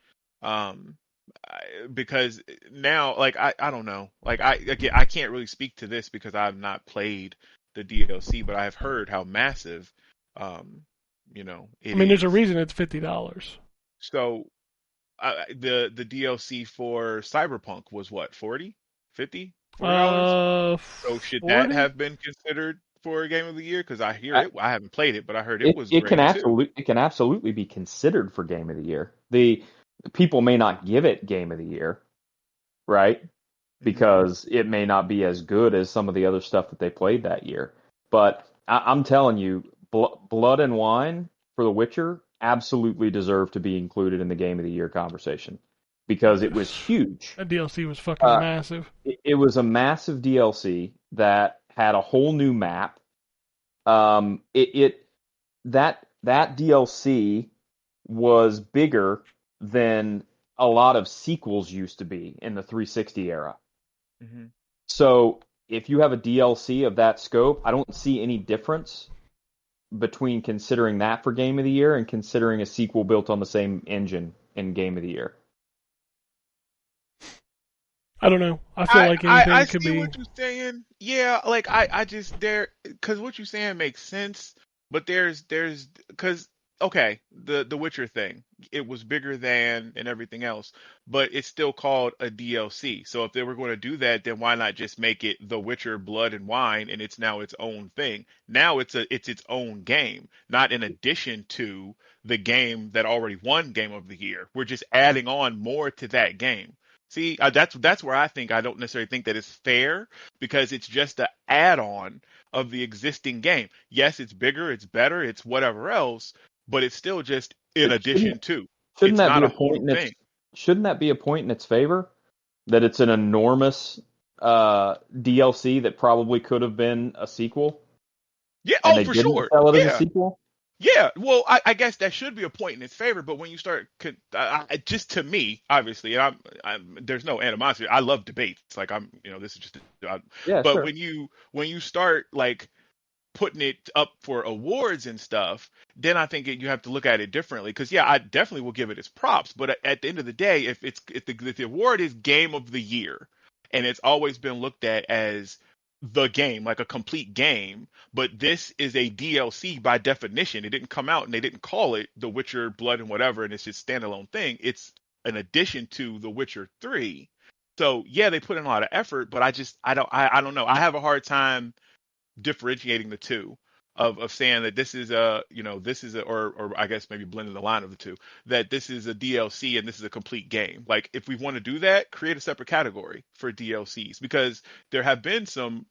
Um, because now like I don't know. Like again I can't really speak to this because I've not played the DLC, but I've heard how massive um I it mean, there's a is. reason it's $50. So the DLC for Cyberpunk was what, 40 $50 So should that 40? have been considered for a game of the year? Because I hear I, it. I haven't played it, but I heard it was it can great too. absolutely be considered for Game of the Year. The people may not give it Game of the Year, right? Hmm. Because it may not be as good as some of the other stuff that they played that year. But I'm telling you, Blood and Wine for The Witcher absolutely deserve to be included in the Game of the Year conversation because it was huge. That DLC was fucking Uh, massive. it was a massive DLC that had a whole new map. It that DLC was bigger than a lot of sequels used to be in the 360 era. Hmm. So if you have a DLC of that scope, I don't see any difference between considering that for Game of the Year and considering a sequel built on the same engine in Game of the Year. I don't know. I feel like I anything could see be. what you're saying. Yeah, like I just there because what you're saying makes sense, but there's because okay, the Witcher thing, it was bigger than and everything else, but it's still called a DLC. So if they were going to do that, then why not just make it The Witcher Blood and Wine and it's now its own thing? Now it's its own game, not in addition to the game that already won Game of the Year. We're just adding on more to that game. See, that's where I think I don't necessarily think that it's fair because it's just an add-on of the existing game. Yes, it's bigger, it's better, it's whatever else, but it's still just in But addition to. shouldn't It's that not be a a whole point new in its thing. shouldn't that be a point in its favor that it's an enormous DLC that probably could have been a sequel Yeah, and oh they for didn't sure. sell it as a Yeah. sequel? Yeah, well, I guess that should be a point in its favor, but when you start, just to me, obviously, and there's no animosity. I love debates. Like this is just, Yeah, but sure. when you start like putting it up for awards and stuff, then I think you have to look at it differently. Because yeah, I definitely will give it its props. But at the end of the day, if the award is Game of the Year, and it's always been looked at as the game, like a complete game, but this is a DLC by definition. It didn't come out and they didn't call it The Witcher Blood and whatever, and it's just standalone thing. It's an addition to The Witcher 3. So yeah, they put in a lot of effort, but I don't know. I have a hard time differentiating the two of saying that this is or I guess maybe blending the line of the two, that this is a DLC and this is a complete game. Like if we want to do that, create a separate category for DLCs, because there have been some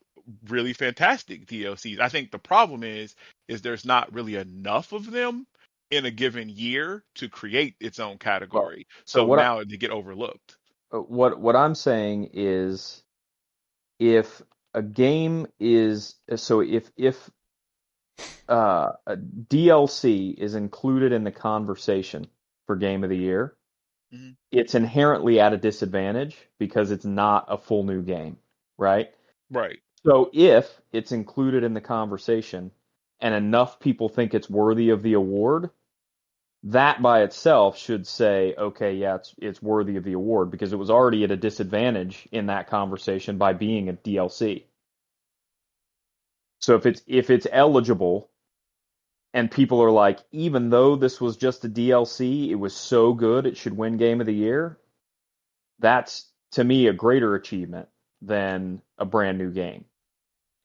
really fantastic DLCs. I think the problem is there's not really enough of them in a given year to create its own Well, category. so So now they get overlooked. what I'm saying is, if a game is so if a DLC is included in the conversation for Game of the Year, Mhm. it's inherently at a disadvantage because it's not a full new game, right? Right. So if it's included in the conversation and enough people think it's worthy of the award, that by itself should say, okay, yeah, it's worthy of the award because it was already at a disadvantage in that conversation by being a DLC. So if it's eligible and people are like, even though this was just a DLC, it was so good it should win Game of the Year, that's to me a greater achievement than a brand new game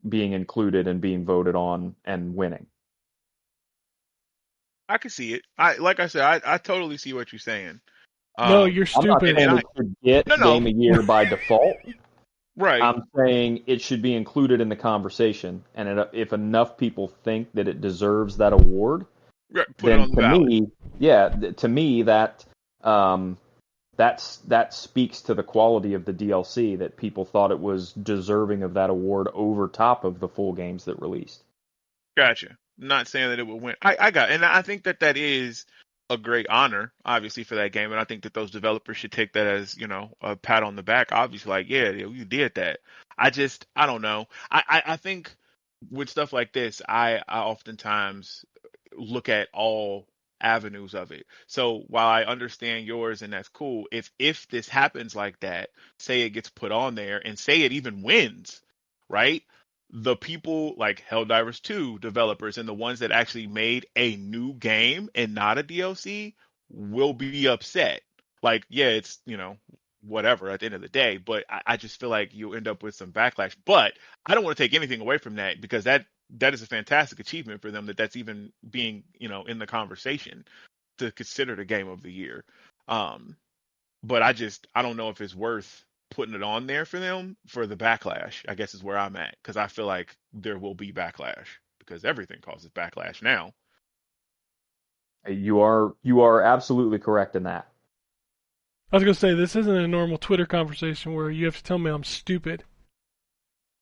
being included and being voted on and winning. I can see it. Like I said, I totally see what you're saying. No, you're I'm not stupid. saying And it should get no, Game of Year by default. right. I'm saying it should be included in the conversation, and if enough people think that it deserves that award, Right, put it then on the to ballot. me, to me that speaks to the quality of the DLC, that people thought it was deserving of that award over top of the full games that released. Gotcha. Not saying that it will win. I got, and I think that is a great honor, obviously, for that game, and I think that those developers should take that as a pat on the back. Obviously, like yeah, you did that. I don't know. I think with stuff like this, I oftentimes look at all avenues of it. So while I understand yours and that's cool, if this happens like that, say it gets put on there and say it even wins, right? The people like Helldivers 2 developers and the ones that actually made a new game and not a DLC will be upset. Like, yeah, it's, whatever at the end of the day, but I just feel like you'll end up with some backlash. But I don't want to take anything away from that, because that is a fantastic achievement for them, that's even being, in the conversation to consider the Game of the Year. Um, but I don't know if it's worth putting it on there for them for the backlash, I guess is where I'm at, because I feel like there will be backlash because everything causes backlash now. You are absolutely correct in that. I was gonna say this isn't a normal Twitter conversation where you have to tell me I'm stupid.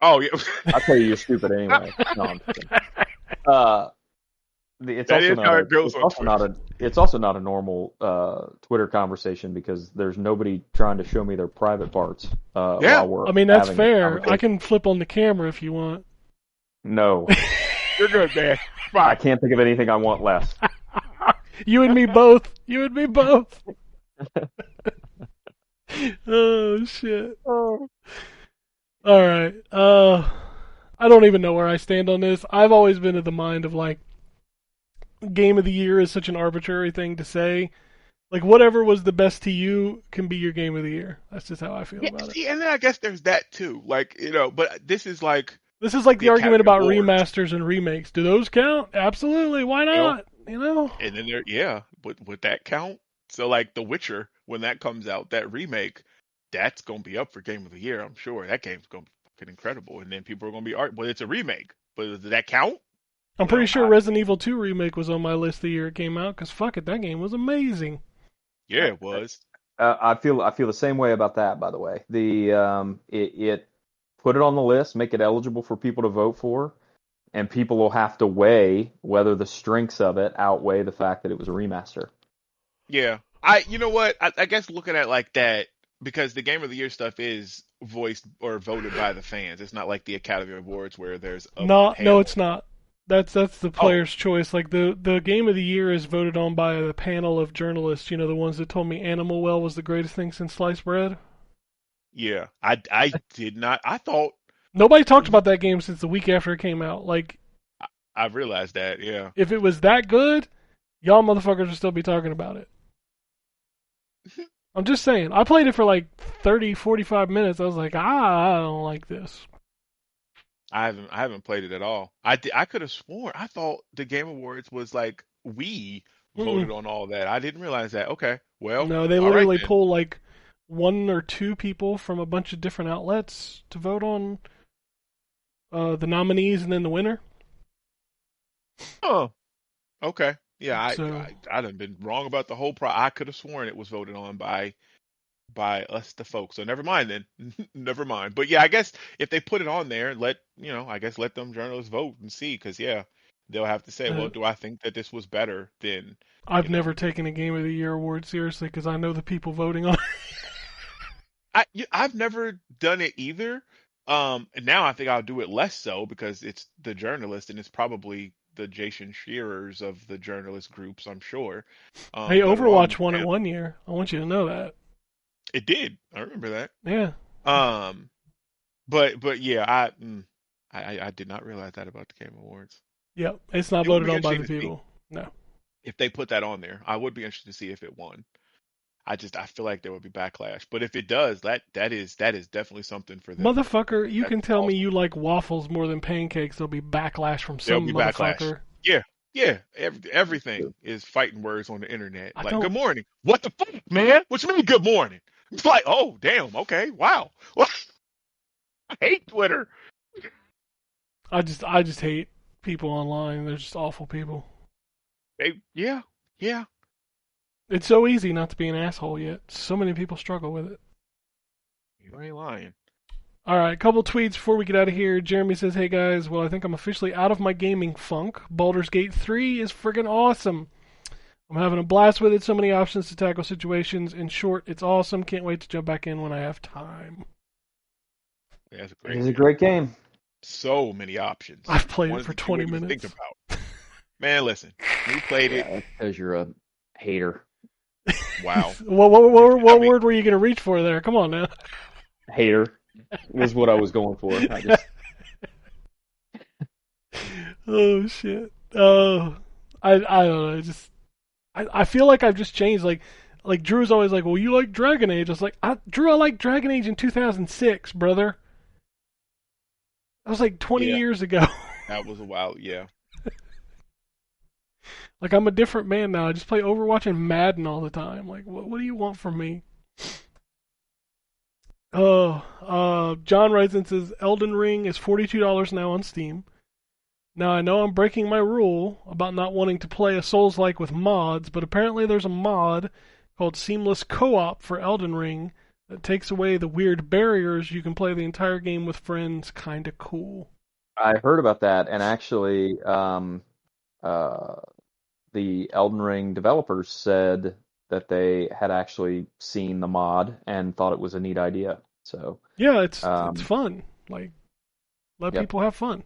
Oh yeah, I'll tell you you're stupid anyway. No, I'm kidding. It's that also is not how a, it goes it's on also Twitter. not a it's also not a normal Twitter conversation because there's nobody trying to show me their private parts Yeah, while we're I mean, that's having a fair. I conversation. can flip on the camera if you want. No, you're good, man. I Fine. can't think of anything I want less. You and me both. You and me both. Oh shit. Oh. All right. I don't even know where I stand on this. I've always been of the mind of like, Game of the Year is such an arbitrary thing to say. Like whatever was the best to you can be your Game of the Year. That's just how I feel Yeah, about it. see, and then I guess there's that too. Like, but this is like This is like the the argument Academy about Awards. remasters and remakes. Do those count? Absolutely. Why not? And then would that count? So like The Witcher, when that comes out, that remake, that's gonna be up for Game of the Year. I'm sure that game's gonna be fucking incredible. And then people are gonna be well, it's a remake, but does that count? I'm pretty sure Resident Evil 2 remake was on my list the year it came out. Cause fuck it, that game was amazing. Yeah, it was. I feel the same way about that. By the way, it put it on the list, make it eligible for people to vote for, and people will have to weigh whether the strengths of it outweigh the fact that it was a remaster. Yeah. You know what? I guess looking at it like that, because the Game of the Year stuff is voiced or voted by the fans. It's not like the Academy Awards where there's a No, panel. it's not. That's the Oh, player's choice. Like the game of the year is voted on by a panel of journalists. You know, the ones that told me Animal Well was the greatest thing since sliced bread. yeah. I did not. I thought Nobody talked about that game since the week after it came out. Like, I realized that. Yeah. if it was that good, y'all motherfuckers would still be talking about it. I'm just saying. I played it for like 30, 45 minutes. I was like, I don't like this. I haven't played it at all. I could have sworn I thought the Game Awards was like we Mm-mm. voted on all that. I didn't realize that. Okay. Well, No, they all right literally then. pull like one or two people from a bunch of different outlets to vote on the nominees and then the winner. Oh, okay. Yeah, So I done been wrong about the whole I could have sworn it was voted on by us the folks. So never mind then. Never mind. But yeah, I guess if they put it on there, I guess let them journalists vote and see, because yeah, they'll have to say, uh, well, do I think that this was better than, I've you know, never taken a Game of the Year award seriously because I know the people voting on it. I've never done it either. And now I think I'll do it less so because it's the journalist and it's probably the Jason Shearers of the journalist groups, I'm sure, Hey, that are on Overwatch the won it panel. one year. I want you to know that. It did. I remember that. Yeah. Um, but yeah, I did not realize that about the Game Awards. Yep. It's not It would voted be on by interesting the to see people. No. if they put that on there. I would be interested to see if it won. I feel like there would be backlash, but if it does, that is definitely something for them. Motherfucker, you That's can tell me awesome. you like waffles more than pancakes. There'll be backlash from There'll some be backlash. motherfucker. Yeah, yeah. Everything is fighting words on the internet. I Like, don't. good morning. What the fuck, man? What you mean, good morning? It's like, oh, damn. Okay, wow. Well, I hate Twitter. I just hate people online. They're just awful people. Yeah, yeah. It's so easy not to be an asshole yet. So many people struggle with it. You ain't lying. All right, couple tweets before we get out of here. Jeremy says, "Hey guys, well I think I'm officially out of my gaming funk. Baldur's Gate 3 is friggin' awesome. I'm having a blast with it. So many options to tackle situations. In short, it's awesome. Can't wait to jump back in when I have time. Yeah, that's a It great is a game. great game. So many options. I've played it Ones for that you 20 wouldn't even think minutes. about. Man, listen. We played it. Yeah, that's because you're a hater. Wow. What I mean, word were you gonna reach for there? Come on now. Hater was what I was going for. I just Oh shit. Oh, I don't know. I feel like I've just changed. Like Drew's always like, well, you like Dragon Age. I was like, Drew, I liked Dragon Age in 2006, brother. That was like 20 yeah, years ago. that was a while. Yeah. Like I'm a different man now. I just play Overwatch and Madden all the time. Like, what do you want from me? Oh, John writes and says Elden Ring is $42 now on Steam. Now I know I'm breaking my rule about not wanting to play a Souls-like with mods, but apparently there's a mod called Seamless Co-op for Elden Ring that takes away the weird barriers. You can play the entire game with friends. Kinda cool. I heard about that, and actually, uh, the Elden Ring developers said that they had actually seen the mod and thought it was a neat idea. So, Yeah, it's um, fun. Like let yep. people have fun.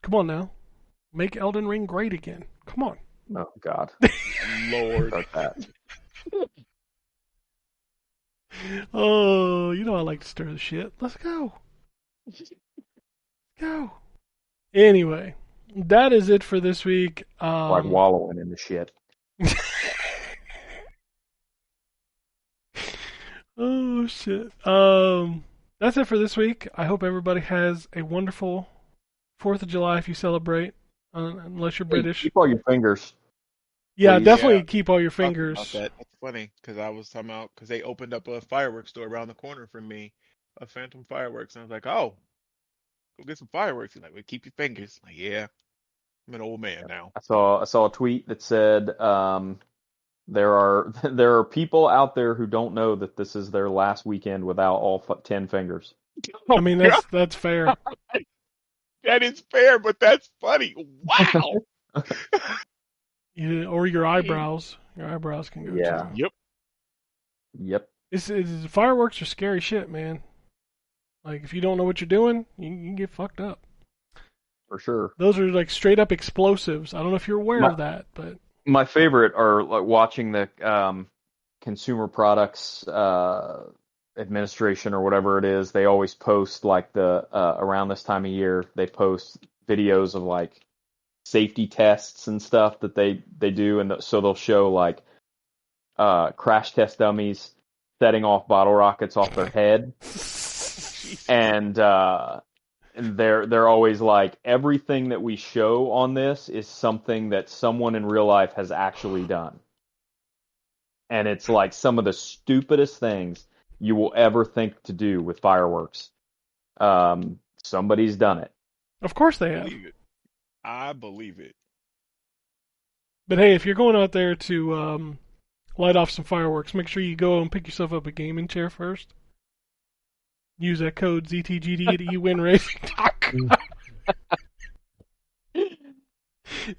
Come on now, make Elden Ring great again. Come on. Oh God, Lord. start that. Oh, you know I like to stir the shit. Let's go. Go. Anyway, that is it for this week. Like wallowing in the shit. Oh shit. That's it for this week. I hope everybody has a wonderful 4th of July if you celebrate, unless you're Hey, British. keep all your fingers, Yeah, please. Yeah. definitely keep all your Talking about fingers. that. That's funny because I was talking about because they opened up a fireworks store around the corner from me, a Phantom Fireworks, and I was like, oh, go get some fireworks. He's like, well, keep your fingers. I'm like, yeah, I'm an old man now. I saw a tweet that said there are there are people out there who don't know that this is their last weekend without all 10 fingers. I Oh mean, God, that's fair. that is fair, but that's funny. Wow. Yeah, or your eyebrows. Your eyebrows can go Yeah. too. Yep. Yep. Fireworks are scary shit, man. Like if you don't know what you're doing, you can get fucked up. for sure. Those are like straight up explosives. I don't know if you're aware of that, but My favorite are like watching the Consumer Products Administration or whatever it is. They always post like the around this time of year, they post videos of like safety tests and stuff that they do, and so they'll show like crash test dummies setting off bottle rockets off their head, and they're always like, everything that we show on this is something that someone in real life has actually done, and it's like some of the stupidest things you will ever think to do with fireworks. Somebody's done it. of course they have. I believe it. But hey, if you're going out there to light off some fireworks, make sure you go and pick yourself up a gaming chair first. Use that code ZTGD at ewinracing.com.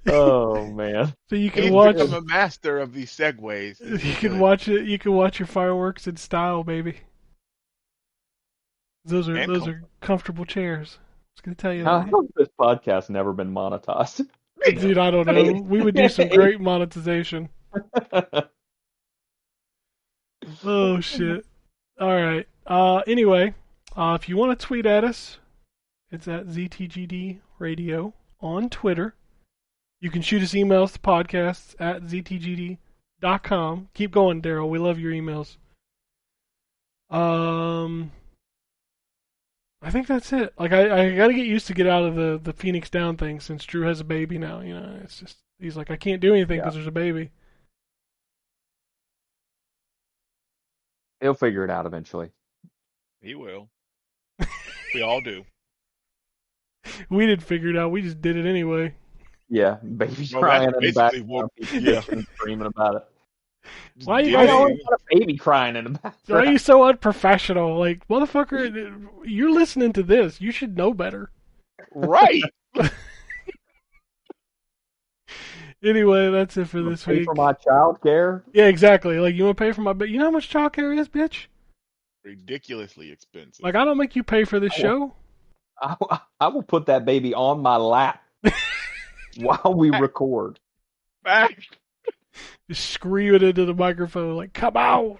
Oh man! So you can He's watch. become a master of these segues. You can watch it. You can watch your fireworks in style, baby. Those are comfortable chairs. I was gonna tell you How that. has this podcast never been monetized? Dude, I don't know. We would do some great monetization. Oh shit! All right. Anyway, if you want to tweet at us, it's at ZTGD Radio on Twitter. You can shoot us emails to podcasts at ztgd.com. Keep going, Daryl. We love your emails. I think that's it. Like I got to get used to get out of the Phoenix Down thing since Drew has a baby now. You know, it's just he's like I can't do anything because there's a baby. He'll figure it out eventually. He will. We all do. We didn't figure it out. We just did it anyway. Yeah, baby's Well, crying that's in the basically background. what- yeah. Screaming about it. Why you Yeah. I guys? always got a baby crying in the Why are background. you so unprofessional? Like, motherfucker, you're listening to this. You should know better. Right. Anyway, that's it for this Pay week. for my child care. Yeah, exactly. Like, you want to pay for my... You know how much childcare is, bitch? Ridiculously expensive. Like, I don't make you pay for this show. I will put that baby on my lap while we record. Back. Just scream it into the microphone like, come on!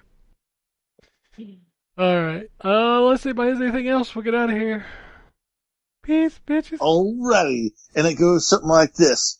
Alright. Unless anybody has anything else, we'll get out of here. Peace, bitches. Alrighty. And it goes something like this.